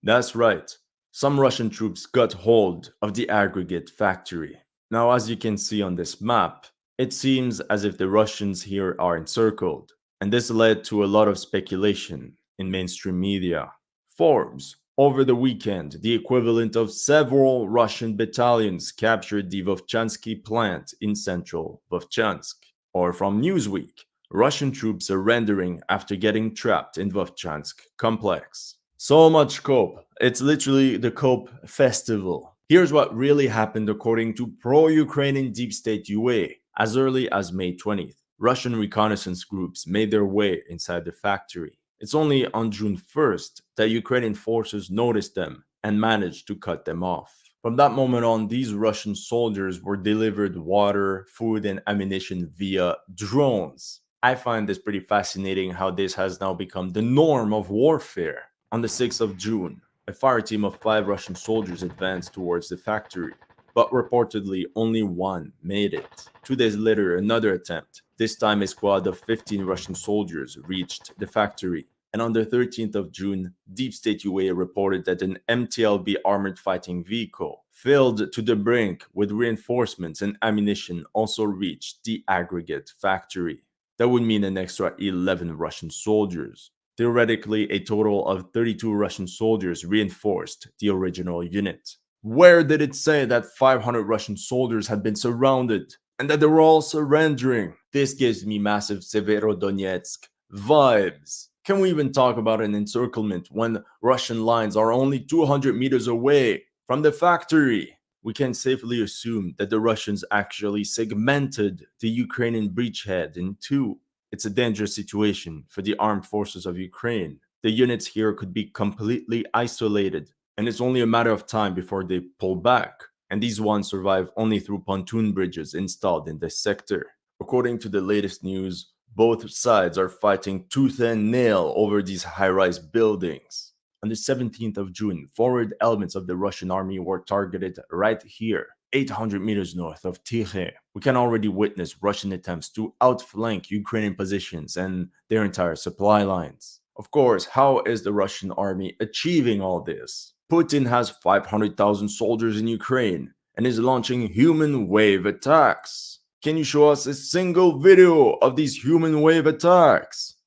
That's right. Some Russian troops got hold of the aggregate factory. Now, as you can see on this map, it seems as if the Russians here are encircled, and this led to a lot of speculation in mainstream media. Forbes, over the weekend, the equivalent of several Russian battalions captured the Vovchansky plant in central Vovchansk. Or from Newsweek, Russian troops surrendering after getting trapped in Vovchansk complex. So much cope. It's literally the cope festival. Here's what really happened according to pro-Ukrainian deep state UA. As early as May 20th, Russian reconnaissance groups made their way inside the factory. It's only on June 1st that Ukrainian forces noticed them and managed to cut them off. From that moment on, these Russian soldiers were delivered water, food, and ammunition via drones. I find this pretty fascinating how this has now become the norm of warfare. On the 6th of June, a fire team of 5 Russian soldiers advanced towards the factory, but reportedly only one made it. 2 days later, another attempt. This time a squad of 15 Russian soldiers reached the factory. And on the 13th of June, Deep State UA reported that an MTLB armored fighting vehicle, filled to the brink with reinforcements and ammunition, also reached the aggregate factory. That would mean an extra 11 Russian soldiers. Theoretically, a total of 32 Russian soldiers reinforced the original unit. Where did it say that 500 Russian soldiers had been surrounded and that they were all surrendering? This gives me massive Severodonetsk vibes. Can we even talk about an encirclement when Russian lines are only 200 meters away from the factory? We can safely assume that the Russians actually segmented the Ukrainian breachhead in two. It's a dangerous situation for the armed forces of Ukraine. The units here could be completely isolated, and it's only a matter of time before they pull back. And these ones survive only through pontoon bridges installed in this sector. According to the latest news, both sides are fighting tooth and nail over these high-rise buildings. On the 17th of June, forward elements of the Russian army were targeted right here, 800 meters north of Tighe. We can already witness Russian attempts to outflank Ukrainian positions and their entire supply lines. Of course, how is the Russian army achieving all this? Putin has 500,000 soldiers in Ukraine and is launching human wave attacks. Can you show us a single video of these human wave attacks?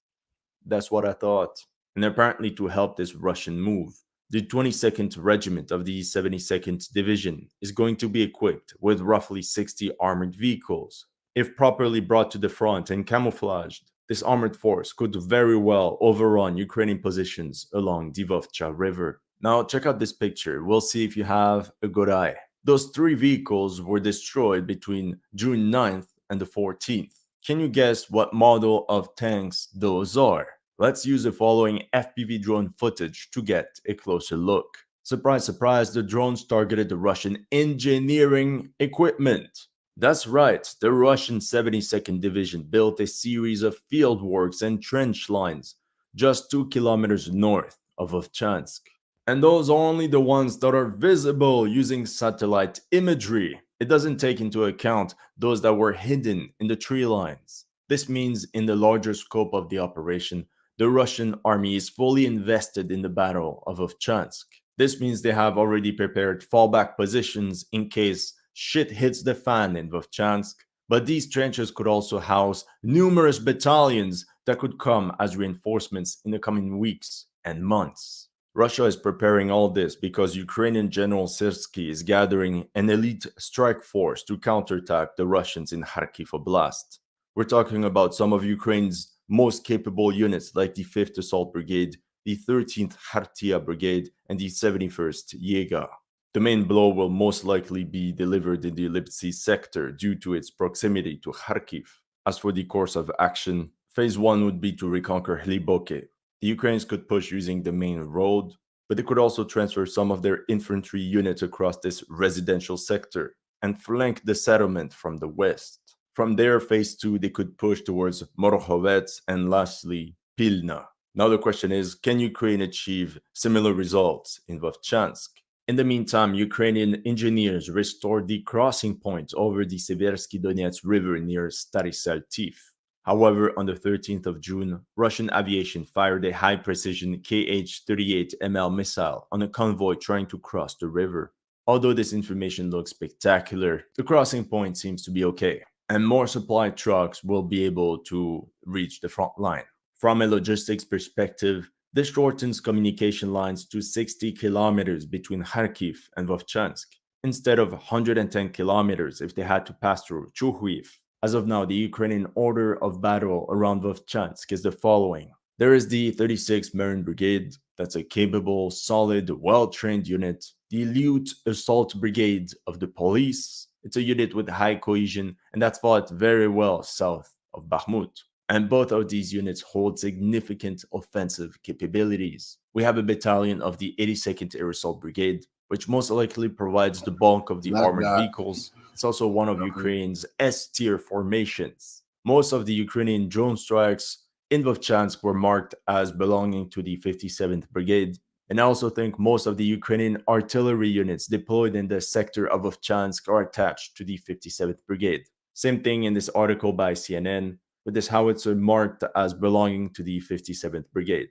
That's what I thought. And apparently to help this Russian move, the 22nd Regiment of the 72nd Division is going to be equipped with roughly 60 armored vehicles. If properly brought to the front and camouflaged, this armored force could very well overrun Ukrainian positions along the Vovcha River. Now check out this picture, we'll see if you have a good eye. Those 3 vehicles were destroyed between June 9th and the 14th. Can you guess what model of tanks those are? Let's use the following FPV drone footage to get a closer look. Surprise, surprise, the drones targeted the Russian engineering equipment. That's right, the Russian 72nd Division built a series of fieldworks and trench lines just 2 kilometers north of Vovchansk. And those are only the ones that are visible using satellite imagery. It doesn't take into account those that were hidden in the tree lines. This means in the larger scope of the operation, the Russian army is fully invested in the Battle of Vovchansk. This means they have already prepared fallback positions in case shit hits the fan in Vovchansk. But these trenches could also house numerous battalions that could come as reinforcements in the coming weeks and months. Russia is preparing all this because Ukrainian General Syrskyi is gathering an elite strike force to counterattack the Russians in Kharkiv Oblast. We're talking about some of Ukraine's most capable units like the 5th Assault Brigade, the 13th Khartia Brigade, and the 71st Yega. The main blow will most likely be delivered in the Lipsy sector due to its proximity to Kharkiv. As for the course of action, phase 1 would be to reconquer Hliboke. The Ukrainians could push using the main road, but they could also transfer some of their infantry units across this residential sector and flank the settlement from the west. From there, phase 2, they could push towards Morhovets and lastly, Pilna. Now the question is, can Ukraine achieve similar results in Vovchansk? In the meantime, Ukrainian engineers restored the crossing point over the Seversky Donets River near Stary Saltiv. However, on the 13th of June, Russian aviation fired a high-precision Kh-38ML missile on a convoy trying to cross the river. Although this information looks spectacular, the crossing point seems to be okay, and more supply trucks will be able to reach the front line. From a logistics perspective, this shortens communication lines to 60 kilometers between Kharkiv and Vovchansk, instead of 110 kilometers if they had to pass through Chuhuiv. As of now, the Ukrainian order of battle around Vovchansk is the following. There is the 36th Marine Brigade, that's a capable, solid, well-trained unit. The Elite Assault Brigade of the police, it's a unit with high cohesion, and that's fought very well south of Bakhmut. And both of these units hold significant offensive capabilities. We have a battalion of the 82nd Air Assault Brigade, which most likely provides the bulk of the armored vehicles. It's also one of Ukraine's S-tier formations. Most of the Ukrainian drone strikes in Vovchansk were marked as belonging to the 57th Brigade. And I also think most of the Ukrainian artillery units deployed in the sector of Vovchansk are attached to the 57th Brigade. Same thing in this article by CNN, with this howitzer marked as belonging to the 57th Brigade.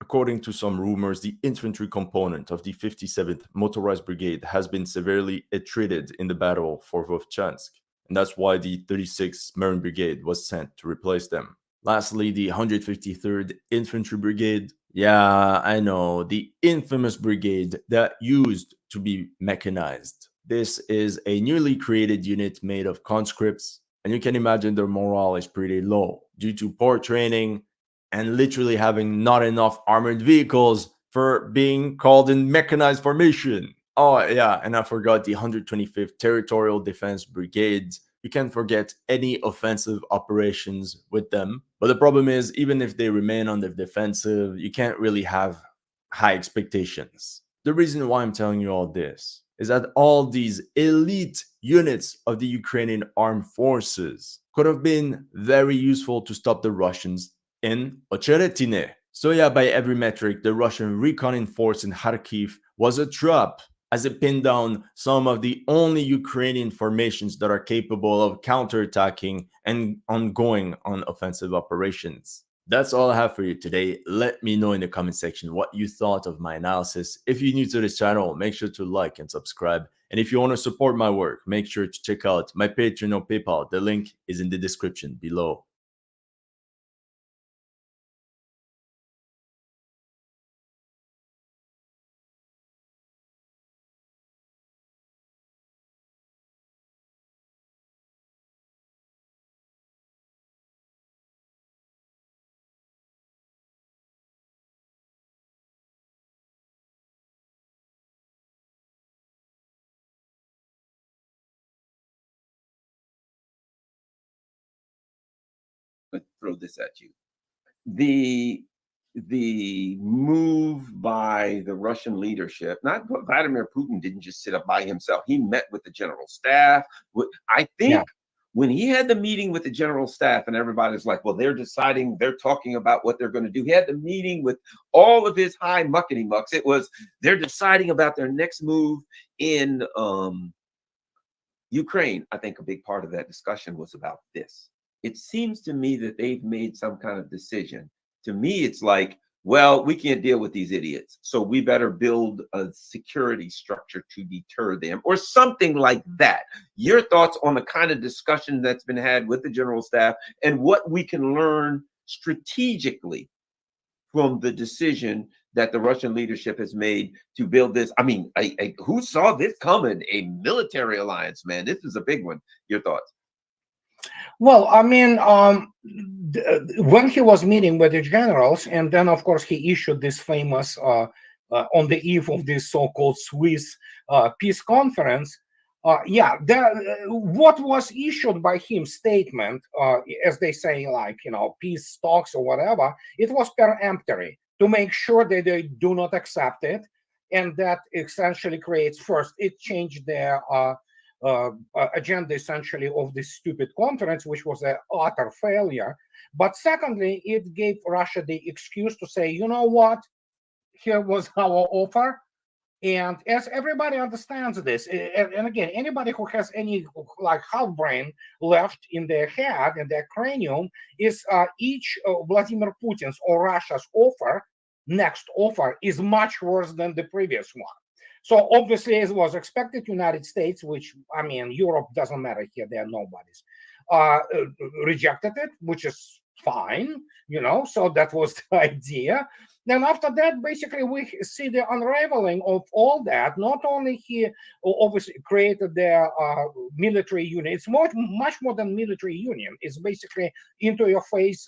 According to some rumors, the infantry component of the 57th Motorized Brigade has been severely attrited in the battle for Vovchansk, and that's why the 36th Marine Brigade was sent to replace them. Lastly, the 153rd Infantry Brigade. Yeah, I know, the infamous brigade that used to be mechanized. This is a newly created unit made of conscripts, and you can imagine their morale is pretty low due to poor training and literally having not enough armored vehicles for being called in mechanized formation. Oh yeah, and I forgot the 125th Territorial Defense Brigade. You can't forget any offensive operations with them. But the problem is, even if they remain on the defensive, you can't really have high expectations. The reason why I'm telling you all this is that all these elite units of the Ukrainian armed forces could have been very useful to stop the Russians in Ocheretine. So yeah, by every metric, the Russian recon force in Kharkiv was a trap, as it pinned down some of the only Ukrainian formations that are capable of counterattacking and ongoing on offensive operations. That's all I have for you today. Let me know in the comment section what you thought of my analysis. If you're new to this channel, make sure to like and subscribe. And if you want to support my work, make sure to check out my Patreon or PayPal. The link is in the description below. Let's throw this at you. The move by the Russian leadership, not Vladimir Putin didn't just sit up by himself. He met with the general staff. I think when he had the meeting with the general staff and everybody's like, well, they're deciding, they're talking about what they're going to do. He had the meeting with all of his high muckety mucks. It was, they're deciding about their next move in Ukraine. I think a big part of that discussion was about this. It seems to me that they've made some kind of decision. To me, it's like, well, we can't deal with these idiots, so we better build a security structure to deter them, or something like that. Your thoughts on the kind of discussion that's been had with the general staff and what we can learn strategically from the decision that the Russian leadership has made to build this. I mean, who saw this coming? A military alliance, man. This is a big one. Your thoughts? Well, I mean, when he was meeting with the generals, and then, of course, he issued this famous, on the eve of this so-called Swiss peace conference, what was issued by him statement, as they say, like, peace talks or whatever, it was peremptory to make sure that they do not accept it. And that essentially creates, first, it changed their agenda essentially of this stupid conference, which was an utter failure. But secondly, it gave Russia the excuse to say, you know what, here was our offer. And as everybody understands this, and again, anybody who has any like half brain left in their head and their cranium is each Vladimir Putin's or Russia's next offer is much worse than the previous one. So obviously, as was expected, United States, which, I mean, Europe doesn't matter here, they're nobodies, rejected it, which is fine, so that was the idea. Then after that, basically, we see the unraveling of all that. Not only he obviously created their military union, it's much more than military union. It's basically into your face,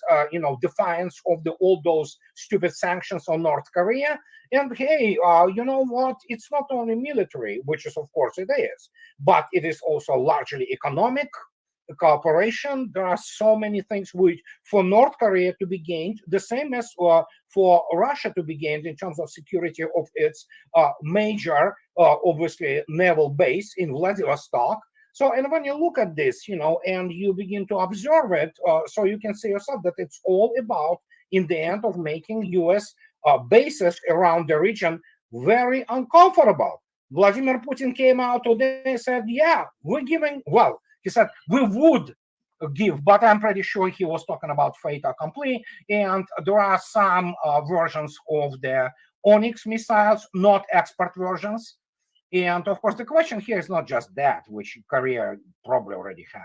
defiance of all those stupid sanctions on North Korea. And hey, you know what? It's not only military, which is, of course, it is, but it is also largely economic cooperation. There are so many things which for North Korea to be gained, the same as for Russia to be gained in terms of security of its major, obviously, naval base in Vladivostok. So, and when you look at this, and you begin to observe it, so you can see yourself that it's all about, in the end, of making U.S. Bases around the region very uncomfortable. Vladimir Putin came out today and said, yeah, we're giving, well, he said, we would give, but I'm pretty sure he was talking about fait accompli. And there are some versions of the Onyx missiles, not expert versions. And of course, the question here is not just that, which Korea probably already have.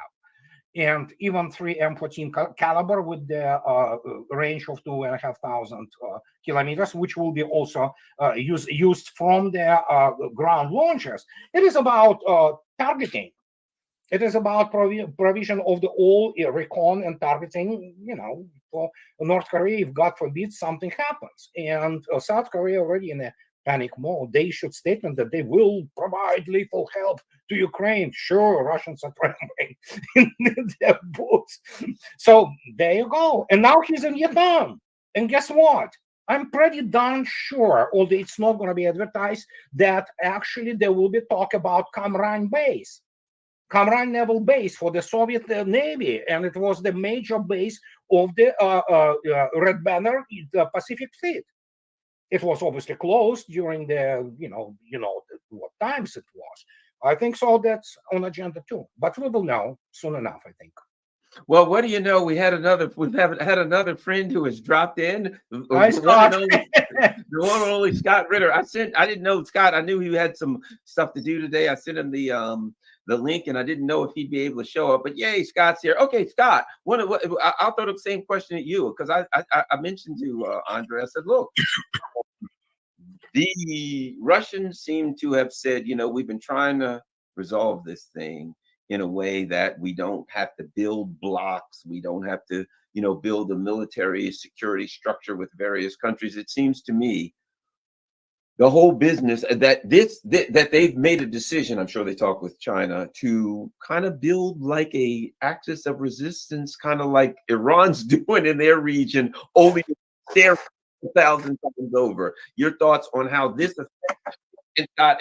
And even 3 M14 caliber with the range of 2,500 kilometers, which will be also used from the ground launchers. It is about targeting. It is about provision of the all recon and targeting, for North Korea, if God forbid something happens. And South Korea already in a panic mode. They issued statement that they will provide lethal help to Ukraine. Sure, Russians are trembling in their boots. So there you go. And now he's in Vietnam. And guess what? I'm pretty darn sure, although it's not going to be advertised, that actually there will be talk about Cam Ranh base. Cam Ranh naval base for the Soviet Navy, and it was the major base of the Red Banner, the Pacific Fleet. It was obviously closed during the, what times it was. I think so. That's on agenda too, but we will know soon enough, I think. Well, what do you know? We've had another friend who has dropped in. Hi, Scott. The one and only Scott Ritter. I didn't know Scott. I knew he had some stuff to do today. I sent him the link, and I didn't know if he'd be able to show up. But yay, Scott's here. Okay, Scott. I'll throw the same question at you, because I mentioned to Andre. I said, look, the Russians seem to have said, we've been trying to resolve this thing in a way that we don't have to build blocks. We don't have to, build a military security structure with various countries. It seems to me the whole business that they've made a decision, I'm sure they talk with China, to kind of build like a axis of resistance, kind of like Iran's doing in their region, only they're 1,000 times over. Your thoughts on how this affects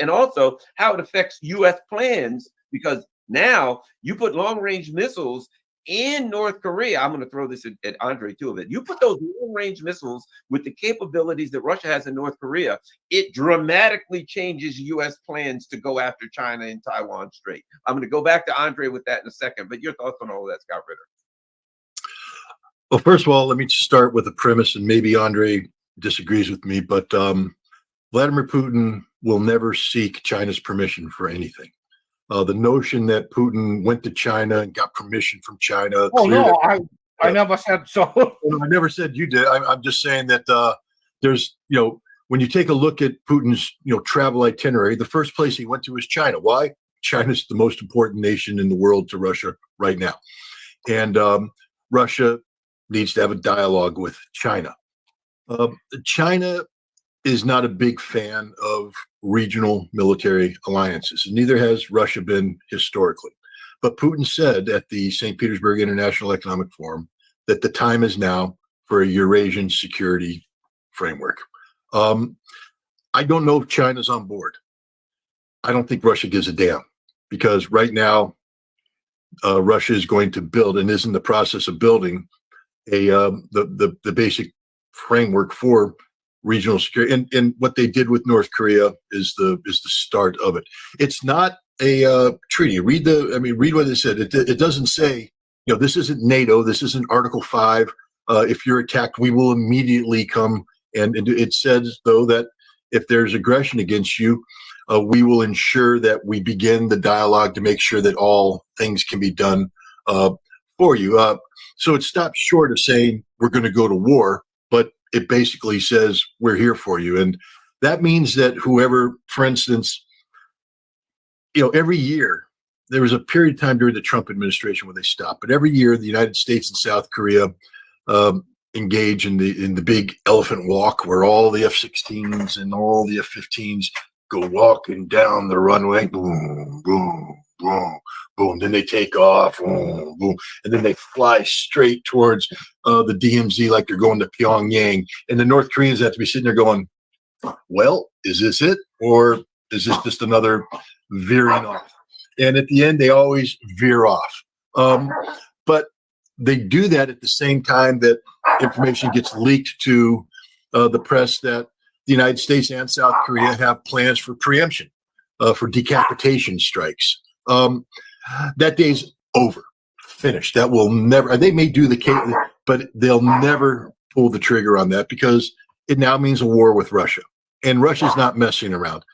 and also how it affects U.S. plans, because now you put long-range missiles in North Korea. I'm going to throw this at Andre too of it. You put those long-range missiles with the capabilities that Russia has in North Korea, it dramatically changes U.S. plans to go after China and Taiwan Strait. I'm going to go back to Andre with that in a second, but your thoughts on all of that, Scott Ritter? Well, first of all, let me start with a premise, and maybe Andre disagrees with me, but Vladimir Putin will never seek China's permission for anything. The notion that Putin went to China and got permission from China. Oh, no, I never said so. I never said you did. I'm just saying that there's, when you take a look at Putin's travel itinerary, the first place he went to was China. Why? China's the most important nation in the world to Russia right now. And Russia needs to have a dialogue with China. China is not a big fan of regional military alliances, and neither has Russia been historically. But Putin said at the St. Petersburg International Economic Forum that the time is now for a Eurasian security framework. I don't know if China's on board. I don't think Russia gives a damn, because right now Russia is going to build and is in the process of building the basic framework for regional security. And what they did with North Korea is the start of it. It's not a treaty. Read what it said. It doesn't say, this isn't NATO. This isn't Article 5. If you're attacked, we will immediately come. And it says, though, that if there's aggression against you, we will ensure that we begin the dialogue to make sure that all things can be done for you. So it stops short of saying we're going to go to war, but it basically says we're here for you. And that means that whoever, for instance, every year, there was a period of time during the Trump administration where they stopped, but every year the United States and South Korea engage in the big elephant walk, where all the F-16s and all the F-15s go walking down the runway, boom, boom, boom, boom. Then they take off, boom, boom, and then they fly straight towards the DMZ like they're going to Pyongyang. And the North Koreans have to be sitting there going, well, is this it? Or is this just another veering off? And at the end, they always veer off. But they do that at the same time that information gets leaked to the press that the United States and South Korea have plans for preemption, for decapitation strikes. That day's over, finished. That will never, they may do the case, but they'll never pull the trigger on that, because it now means a war with Russia. And Russia's not messing around.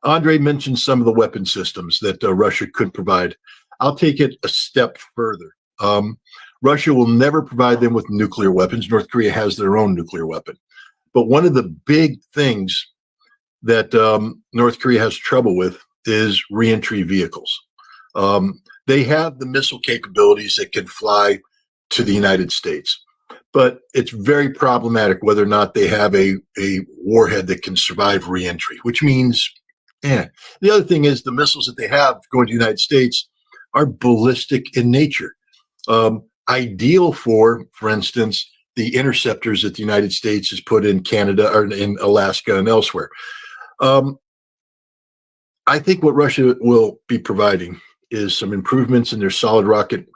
Andre mentioned some of the weapon systems that Russia could provide. I'll take it a step further. Russia will never provide them with nuclear weapons. North Korea has their own nuclear weapon. But one of the big things that North Korea has trouble with is reentry vehicles. They have the missile capabilities that can fly to the United States, but it's very problematic whether or not they have a warhead that can survive reentry, which means, the other thing is the missiles that they have going to the United States are ballistic in nature. Ideal for instance, the interceptors that the United States has put in Canada or in Alaska and elsewhere. I think what Russia will be providing is some improvements in their solid rocket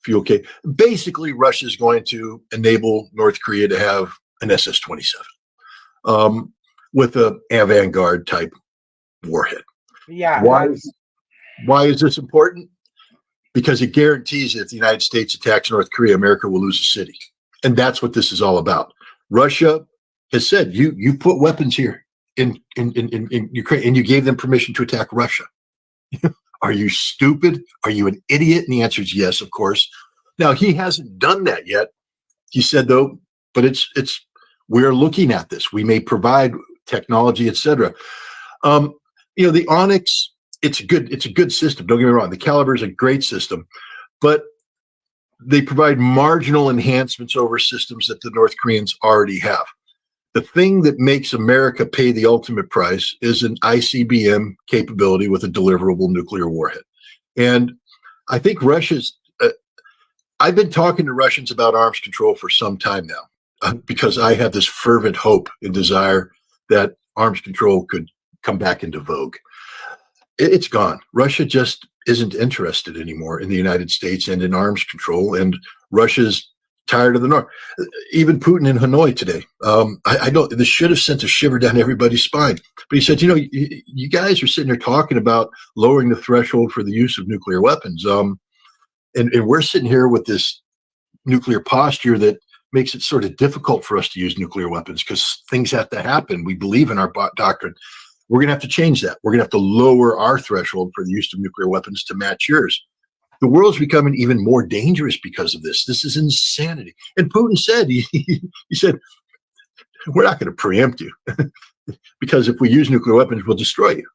fuel cake. Basically, Russia is going to enable North Korea to have an SS-27 with a Vanguard type warhead. Yeah. Why is this important? Because it guarantees that if the United States attacks North Korea, America will lose a city. And that's what this is all about. Russia has said, you put weapons here in Ukraine, and you gave them permission to attack Russia. Are you stupid? Are you an idiot? And the answer is yes, of course. Now, he hasn't done that yet. He said, though, but we're looking at this. We may provide technology, etc. The Onyx, it's a good system. Don't get me wrong. The Caliber is a great system, but they provide marginal enhancements over systems that the North Koreans already have. The thing that makes America pay the ultimate price is an ICBM capability with a deliverable nuclear warhead. And I think I've been talking to Russians about arms control for some time now, because I have this fervent hope and desire that arms control could come back into vogue. It's gone. Russia just isn't interested anymore in the United States and in arms control, and Russia's tired of the North. Even Putin in Hanoi today, this should have sent a shiver down everybody's spine. But he said, you guys are sitting there talking about lowering the threshold for the use of nuclear weapons. And we're sitting here with this nuclear posture that makes it sort of difficult for us to use nuclear weapons because things have to happen. We believe in our doctrine. We're going to have to change that. We're going to have to lower our threshold for the use of nuclear weapons to match yours. The world's becoming even more dangerous because of this. This is insanity. And Putin said, he said, we're not going to preempt you. because if we use nuclear weapons, we'll destroy you.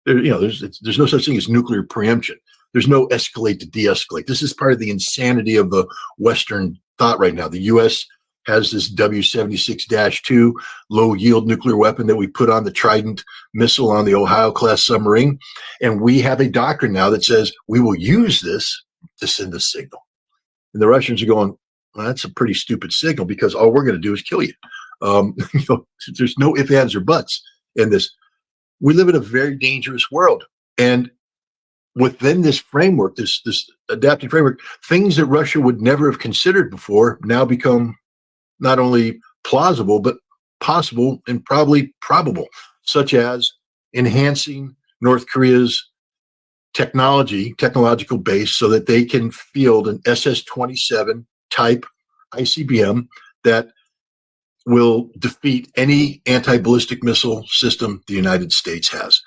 There's no such thing as nuclear preemption. There's no escalate to de-escalate. This is part of the insanity of the Western thought right now. The U.S. has this W76-2 low-yield nuclear weapon that we put on the Trident missile on the Ohio-class submarine, and we have a doctrine now that says we will use this to send a signal. And the Russians are going, well, that's a pretty stupid signal because all we're going to do is kill you. There's no ifs, ands, or buts in this. We live in a very dangerous world, and within this framework, this adaptive framework, things that Russia would never have considered before now become not only plausible, but possible and probably probable, such as enhancing North Korea's technological base so that they can field an SS-27 type ICBM that will defeat any anti-ballistic missile system the United States has.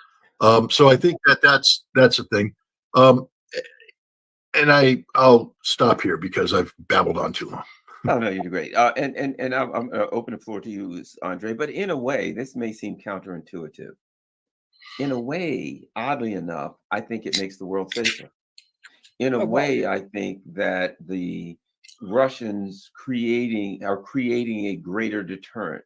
So I think that's a thing. And I'll stop here because I've babbled on too long. Oh no, you're great. And I'm open the floor to you, Andre. But in a way, this may seem counterintuitive. In a way, oddly enough, I think it makes the world safer. In a way, I think that the Russians are creating a greater deterrent,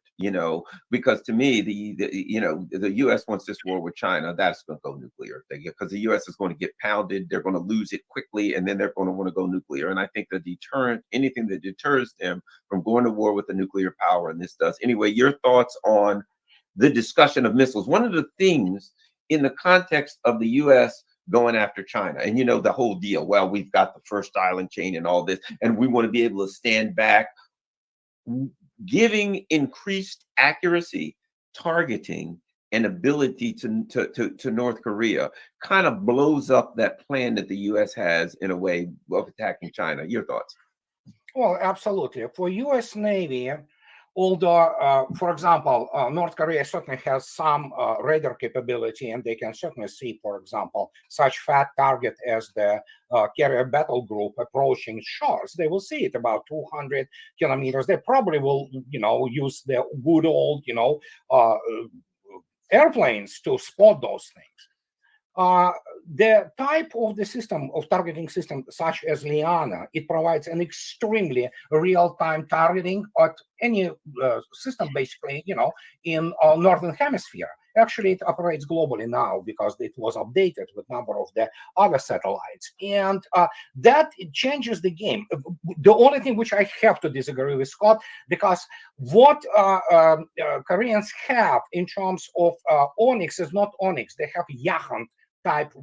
because to me, the U.S. wants this war with China. That's going to go nuclear because the U.S. is going to get pounded. They're going to lose it quickly, and then they're going to want to go nuclear. And I think the deterrent, anything that deters them from going to war with the nuclear power, and this does. Anyway, your thoughts on the discussion of missiles. One of the things in the context of the U.S. going after China, and the whole deal. Well, we've got the first island chain and all this, and we want to be able to stand back. Giving increased accuracy, targeting, and ability to North Korea kind of blows up that plan that the U.S. has in a way of attacking China. Your thoughts? Well, absolutely. For U.S. Navy, although, for example, North Korea certainly has some radar capability, and they can certainly see, for example, such fat target as the carrier battle group approaching shores. They will see it about 200 kilometers. They probably will, use the good old, airplanes to spot those things. The type of the system of targeting system such as Liana, it provides an extremely real-time targeting at any system basically, in Northern Hemisphere. Actually, it operates globally now because it was updated with a number of the other satellites. And that changes the game. The only thing which I have to disagree with Scott, because what Koreans have in terms of Onyx is not Onyx. They have Yahant type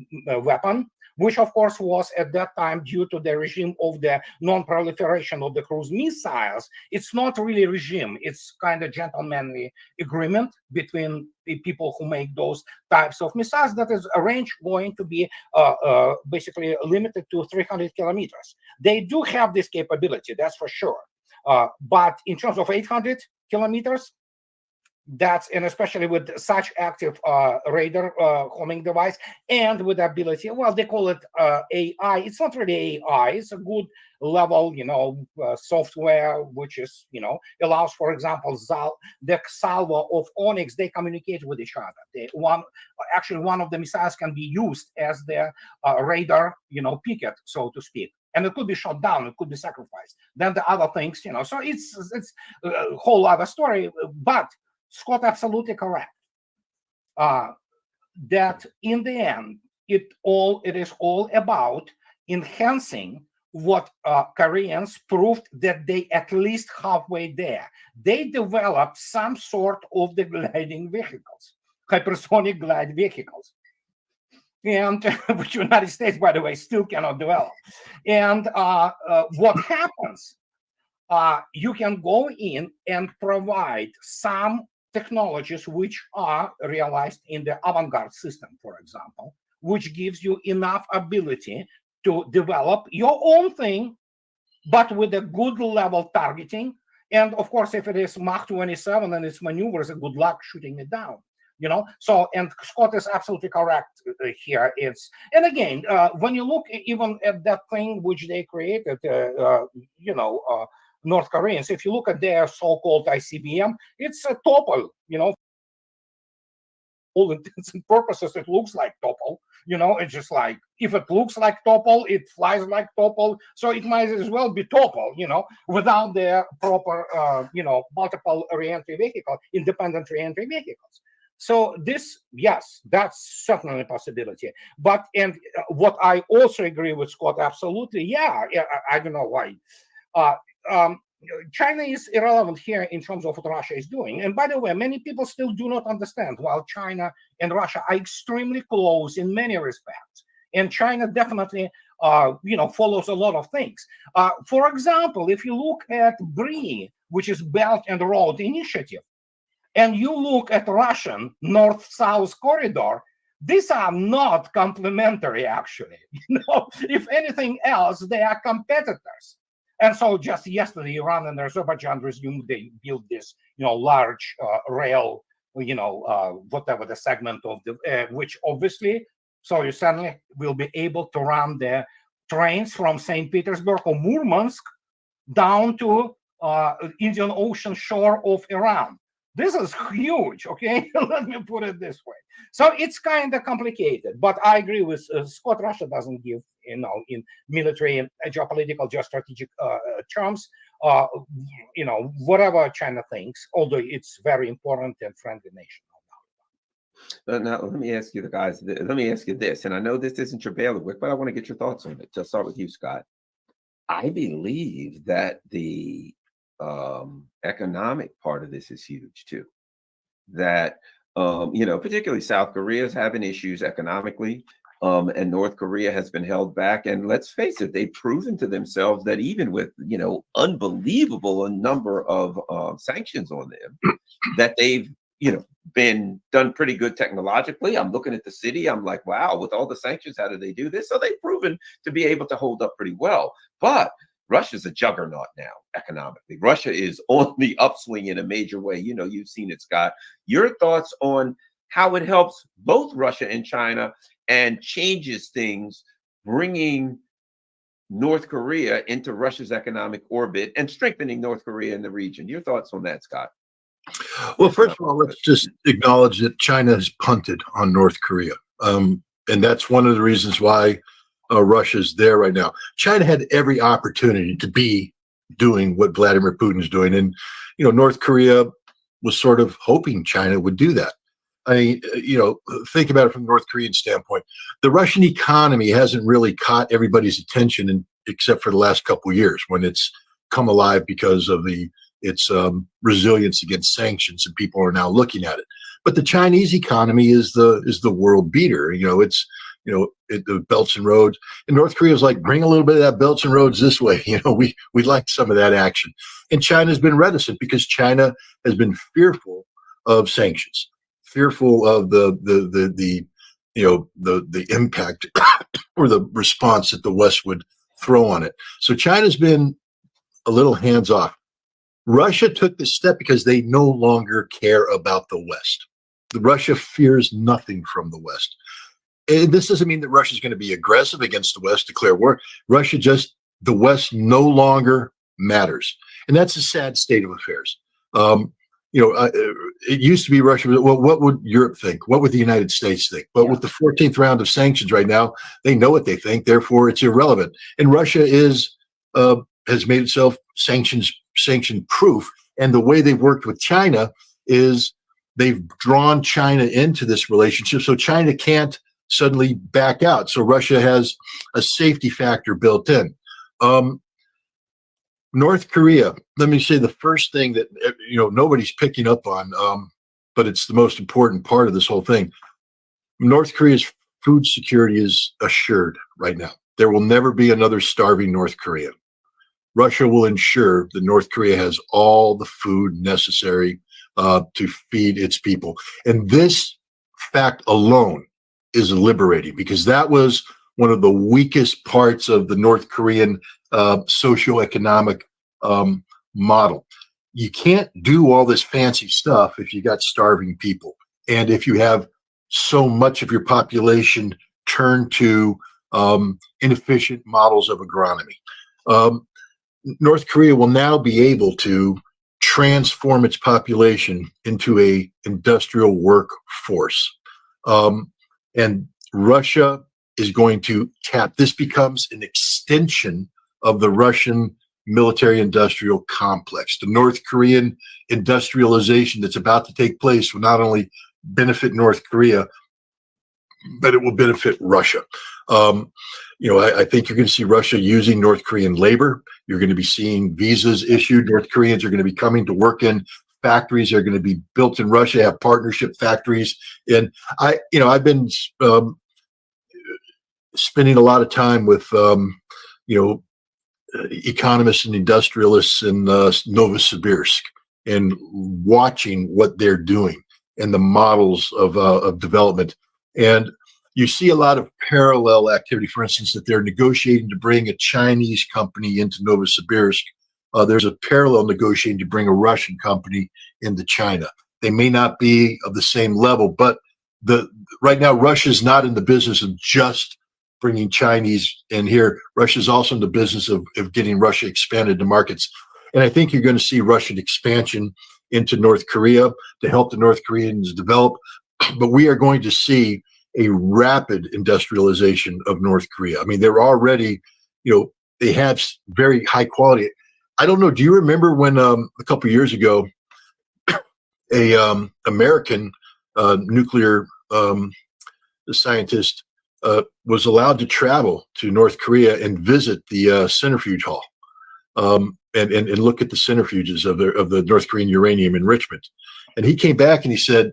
weapon, which of course was at that time due to the regime of the non-proliferation of the cruise missiles. It's not really regime, it's kind of gentlemanly agreement between the people who make those types of missiles that is a range going to be basically limited to 300 kilometers. They do have this capability, that's for sure. But in terms of 800 kilometers, and especially with such active radar homing device and with ability, well, they call it AI. It's not really AI. It's a good level, software, which is, allows, for example, the salvo of Onyx. They communicate with each other. One of the missiles can be used as the radar, picket, so to speak. And it could be shot down, it could be sacrificed. Then the other things, so it's a whole other story. But Scott, absolutely correct. That in the end, it is all about enhancing what Koreans proved that they at least halfway there. They developed some sort of the gliding vehicles, hypersonic glide vehicles, and which United States, by the way, still cannot develop. And what happens? You can go in and provide some technologies which are realized in the avant-garde system, for example, which gives you enough ability to develop your own thing, but with a good level targeting. And of course, if it is Mach 27 and its maneuvers, good luck shooting it down. So, and Scott is absolutely correct here. And again, when you look even at that thing which they created, North Koreans, if you look at their so-called ICBM, it's a topple, all intents and purposes, it looks like Topol. You know, it's just like, if it looks like Topol, it flies like Topol, so it might as well be Topol, you know, without the proper, you know, multiple re-entry vehicle, independent re-entry vehicles. So this, yes, that's certainly a possibility. But, and what I also agree with Scott, absolutely, yeah, I don't know why. China is irrelevant here in terms of what Russia is doing. And by the way, many people still do not understand, while China and Russia are extremely close in many respects. And China definitely, you know, follows a lot of things. For example, if you look at BRI, which is Belt and Road Initiative, and you look at Russian North-South corridor, these are not complementary, actually. You know, if anything else, they are competitors. And so just yesterday, Iran and Azerbaijan resumed, they built this, you know, large rail, you know, whatever the segment of the, which obviously, so you suddenly will be able to run the trains from St. Petersburg or Murmansk down to Indian Ocean shore of Iran. This is huge, okay? Let me put it this way. So it's kind of complicated, but I agree with Scott. Russia doesn't give, you know, in military and geopolitical, geostrategic terms, you know, whatever China thinks, although it's very important and friendly nation. Now, let me ask you, let me ask you this, and I know this isn't your bailiwick, but I want to get your thoughts on it. I'll start with you, Scott. I believe that the economic part of this is huge too. That you know, particularly South Korea is having issues economically, and North Korea has been held back. And let's face it, they've proven to themselves that even with, you know, unbelievable number of sanctions on them, that they've, you know, been done pretty good technologically. I'm looking at the city, I'm like, wow, with all the sanctions, how do they do this? So they've proven to be able to hold up pretty well. But Russia's a juggernaut now economically. Russia is on the upswing in a major way. You know, you've seen it, Scott. Your thoughts on how it helps both Russia and China and changes things, bringing North Korea into Russia's economic orbit and strengthening North Korea in the region. Your thoughts on that, Scott? Well, first of all, let's just acknowledge that China has punted on North Korea. And that's one of the reasons why Russia's there right now. China had every opportunity to be doing what Vladimir Putin's doing. And, you know, North Korea was sort of hoping China would do that. I mean, you know, think about it from the North Korean standpoint. The Russian economy hasn't really caught everybody's attention except for the last couple of years, when it's come alive because of its resilience against sanctions, and people are now looking at it. But the Chinese economy is the world beater. You know, it's, you know, the belts and roads. And North Korea is like, bring a little bit of that belts and roads this way. You know, we like some of that action. And China's been reticent because China has been fearful of sanctions, fearful of the you know, the impact or the response that the West would throw on it. So China's been a little hands off. Russia took this step because they no longer care about the West. Russia fears nothing from the West. And this doesn't mean that Russia's going to be aggressive against the West, declare war. Russia just, the West no longer matters. And that's a sad state of affairs. You know, it used to be Russia. Well, what would Europe think? What would the United States think? But with the 14th round of sanctions right now, they know what they think. Therefore, it's irrelevant. And Russia has made itself sanction proof. And the way they've worked with China is they've drawn China into this relationship, so China can't suddenly back out. So Russia has a safety factor built in. North Korea, let me say the first thing that, you know, nobody's picking up on, but it's the most important part of this whole thing. North Korea's food security is assured right now. There will never be another starving North Korea. Russia will ensure that North Korea has all the food necessary to feed its people. And this fact alone is liberating, because that was one of the weakest parts of the North Korean socioeconomic model. You can't do all this fancy stuff if you got starving people, and if you have so much of your population turned to inefficient models of agronomy. North Korea will now be able to transform its population into a industrial workforce. And Russia is going to tap. This becomes an extension of the Russian military-industrial complex. The North Korean industrialization that's about to take place will not only benefit North Korea, but it will benefit Russia. I think you're going to see Russia using North Korean labor. You're going to be seeing visas issued. North Koreans are going to be coming to work in factories. They're going to be built in Russia, have partnership factories. And I've been spending a lot of time with, economists and industrialists in Novosibirsk and watching what they're doing and the models of development. And you see a lot of parallel activity, for instance, that they're negotiating to bring a Chinese company into Novosibirsk. There's a parallel negotiating to bring a Russian company into China. They may not be of the same level, but right now Russia is not in the business of just bringing Chinese in here. Russia is also in the business of getting Russia expanded to markets. And I think you're going to see Russian expansion into North Korea to help the North Koreans develop. But we are going to see a rapid industrialization of North Korea. I mean, they're already, they have very high quality. I don't know. Do you remember when a couple of years ago, a American nuclear scientist was allowed to travel to North Korea and visit the centrifuge hall and look at the centrifuges of the North Korean uranium enrichment. And he came back and he said,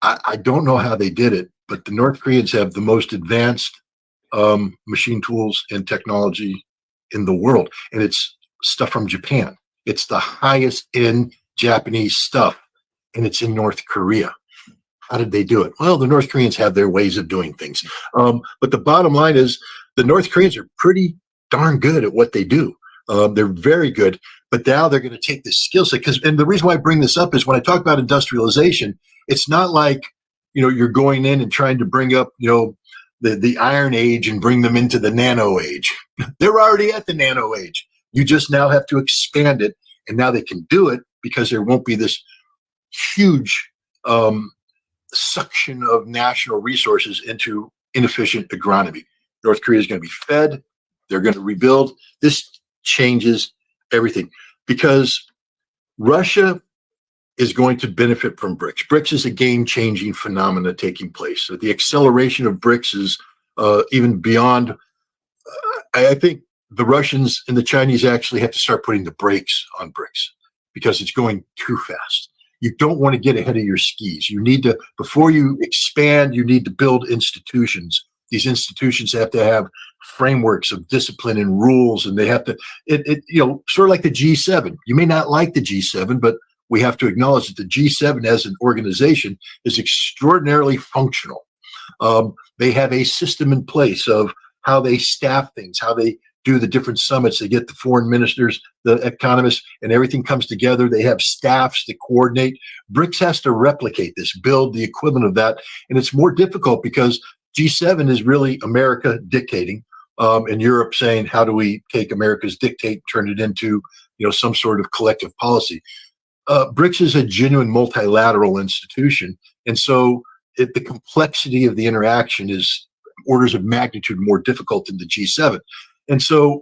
I don't know how they did it, but the North Koreans have the most advanced machine tools and technology in the world. And it's stuff from Japan. It's the highest end Japanese stuff, and it's in North Korea. How did they do it? Well, the North Koreans have their ways of doing things. But the bottom line is the North Koreans are pretty darn good at what they do. They're very good. But now they're going to take this skill set. And the reason why I bring this up is when I talk about industrialization, it's not like, you're going in and trying to bring up, the Iron Age and bring them into the Nano Age. They're already at the Nano Age. You just now have to expand it. And now they can do it because there won't be this huge suction of national resources into inefficient agronomy. North Korea is going to be fed. They're going to rebuild. This changes everything because Russia is going to benefit from BRICS. BRICS is a game-changing phenomena taking place. So the acceleration of BRICS is even beyond. I think the Russians and the Chinese actually have to start putting the brakes on BRICS because it's going too fast. You don't want to get ahead of your skis. You need to, before you expand, you need to build institutions. These institutions have to have frameworks of discipline and rules, and they have to, sort of like the G7. You may not like the G7, but we have to acknowledge that the G7 as an organization is extraordinarily functional. They have a system in place of how they staff things, how they do the different summits. They get the foreign ministers, the economists, and everything comes together. They have staffs that coordinate. BRICS has to replicate this, build the equivalent of that. And it's more difficult because G7 is really America dictating, and Europe saying, how do we take America's dictate, turn it into, some sort of collective policy? BRICS is a genuine multilateral institution. And so the complexity of the interaction is orders of magnitude more difficult than the G7. And so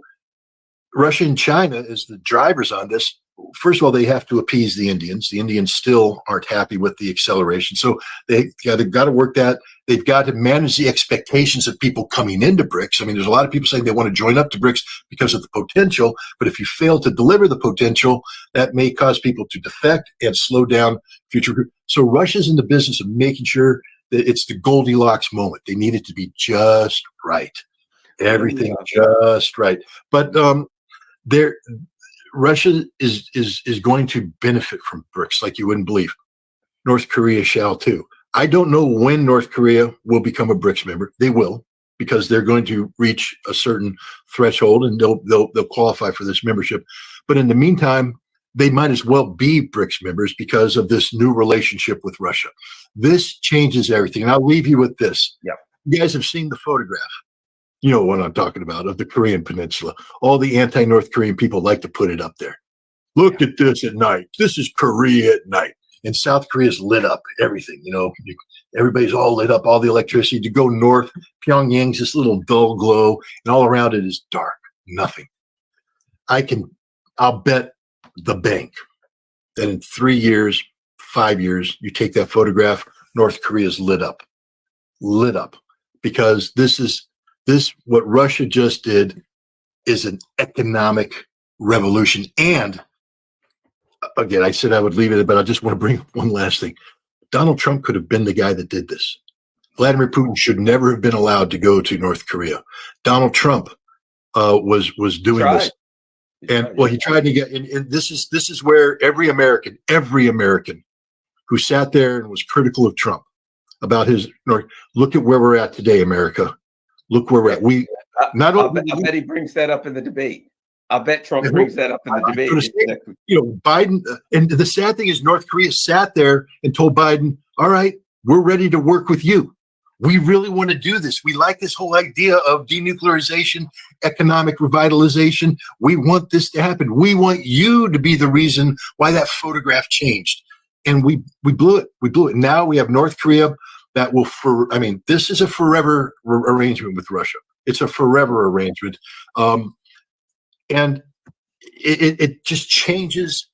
Russia and China is the drivers on this. First of all, they have to appease the Indians. The Indians still aren't happy with the acceleration. So they've got to work that. They've got to manage the expectations of people coming into BRICS. I mean, there's a lot of people saying they want to join up to BRICS because of the potential. But if you fail to deliver the potential, that may cause people to defect and slow down future. So Russia's in the business of making sure that it's the Goldilocks moment. They need it to be just right. Everything just right. But Russia is going to benefit from BRICS like you wouldn't believe. North Korea shall too. I don't know when North Korea will become a BRICS member. They will, because they're going to reach a certain threshold and they'll qualify for this membership. But in the meantime, they might as well be BRICS members because of this new relationship with Russia. This changes everything. And I'll leave you with this. Yeah. You guys have seen the photograph. You know what I'm talking about, of the Korean Peninsula. All the anti-North Korean people like to put it up there. Look at this at night. This is Korea at night. And South Korea's lit up, everything, Everybody's all lit up, all the electricity. To go north, Pyongyang's this little dull glow, and all around it is dark, nothing. I'll bet the bank that in 3 years, 5 years, you take that photograph, North Korea's lit up, because what Russia just did is an economic revolution. And again, I said I would leave it, but I just want to bring up one last thing. Donald Trump could have been the guy that did this. Vladimir Putin should never have been allowed to go to North Korea. Donald Trump was doing this. And well, he tried to get, and this is where every American who sat there and was critical of Trump about his North, look at where we're at today, America. Look where we're at. I bet he brings that up in the debate. I bet Trump brings that up in the debate. Biden, and the sad thing is North Korea sat there and told Biden, all right, we're ready to work with you. We really want to do this. We like this whole idea of denuclearization, economic revitalization. We want this to happen. We want you to be the reason why that photograph changed. And we blew it. We blew it. Now we have North Korea that will, this is a forever arrangement with Russia. It's a forever arrangement. And it just changes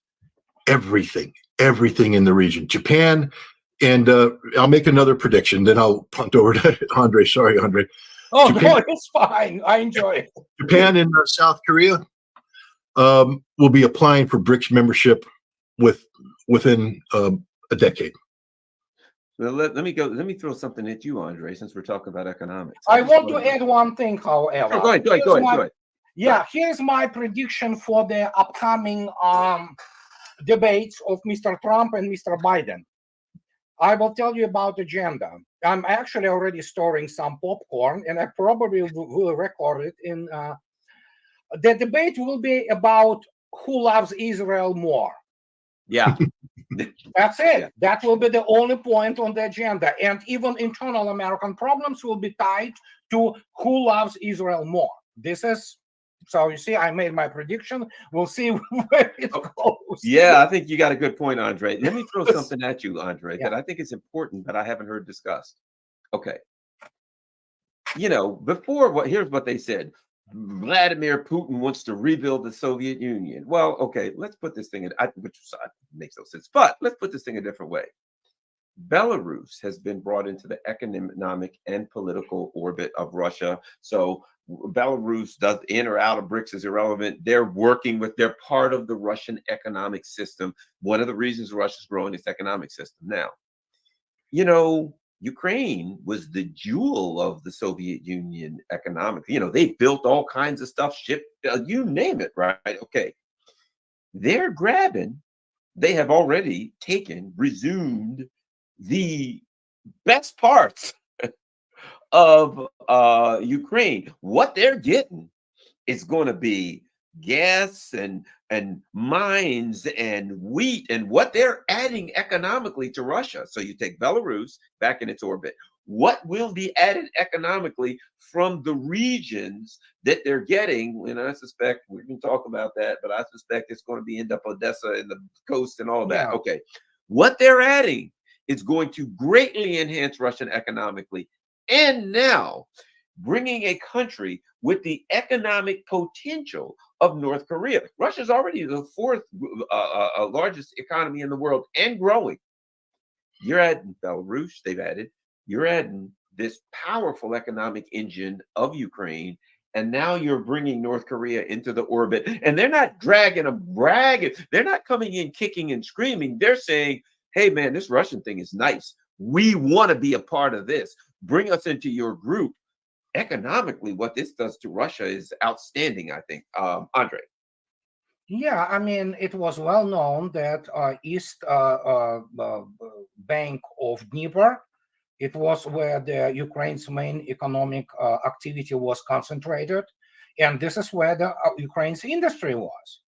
everything in the region. Japan, and I'll make another prediction, then I'll punt over to Andre. Sorry, Andre. Oh, Japan, no, it's fine. I enjoy it. Japan and South Korea will be applying for BRICS membership within a decade. Well, let me throw something at you, Andre, since we're talking about economics. I want to add one thing, however. Oh, go ahead. Yeah, here's my prediction for the upcoming debates of Mr. Trump and Mr. Biden. I will tell you about the agenda. I'm actually already storing some popcorn, and I probably will record it. In the debate will be about who loves Israel more. Yeah. That's it. Yeah. That will be the only point on the agenda. And even internal American problems will be tied to who loves Israel more. This is, so you see, I made my prediction. We'll see where it goes. Yeah, I think you got a good point, Andre. Let me throw something at you, Andre, that I think is important, but I haven't heard discussed. Okay. Here's what they said. Vladimir Putin wants to rebuild the Soviet Union. Well, okay, let's put this thing which makes no sense, but let's put this thing a different way. Belarus has been brought into the economic and political orbit of Russia. So Belarus does in or out of BRICS is irrelevant. They're part of the Russian economic system. One of the reasons Russia's growing its economic system. Now, Ukraine was the jewel of the Soviet Union economically. They built all kinds of stuff, shipped, you name it, right? Okay. They have already resumed the best parts of Ukraine. What they're getting is going to be gas and mines and wheat and what they're adding economically to Russia. So you take Belarus back in its orbit. What will be added economically from the regions that they're getting? And I suspect we can talk about that, but I suspect it's going to end up Odessa and the coast and all of that. Yeah. Okay. What they're adding is going to greatly enhance Russian economically. And now bringing a country with the economic potential of North Korea. Russia's already the fourth largest economy in the world and growing. You're adding Belarus, you're adding this powerful economic engine of Ukraine, and now you're bringing North Korea into the orbit. And they're not dragging them, bragging. They're not coming in kicking and screaming. They're saying, hey, man, this Russian thing is nice. We want to be a part of this. Bring us into your group. Economically, what this does to Russia is outstanding, I think. Andre. Yeah, I mean, it was well known that East Bank of Dnieper, it was where the Ukraine's main economic activity was concentrated. And this is where the Ukraine's industry was.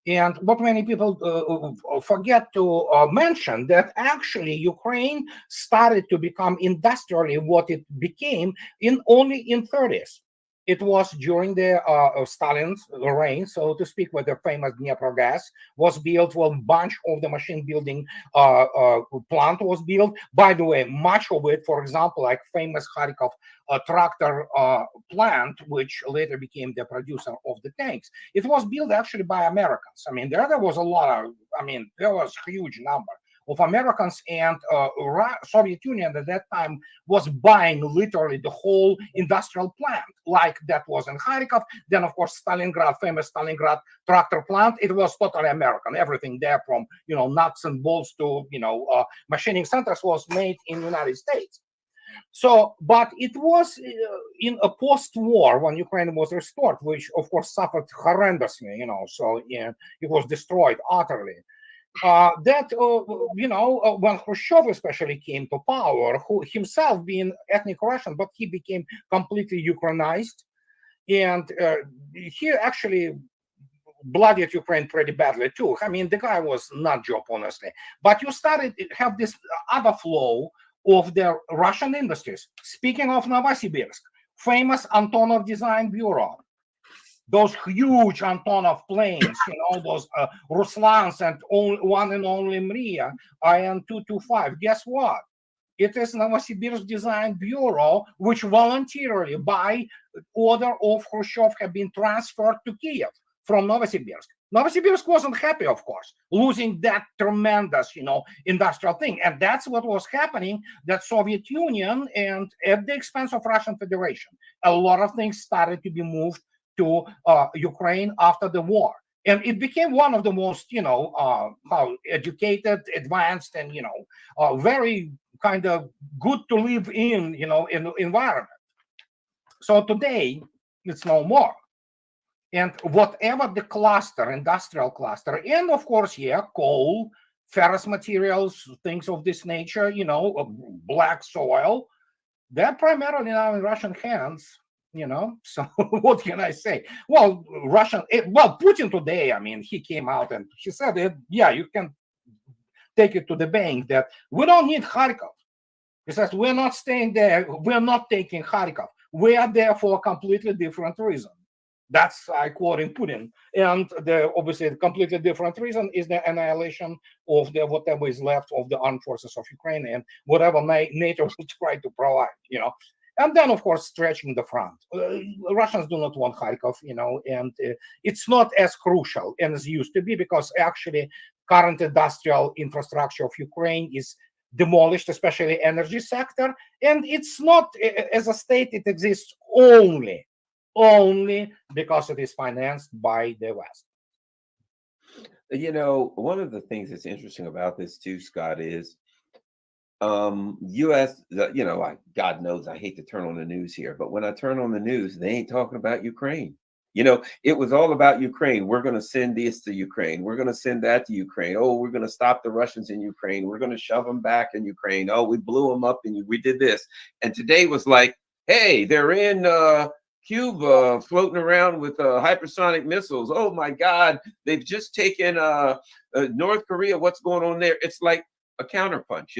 And what many people forget to mention that actually Ukraine started to become industrially what it became only in 30s. It was during the Stalin's reign, so to speak, where the famous Dnipro gas was built. Well, a bunch of the machine building plant was built. By the way, much of it, for example, like famous Kharkov tractor plant, which later became the producer of the tanks, it was built actually by Americans. I mean, there was a lot of, I mean, there was a huge number of Americans, and Soviet Union at that time was buying literally the whole industrial plant, like that was in Kharkov. Then, of course, Stalingrad, famous Stalingrad tractor plant, it was totally American. Everything there, from nuts and bolts to machining centers, was made in the United States. So, but it was in a post-war, when Ukraine was restored, which of course suffered horrendously, so it was destroyed utterly. When Khrushchev especially came to power, who himself being ethnic Russian, but he became completely Ukrainized, and he actually bloodied Ukraine pretty badly too. I mean, the guy was nut job, honestly. But you started to have this other flow of the Russian industries. Speaking of Novosibirsk, famous Antonov Design Bureau, those huge Antonov planes, those Ruslans and one and only Mriya IN-225. Guess what? It is Novosibirsk Design Bureau, which voluntarily, by order of Khrushchev, have been transferred to Kiev from Novosibirsk. Novosibirsk wasn't happy, of course, losing that tremendous, industrial thing. And that's what was happening, that Soviet Union, and at the expense of Russian Federation, a lot of things started to be moved to Ukraine after the war. And it became one of the most, how educated, advanced, and, very kind of good to live in, environment. So today, it's no more. And whatever the cluster, industrial cluster, and of course, coal, ferrous materials, things of this nature, black soil, they're primarily now in Russian hands, So what can I say? Well, Putin today, I mean, he came out and he said, you can take it to the bank that we don't need Kharkov. He says, we're not staying there. We're not taking Kharkov. We are there for a completely different reason. That's quoting Putin. And obviously the completely different reason is the annihilation of whatever is left of the armed forces of Ukraine and whatever NATO will try to provide, And then, of course, stretching the front. Russians do not want Kharkov, and it's not as crucial as it used to be, because actually current industrial infrastructure of Ukraine is demolished, especially energy sector. And it's not, as a state, it exists only because it is financed by the West. One of the things that's interesting about this too, Scott, is U.S., God knows I hate to turn on the news here, but when I turn on the news, they ain't talking about Ukraine. It was all about Ukraine. We're going to send this to Ukraine. We're going to send that to Ukraine. Oh, we're going to stop the Russians in Ukraine. We're going to shove them back in Ukraine. Oh, we blew them up and we did this. And today was like, hey, they're in Cuba floating around with hypersonic missiles. Oh my God, they've just taken North Korea. What's going on there? It's like a counterpunch,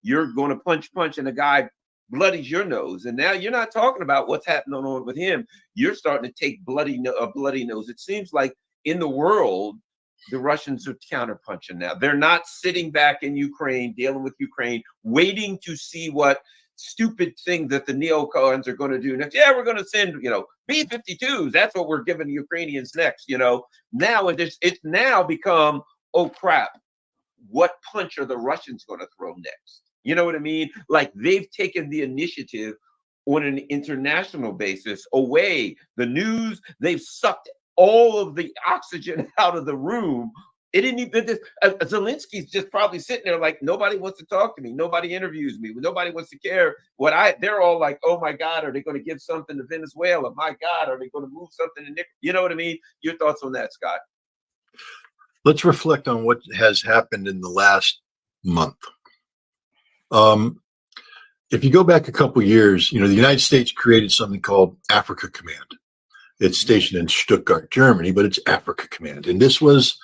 You're going to punch and the guy bloodies your nose, and now you're not talking about what's happening on with him. You're starting to take bloody nose. It seems like in the world, the Russians are counterpunching now. They're not sitting back in Ukraine, dealing with Ukraine, waiting to see what stupid thing that the neocons are going to do next. Yeah, we're going to send, B-52s. That's what we're giving the Ukrainians next. Now it's now become, oh crap, what punch are the Russians going to throw next? You know what I mean? Like, they've taken the initiative on an international basis away. The news, they've sucked all of the oxygen out of the room. It didn't even, Zelensky's just probably sitting there like, nobody wants to talk to me. Nobody interviews me. Nobody wants to care they're all like, oh my God, are they going to give something to Venezuela? My God, are they going to move something to Nick? You know what I mean? Your thoughts on that, Scott? Let's reflect on what has happened in the last month. If you go back a couple of years, the United States created something called Africa Command. It's stationed in Stuttgart, Germany, but it's Africa Command. And this was,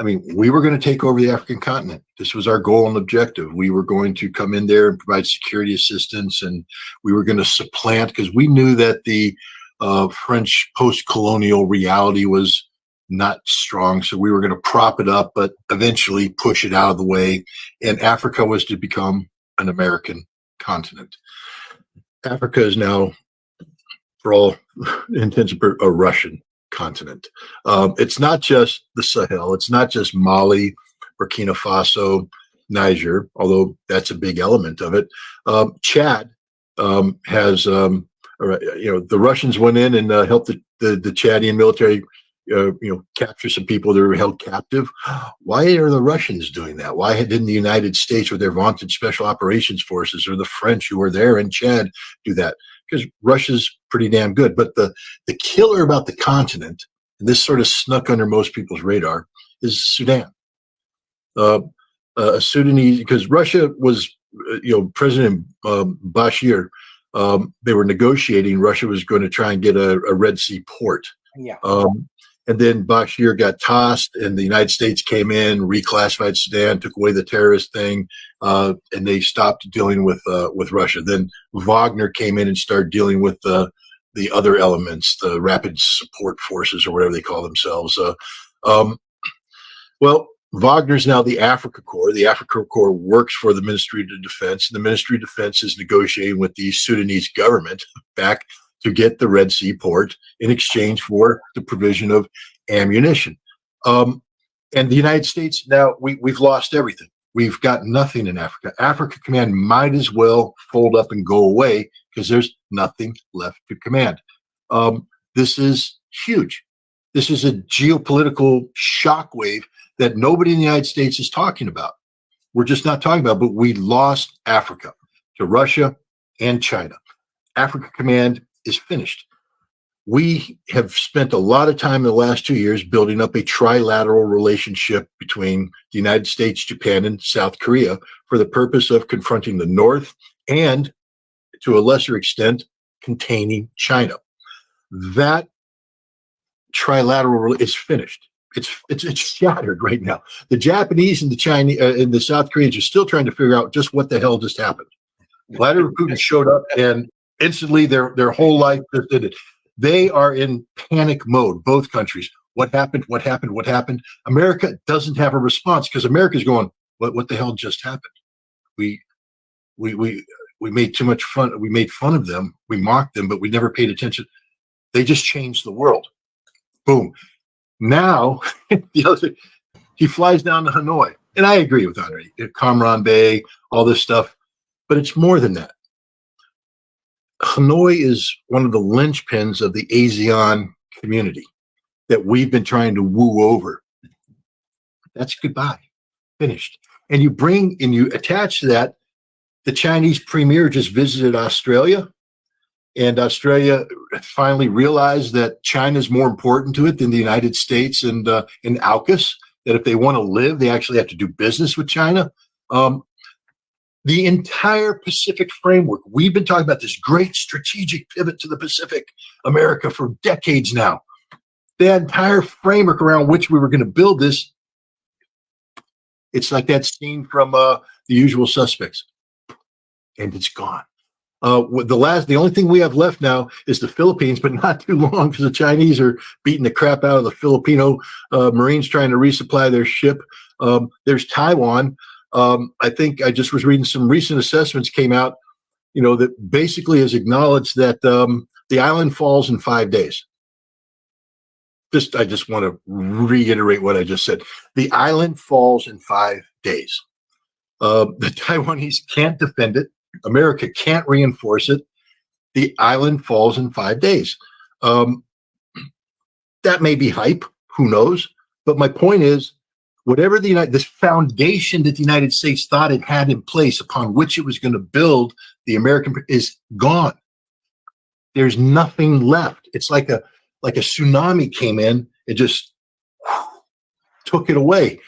we were going to take over the African continent. This was our goal and objective. We were going to come in there and provide security assistance, and we were going to supplant, because we knew that the French post-colonial reality was not strong, so we were going to prop it up, but eventually push it out of the way. And Africa was to become an American continent. Africa is now, for all intents and purposes, a Russian continent. It's not just the Sahel. It's not just Mali, Burkina Faso, Niger, although that's a big element of it. Chad has, the Russians went in and helped the Chadian military, capture some people that were held captive. Why are the Russians doing that? Why didn't the United States with their vaunted special operations forces or the French who were there in Chad do that? Because Russia's pretty damn good. But the killer about the continent, and this sort of snuck under most people's radar, is Sudan. Sudanese, because Russia was, President Bashir, they were negotiating. Russia was going to try and get a Red Sea port. Yeah. And then Bashir got tossed, and the United States came in, reclassified Sudan, took away the terrorist thing, and they stopped dealing with Russia. Then Wagner came in and started dealing with the other elements, the Rapid Support Forces or whatever they call themselves. Well, Wagner's now the Africa Corps. The Africa Corps works for the Ministry of Defense, and the Ministry of Defense is negotiating with the Sudanese government back to get the Red Sea port in exchange for the provision of ammunition. And the United States, now we've lost everything. We've got nothing in Africa. Africa Command might as well fold up and go away because there's nothing left to command. This is huge. This is a geopolitical shockwave that nobody in the United States is talking about. We're just not talking about, but we lost Africa to Russia and China. Africa Command is finished. We have spent a lot of time in the last 2 years building up a trilateral relationship between the United States, Japan, and South Korea for the purpose of confronting the North and, to a lesser extent, containing China. That trilateral is finished. It's shattered right now. The Japanese and the Chinese and the South Koreans are still trying to figure out just what the hell just happened. Vladimir Putin showed up and instantly their whole life just did it. They are in panic mode, both countries. What happened? What happened? What happened? America doesn't have a response because America's going, what the hell just happened? We made too much fun. We made fun of them. We mocked them, but we never paid attention. They just changed the world. Boom. Now, the other thing, he flies down to Hanoi. And I agree with Andre, Kamran Bay, all this stuff. But it's more than that. Hanoi is one of the linchpins of the ASEAN community that we've been trying to woo over. That's goodbye. Finished. And you attach to that, the Chinese premier just visited Australia. And Australia finally realized that China is more important to it than the United States and in AUKUS, that if they want to live, they actually have to do business with China. The entire Pacific framework, we've been talking about this great strategic pivot to the Pacific America for decades now. The entire framework around which we were going to build this, it's like that scene from The Usual Suspects. And it's gone. The only thing we have left now is the Philippines, but not too long because the Chinese are beating the crap out of the Filipino Marines trying to resupply their ship. There's Taiwan. I think I just was reading some recent assessments came out, that basically has acknowledged that the island falls in 5 days. I just want to reiterate what I just said. The island falls in 5 days. The Taiwanese can't defend it. America can't reinforce it. The island falls in 5 days. That may be hype. Who knows? But my point is, whatever this foundation that the United States thought it had in place upon which it was going to build the American is gone. There's nothing left. It's like a tsunami came in and just took it away.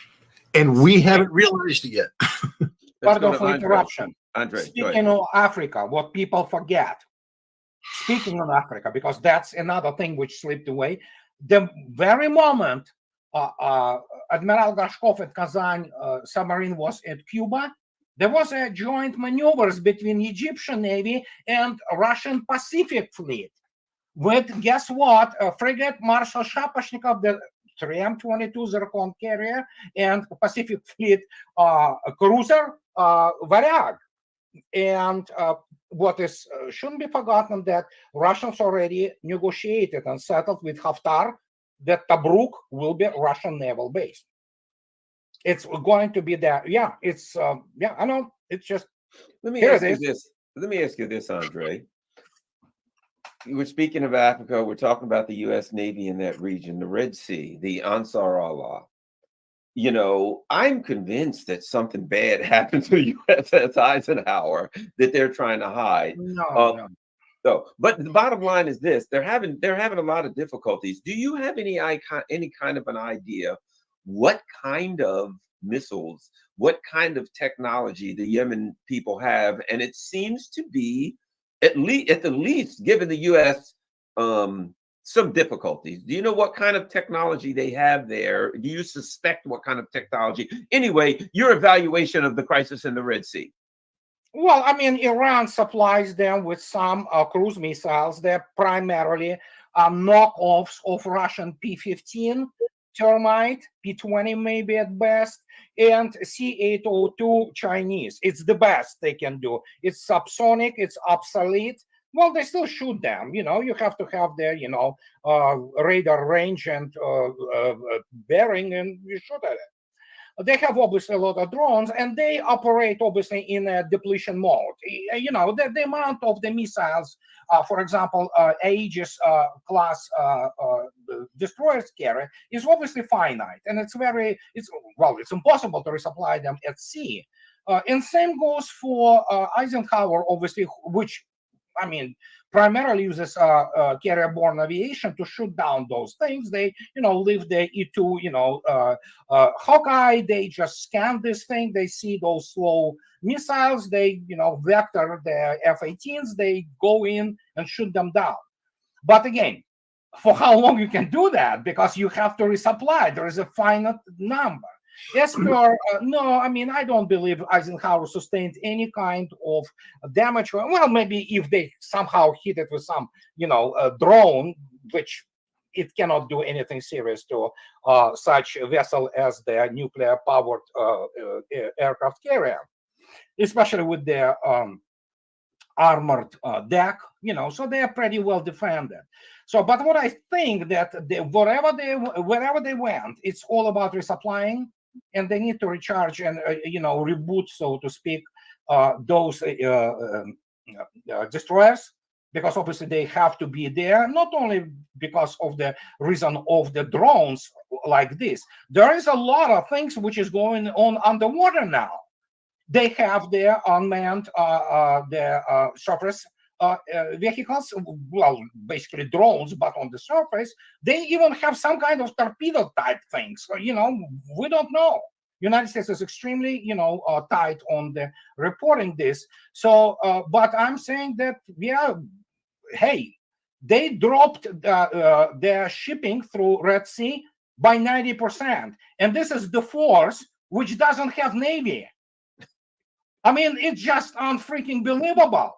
And we haven't realized it yet. Pardon for interruption. Andre, speaking of Africa, what people forget, speaking of Africa, because that's another thing which slipped away, the very moment Admiral Gorshkov at Kazan submarine was at Cuba, there was a joint maneuvers between Egyptian Navy and Russian Pacific Fleet. with, guess what, frigate Marshal Shapashnikov, the 3M-22 Zircon carrier, and Pacific Fleet cruiser Varyag. And what is shouldn't be forgotten that Russians already negotiated and settled with Haftar that Tobruk will be Russian naval base. It's going to be there. Yeah, it's yeah, I know. It's just Let me here ask it you is. this. Let me ask you this, Andre. We're speaking of Africa. We're talking about the U.S. Navy in that region, the Red Sea, the Ansar Allah. You know, I'm convinced that something bad happened to USS Eisenhower that they're trying to hide. No. So, but the bottom line is this: they're having a lot of difficulties. Do you have any kind of an idea what kind of missiles, what kind of technology the Yemen people have? And it seems to be at the least giving the U.S. Some difficulties. Do you know what kind of technology they have there? Do you suspect what kind of technology? Anyway, your evaluation of the crisis in the Red Sea. Well, I mean, Iran supplies them with some cruise missiles. They're primarily knockoffs of Russian P-15, Termite, P-20 maybe at best, and C-802 Chinese. It's the best they can do. It's subsonic, it's obsolete. Well, they still shoot them. You know, you have to have their, radar range and bearing, and you shoot at it. They have obviously a lot of drones, and they operate obviously in a depletion mode. You know, the amount of the missiles, for example, Aegis class destroyers carry is obviously finite, and it's impossible to resupply them at sea. And same goes for Eisenhower, obviously, which, I mean, primarily uses carrier-borne aviation to shoot down those things. They, leave the E-2, Hawkeye. They just scan this thing. They see those slow missiles. They, vector the F-18s. They go in and shoot them down. But again, for how long you can do that? Because you have to resupply. There is a finite number. As per, no, I mean, I don't believe Eisenhower sustained any kind of damage. Well, maybe if they somehow hit it with some, drone, which it cannot do anything serious to such a vessel as the nuclear-powered aircraft carrier, especially with their armored deck, so they are pretty well defended. So, but what I think that wherever they went, it's all about resupplying. And they need to recharge and reboot, so to speak, those destroyers, because obviously they have to be there, not only because of the reason of the drones like this. There is a lot of things which is going on underwater now. They have their unmanned surface vehicles, well, basically drones, but on the surface. They even have some kind of torpedo type things. We don't know. United States is extremely, tight on the reporting this. So, but I'm saying that, yeah, hey, they dropped their shipping through Red Sea by 90%, and this is the force which doesn't have Navy. I mean, it's just unfreaking believable.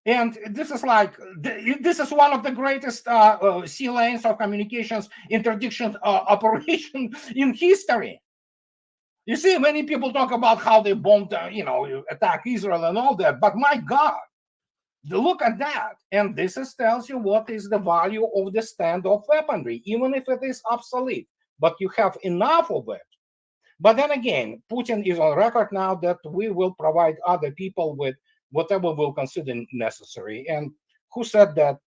And this is this is one of the greatest sea lanes of communications interdiction operation in history. You see, many people talk about how they bombed, attack Israel and all that. But my God, look at that. And this tells you what is the value of the standoff weaponry, even if it is obsolete. But you have enough of it. But then again, Putin is on record now that we will provide other people with whatever we'll consider necessary. And who said that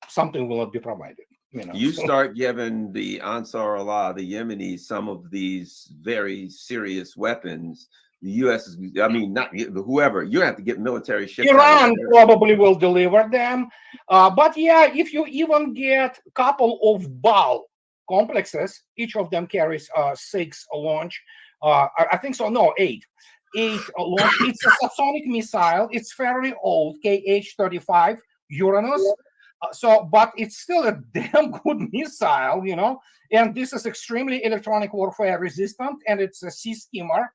something will not be provided? You start giving the Ansar Allah, the Yemenis, some of these very serious weapons. The U.S. is, I mean, not whoever, you have to get military ships. Iran probably will deliver them. But yeah, if you even get a couple of BAL complexes, each of them carries 6 launch. I think so, no, 8. 8 launch. It's a subsonic missile. It's fairly old, KH-35 Uranus. But it's still a damn good missile, and this is extremely electronic warfare resistant, and it's a sea skimmer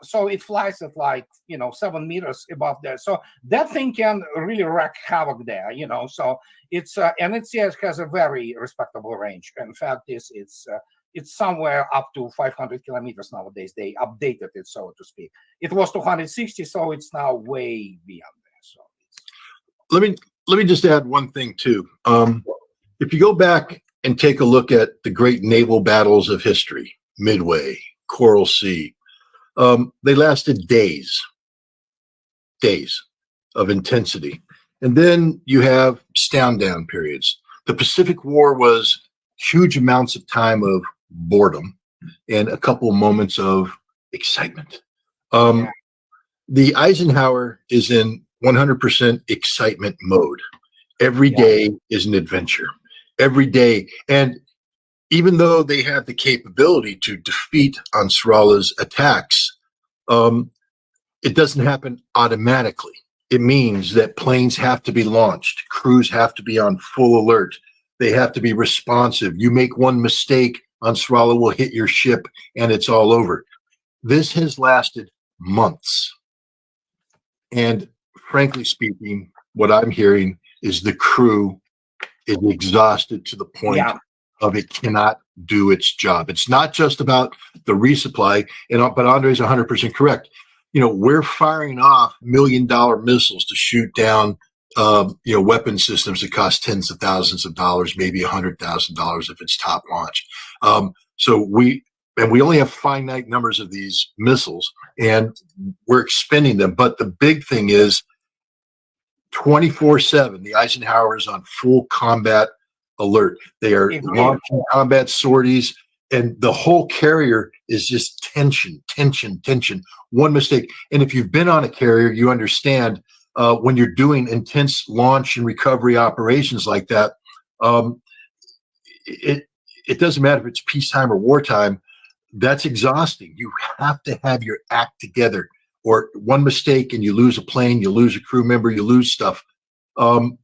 So it flies at like 7 meters above there. So that thing can really wreak havoc there. So it's and it has a very respectable range. In fact, it's somewhere up to 500 kilometers nowadays. They updated it, so to speak. It was 260, so it's now way beyond there. So let me just add one thing too. If you go back and take a look at the great naval battles of history, Midway, Coral Sea, they lasted days of intensity. And then you have stand down periods. The Pacific War was huge amounts of time of boredom and a couple of moments of excitement. The Eisenhower is in 100% excitement mode. Every day is an adventure. Every day. And even though they have the capability to defeat Nasrallah's attacks, it doesn't happen automatically. It means that planes have to be launched. Crews have to be on full alert. They have to be responsive. You make one mistake, Nasrallah will hit your ship and it's all over. This has lasted months. And frankly speaking, what I'm hearing is the crew is exhausted to the point of it cannot do its job. It's not just about the resupply, but Andre's 100% correct. We're firing off $1 million missiles to shoot down weapon systems that cost tens of thousands of dollars, maybe $100,000 if it's top launch. So we only have finite numbers of these missiles, and we're expending them. But the big thing is 24/7. The Eisenhower is on full combat alert. They are launching combat sorties, and the whole carrier is just tension. One mistake, and if you've been on a carrier, you understand when you're doing intense launch and recovery operations like that. It doesn't matter if it's peacetime or wartime. That's exhausting. You have to have your act together, or one mistake and you lose a plane, you lose a crew member, you lose stuff. The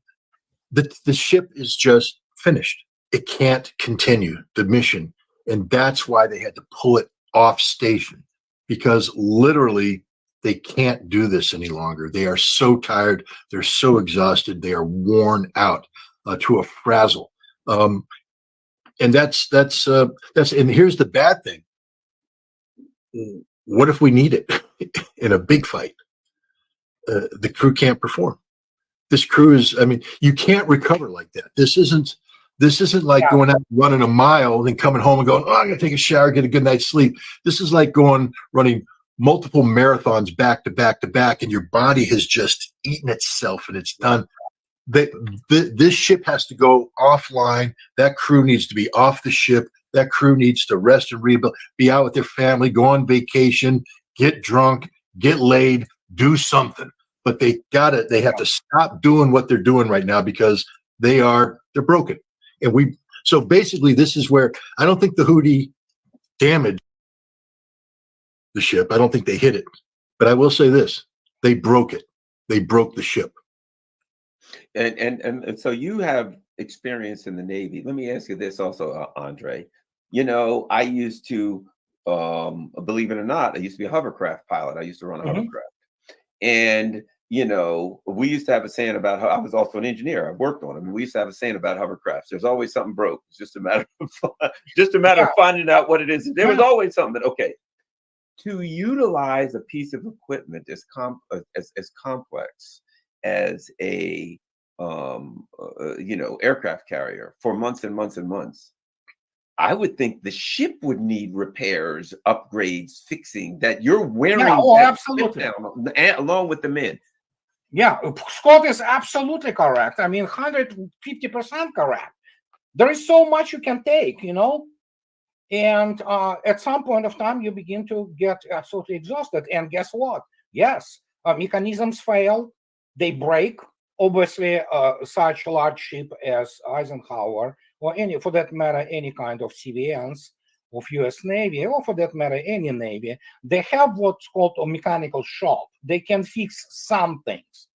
ship is just finished. It can't continue the mission. And that's why they had to pull it off station, because literally they can't do this any longer. They are so tired. They're so exhausted. They are worn out to a frazzle. And that's and here's the bad thing. What if we need it in a big fight? The crew can't perform. This crew is, you can't recover like that. This isn't like going out running a mile and then coming home and going, oh, I'm going to take a shower, get a good night's sleep. This is like running multiple marathons back to back to back, and your body has just eaten itself and it's done. This ship has to go offline. That crew needs to be off the ship. That crew needs to rest and rebuild, be out with their family, go on vacation, get drunk, get laid, do something. But they have to stop doing what they're doing right now, because they're broken. And so basically this is where I don't think the Houthi damaged the ship. I don't think they hit it. But I will say this, they broke it. They broke the ship. And so you have experience in the Navy. Let me ask you this also, Andre. I used to, believe it or not, I used to be a hovercraft pilot. I used to run a hovercraft. And, we used to have a saying about how I was also an engineer. I worked on them. We used to have a saying about hovercrafts. There's always something broke. It's just a matter of finding out what it is. There was always something that, to utilize a piece of equipment as complex as a aircraft carrier for months and months and months, I would think the ship would need repairs, upgrades, fixing, that you're wearing absolutely down, along with the men. Yeah, Scott is absolutely correct. 150% correct. There is so much you can take, and at some point of time, you begin to get absolutely exhausted. And guess what? Yes, mechanisms fail. They break. Obviously, such a large ship as Eisenhower, or for that matter, any kind of CVNs of U.S. Navy, or for that matter, any Navy, they have what's called a mechanical shop. They can fix some things,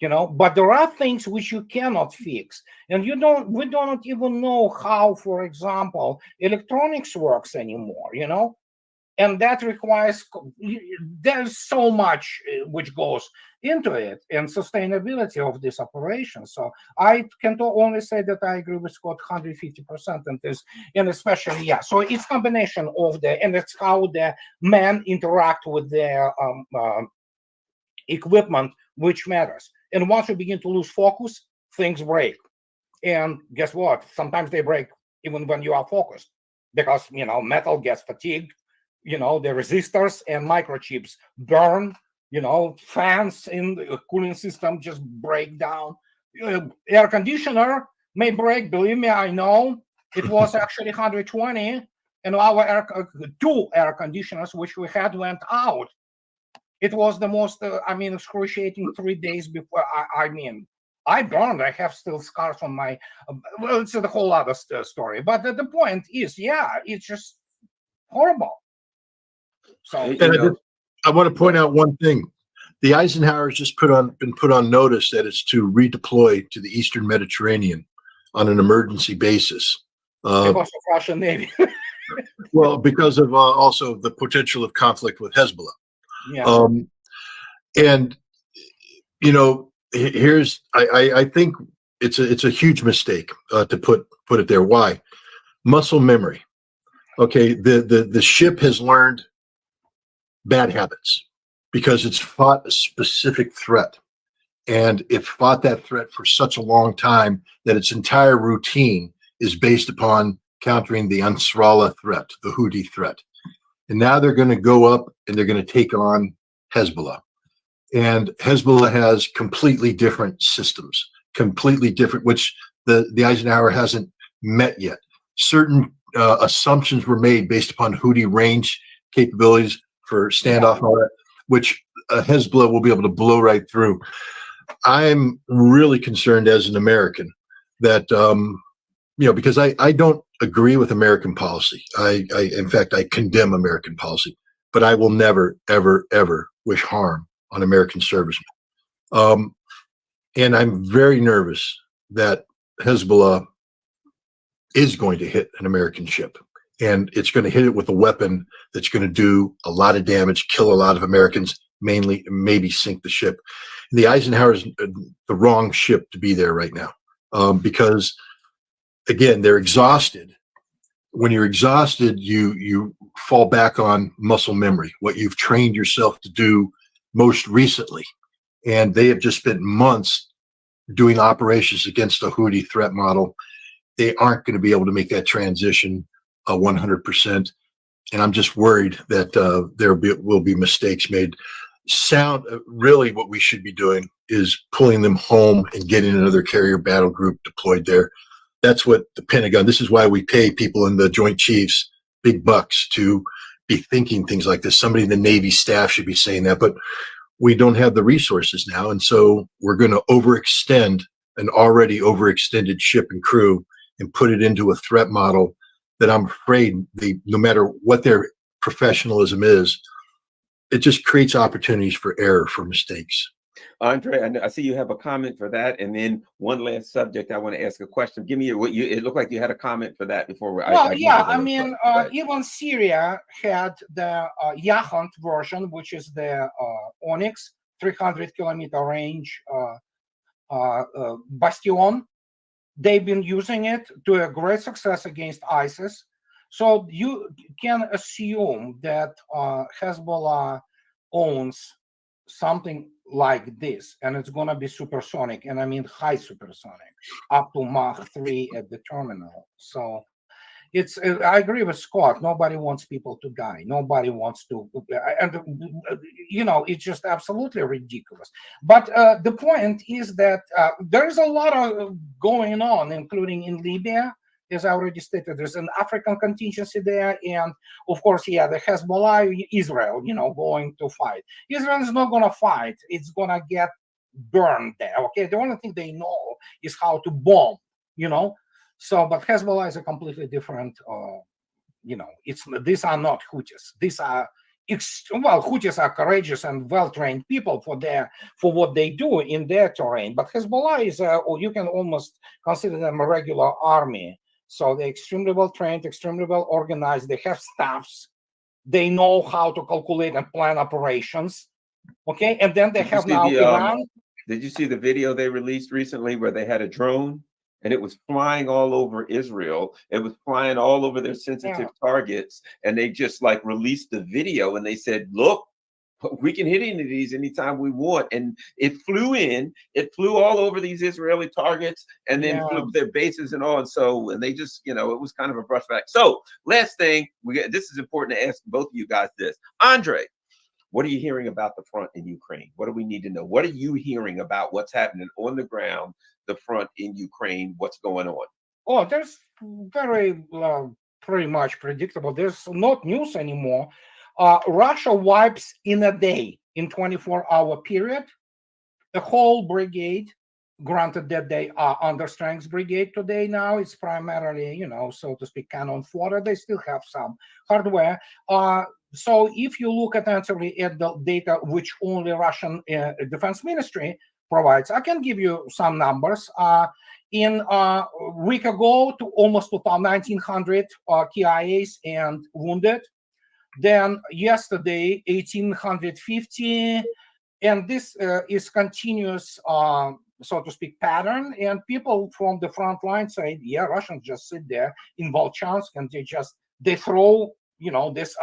but there are things which you cannot fix. And we don't even know how, for example, electronics works anymore, and that requires, there's so much which goes into it, and sustainability of this operation. So I can only say that I agree with Scott 150%, and especially, yeah, so it's combination of and it's how the men interact with their equipment which matters. And once you begin to lose focus, things break. And guess what? Sometimes they break even when you are focused, because metal gets fatigued, the resistors and microchips burn, fans in the cooling system just break down. Air conditioner may break, believe me, I know. It was actually 120, and our two air conditioners which we had went out. It was the most excruciating 3 days before. I burned. I have still scars on my. Well, it's a whole other story. But the point is, yeah, it's just horrible. So I want to point out one thing: the Eisenhower's just been put on notice that it's to redeploy to the Eastern Mediterranean on an emergency basis. Because of Russian Navy. Well, because of also the potential of conflict with Hezbollah. Yeah. And I think it's a huge mistake to put it there. Why? Muscle memory. Okay, the ship has learned bad habits because it's fought a specific threat, and it fought that threat for such a long time that its entire routine is based upon countering the Ansarallah threat, the Houthi threat. And now they're going to go up and they're going to take on Hezbollah. And Hezbollah has completely different systems, completely different, which the Eisenhower hasn't met yet. Certain assumptions were made based upon Houthi range capabilities for standoff and all that, which Hezbollah will be able to blow right through. I'm really concerned as an American that, because I don't agree with American policy. In fact, I condemn American policy, but I will never, ever, ever wish harm on American servicemen. And I'm very nervous that Hezbollah is going to hit an American ship, and it's going to hit it with a weapon that's going to do a lot of damage, kill a lot of Americans, mainly maybe sink the ship. And the Eisenhower is the wrong ship to be there right now, because again, they're exhausted. When you're exhausted, you fall back on muscle memory, what you've trained yourself to do most recently. And they have just spent months doing operations against the Houthi threat model. They aren't going to be able to make that transition 100%. And I'm just worried that there will be mistakes made. Really what we should be doing is pulling them home and getting another carrier battle group deployed there. That's what the Pentagon, this is why we pay people in the Joint Chiefs big bucks to be thinking things like this. Somebody in the Navy staff should be saying that, but we don't have the resources now. And so we're going to overextend an already overextended ship and crew and put it into a threat model that I'm afraid no matter what their professionalism is, it just creates opportunities for error, for mistakes. Andre, I see you have a comment for that, and then one last subject I want to ask a question. Give me it looked like you had a comment for that before. Even Syria had the Yahant version, which is the Onyx 300-kilometer range bastion. They've been using it to a great success against ISIS. So you can assume that Hezbollah owns something like this, and it's going to be supersonic, and I mean high supersonic, up to Mach 3 at the terminal. So I agree with Scott. Nobody wants people to die. Nobody wants to, and it's just absolutely ridiculous. But the point is that there's a lot of going on, including in Libya. As I already stated, there's an African contingency there, and of course, the Hezbollah, Israel, going to fight. Israel is not going to fight; it's going to get burned there. Okay, the only thing they know is how to bomb. So, but Hezbollah is a completely different. These are not Houthis. These are Houthis are courageous and well-trained people for what they do in their terrain. But Hezbollah is, or you can almost consider them a regular army. So they're extremely well trained, extremely well organized. They have staffs. They know how to calculate and plan operations. Okay, and then they Did you have see now the, Iran. Did you see the video they released recently where they had a drone and it was flying all over Israel? It was flying all over their sensitive targets, and they just like released the video and they said, "Look, we can hit into these anytime we want." And it flew all over these Israeli targets and then flew their bases and all. And so, and they just, it was kind of a brushback. So last thing, this is important to ask both of you guys this. Andre, what are you hearing about the front in Ukraine? What do we need to know? What are you hearing about what's happening on the ground, the front in Ukraine? What's going on? Oh, there's very pretty much predictable. There's not news anymore. Russia wipes in a day, in 24-hour period, a whole brigade. Granted that they are under strength brigade today now. It's primarily, so to speak, cannon fodder. They still have some hardware. So if you look attentively at the data which only Russian defense ministry provides, I can give you some numbers. In a week ago, to almost 1,900 KIAs and wounded. Then yesterday, 1,850, and this is continuous, so to speak, pattern. And people from the front line say, yeah, Russians just sit there in Volchansk and they throw, this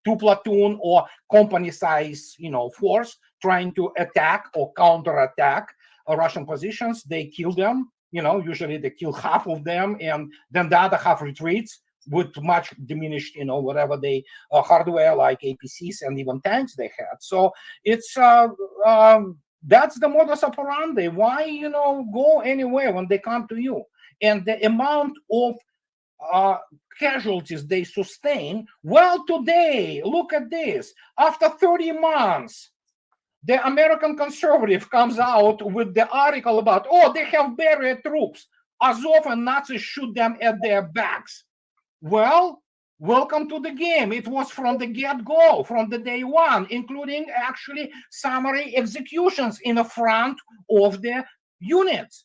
2-platoon or company size, force trying to attack or counterattack Russian positions. They kill them, usually they kill half of them, and then the other half retreats with much diminished, whatever they hardware like APCs and even tanks they had. So it's that's the modus operandi. Why go anywhere when they come to you? And the amount of casualties they sustain. Well, today, look at this. After 30 months, the American conservative comes out with the article about, they have buried troops. Azov and Nazis shoot them at their backs. Well, welcome to the game. It was from the get-go, from the day one, including actually summary executions in the front of the units.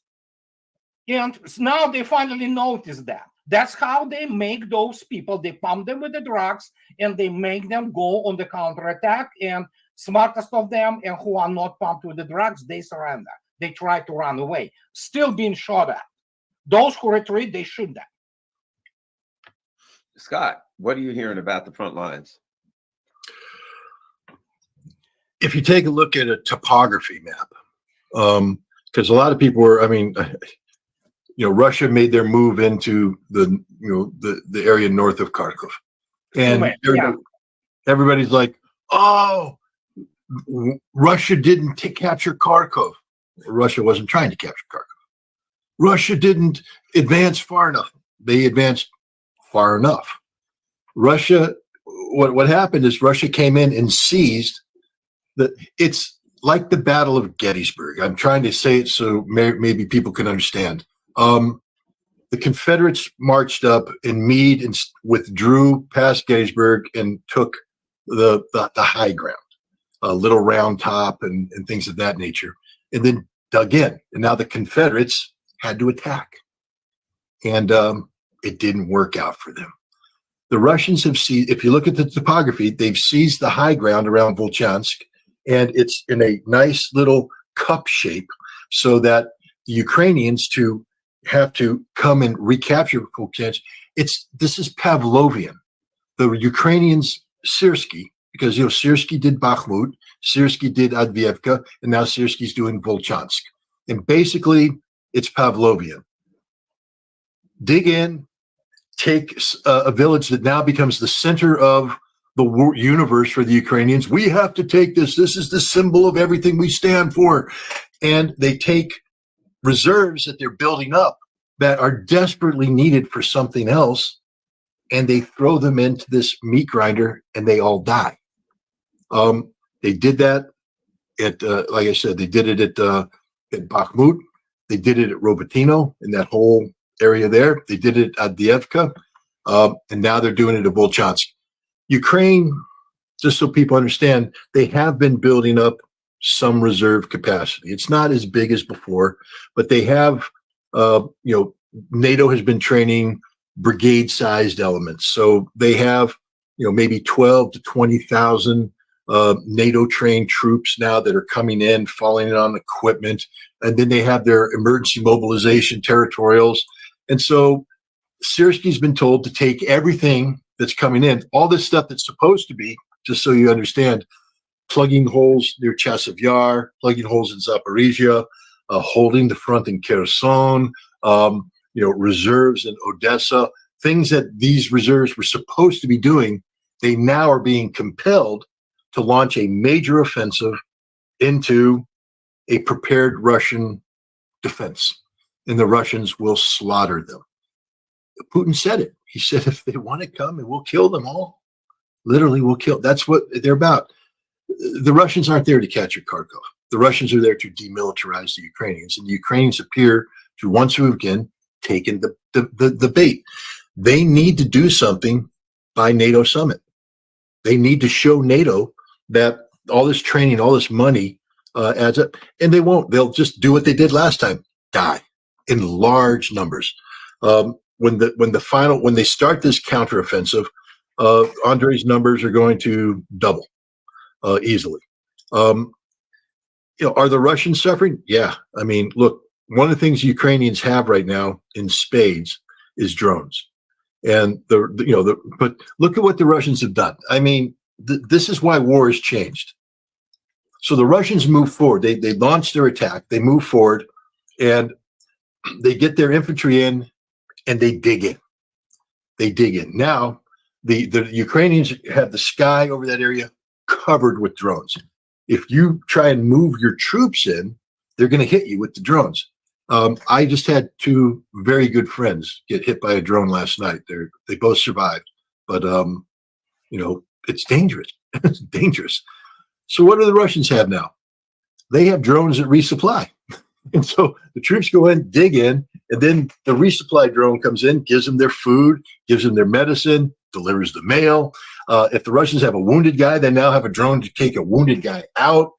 And now they finally notice that. That's how they make those people. They pump them with the drugs and they make them go on the counterattack. And smartest of them and who are not pumped with the drugs, they surrender. They try to run away, still being shot at. Those who retreat, they shoot them. Scott, what are you hearing about the front lines? If you take a look at a topography map, because a lot of people were, Russia made their move into the area north of Kharkov, and everybody's like, "Oh, Russia didn't capture Kharkov." Russia wasn't trying to capture Kharkov. Russia didn't advance far enough. They advanced far enough. Russia, what happened is Russia came in and seized it's like the Battle of Gettysburg. I'm trying to say it so maybe people can understand. The Confederates marched up in Meade and withdrew past Gettysburg and took the high ground, Little Round Top and things of that nature, and then dug in. And now the Confederates had to attack. And it didn't work out for them. The Russians have seized, if you look at the topography, they've seized the high ground around Volchansk, and it's in a nice little cup shape so that the Ukrainians have to come and recapture Volchansk. This is Pavlovian. The Ukrainians, Syrskyi, because Syrskyi did Bakhmut, Syrskyi did Adviivka, and now Syrskyi's doing Volchansk. And basically, it's Pavlovian. Dig in, take a village that now becomes the center of the universe for the Ukrainians. We have to take this. This is the symbol of everything we stand for. And they take reserves that they're building up that are desperately needed for something else, and they throw them into this meat grinder, and they all die. They did that at, like I said, they did it at Bakhmut. They did it at Robotyno in that whole area there. They did it at Adviivka, and now they're doing it at Volchansk. Ukraine, just so people understand, they have been building up some reserve capacity. It's not as big as before, but they have, NATO has been training brigade-sized elements. So they have maybe 12 to 20,000 NATO trained troops now that are coming in, falling in on equipment, and then they have their emergency mobilization territorials. And so Syrski's been told to take everything that's coming in, all this stuff that's supposed to be, just so you understand, plugging holes near Chasiv Yar, plugging holes in Zaporizhia, holding the front in Kherson, reserves in Odessa, things that these reserves were supposed to be doing. They now are being compelled to launch a major offensive into a prepared Russian defense, and the Russians will slaughter them. Putin said it. He said, if they want to come, and we'll kill them all. Literally, we'll kill. That's what they're about. The Russians aren't there to capture Kharkov. The Russians are there to demilitarize the Ukrainians, and the Ukrainians appear to once again taken the bait. They need to do something by NATO summit. They need to show NATO that all this training, all this money adds up, and they won't. They'll just do what they did last time: die in large numbers. When they start this counteroffensive, Andrei's numbers are going to double easily. Are the Russians suffering? Yeah. I mean, look, one of the things Ukrainians have right now in spades is drones, and but look at what the Russians have done. I mean, this is why war has changed. So the Russians move forward. They launch their attack. They move forward, and they get their infantry in, and they dig in. They dig in. Now, the Ukrainians have the sky over that area covered with drones. If you try and move your troops in, they're going to hit you with the drones. I just had two very good friends get hit by a drone last night. They both survived, but it's dangerous. It's dangerous. So what do the Russians have now? They have drones that resupply. And so the troops go in, dig in, and then the resupply drone comes in, gives them their food, gives them their medicine, delivers the mail. If the Russians have a wounded guy, they now have a drone to take a wounded guy out.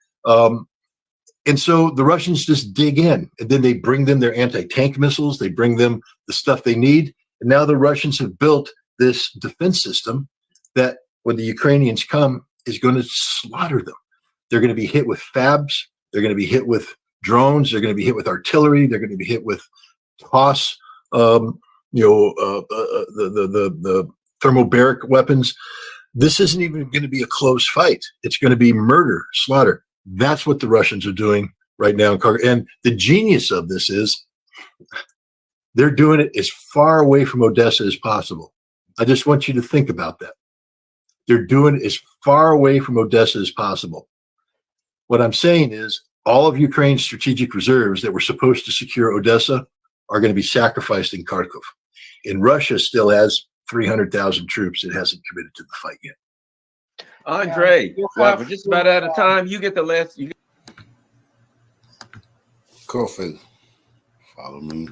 And so the Russians just dig in, and then they bring them their anti-tank missiles. They bring them the stuff they need. And now the Russians have built this defense system that when the Ukrainians come is going to slaughter them. They're going to be hit with fabs. They're going to be hit with drones. They're going to be hit with artillery. They're going to be hit with toss, the thermobaric weapons. This isn't even going to be a close fight. It's going to be murder, slaughter. That's what the Russians are doing right now. And the genius of this is they're doing it as far away from Odessa as possible. I just want you to think about that. They're doing it as far away from Odessa as possible. What I'm saying is all of Ukraine's strategic reserves that were supposed to secure Odessa are going to be sacrificed in Kharkov. And Russia still has 300,000 troops it hasn't committed to the fight yet. Andre, well, we're just about out of time. You get the last. Cultfig, follow me.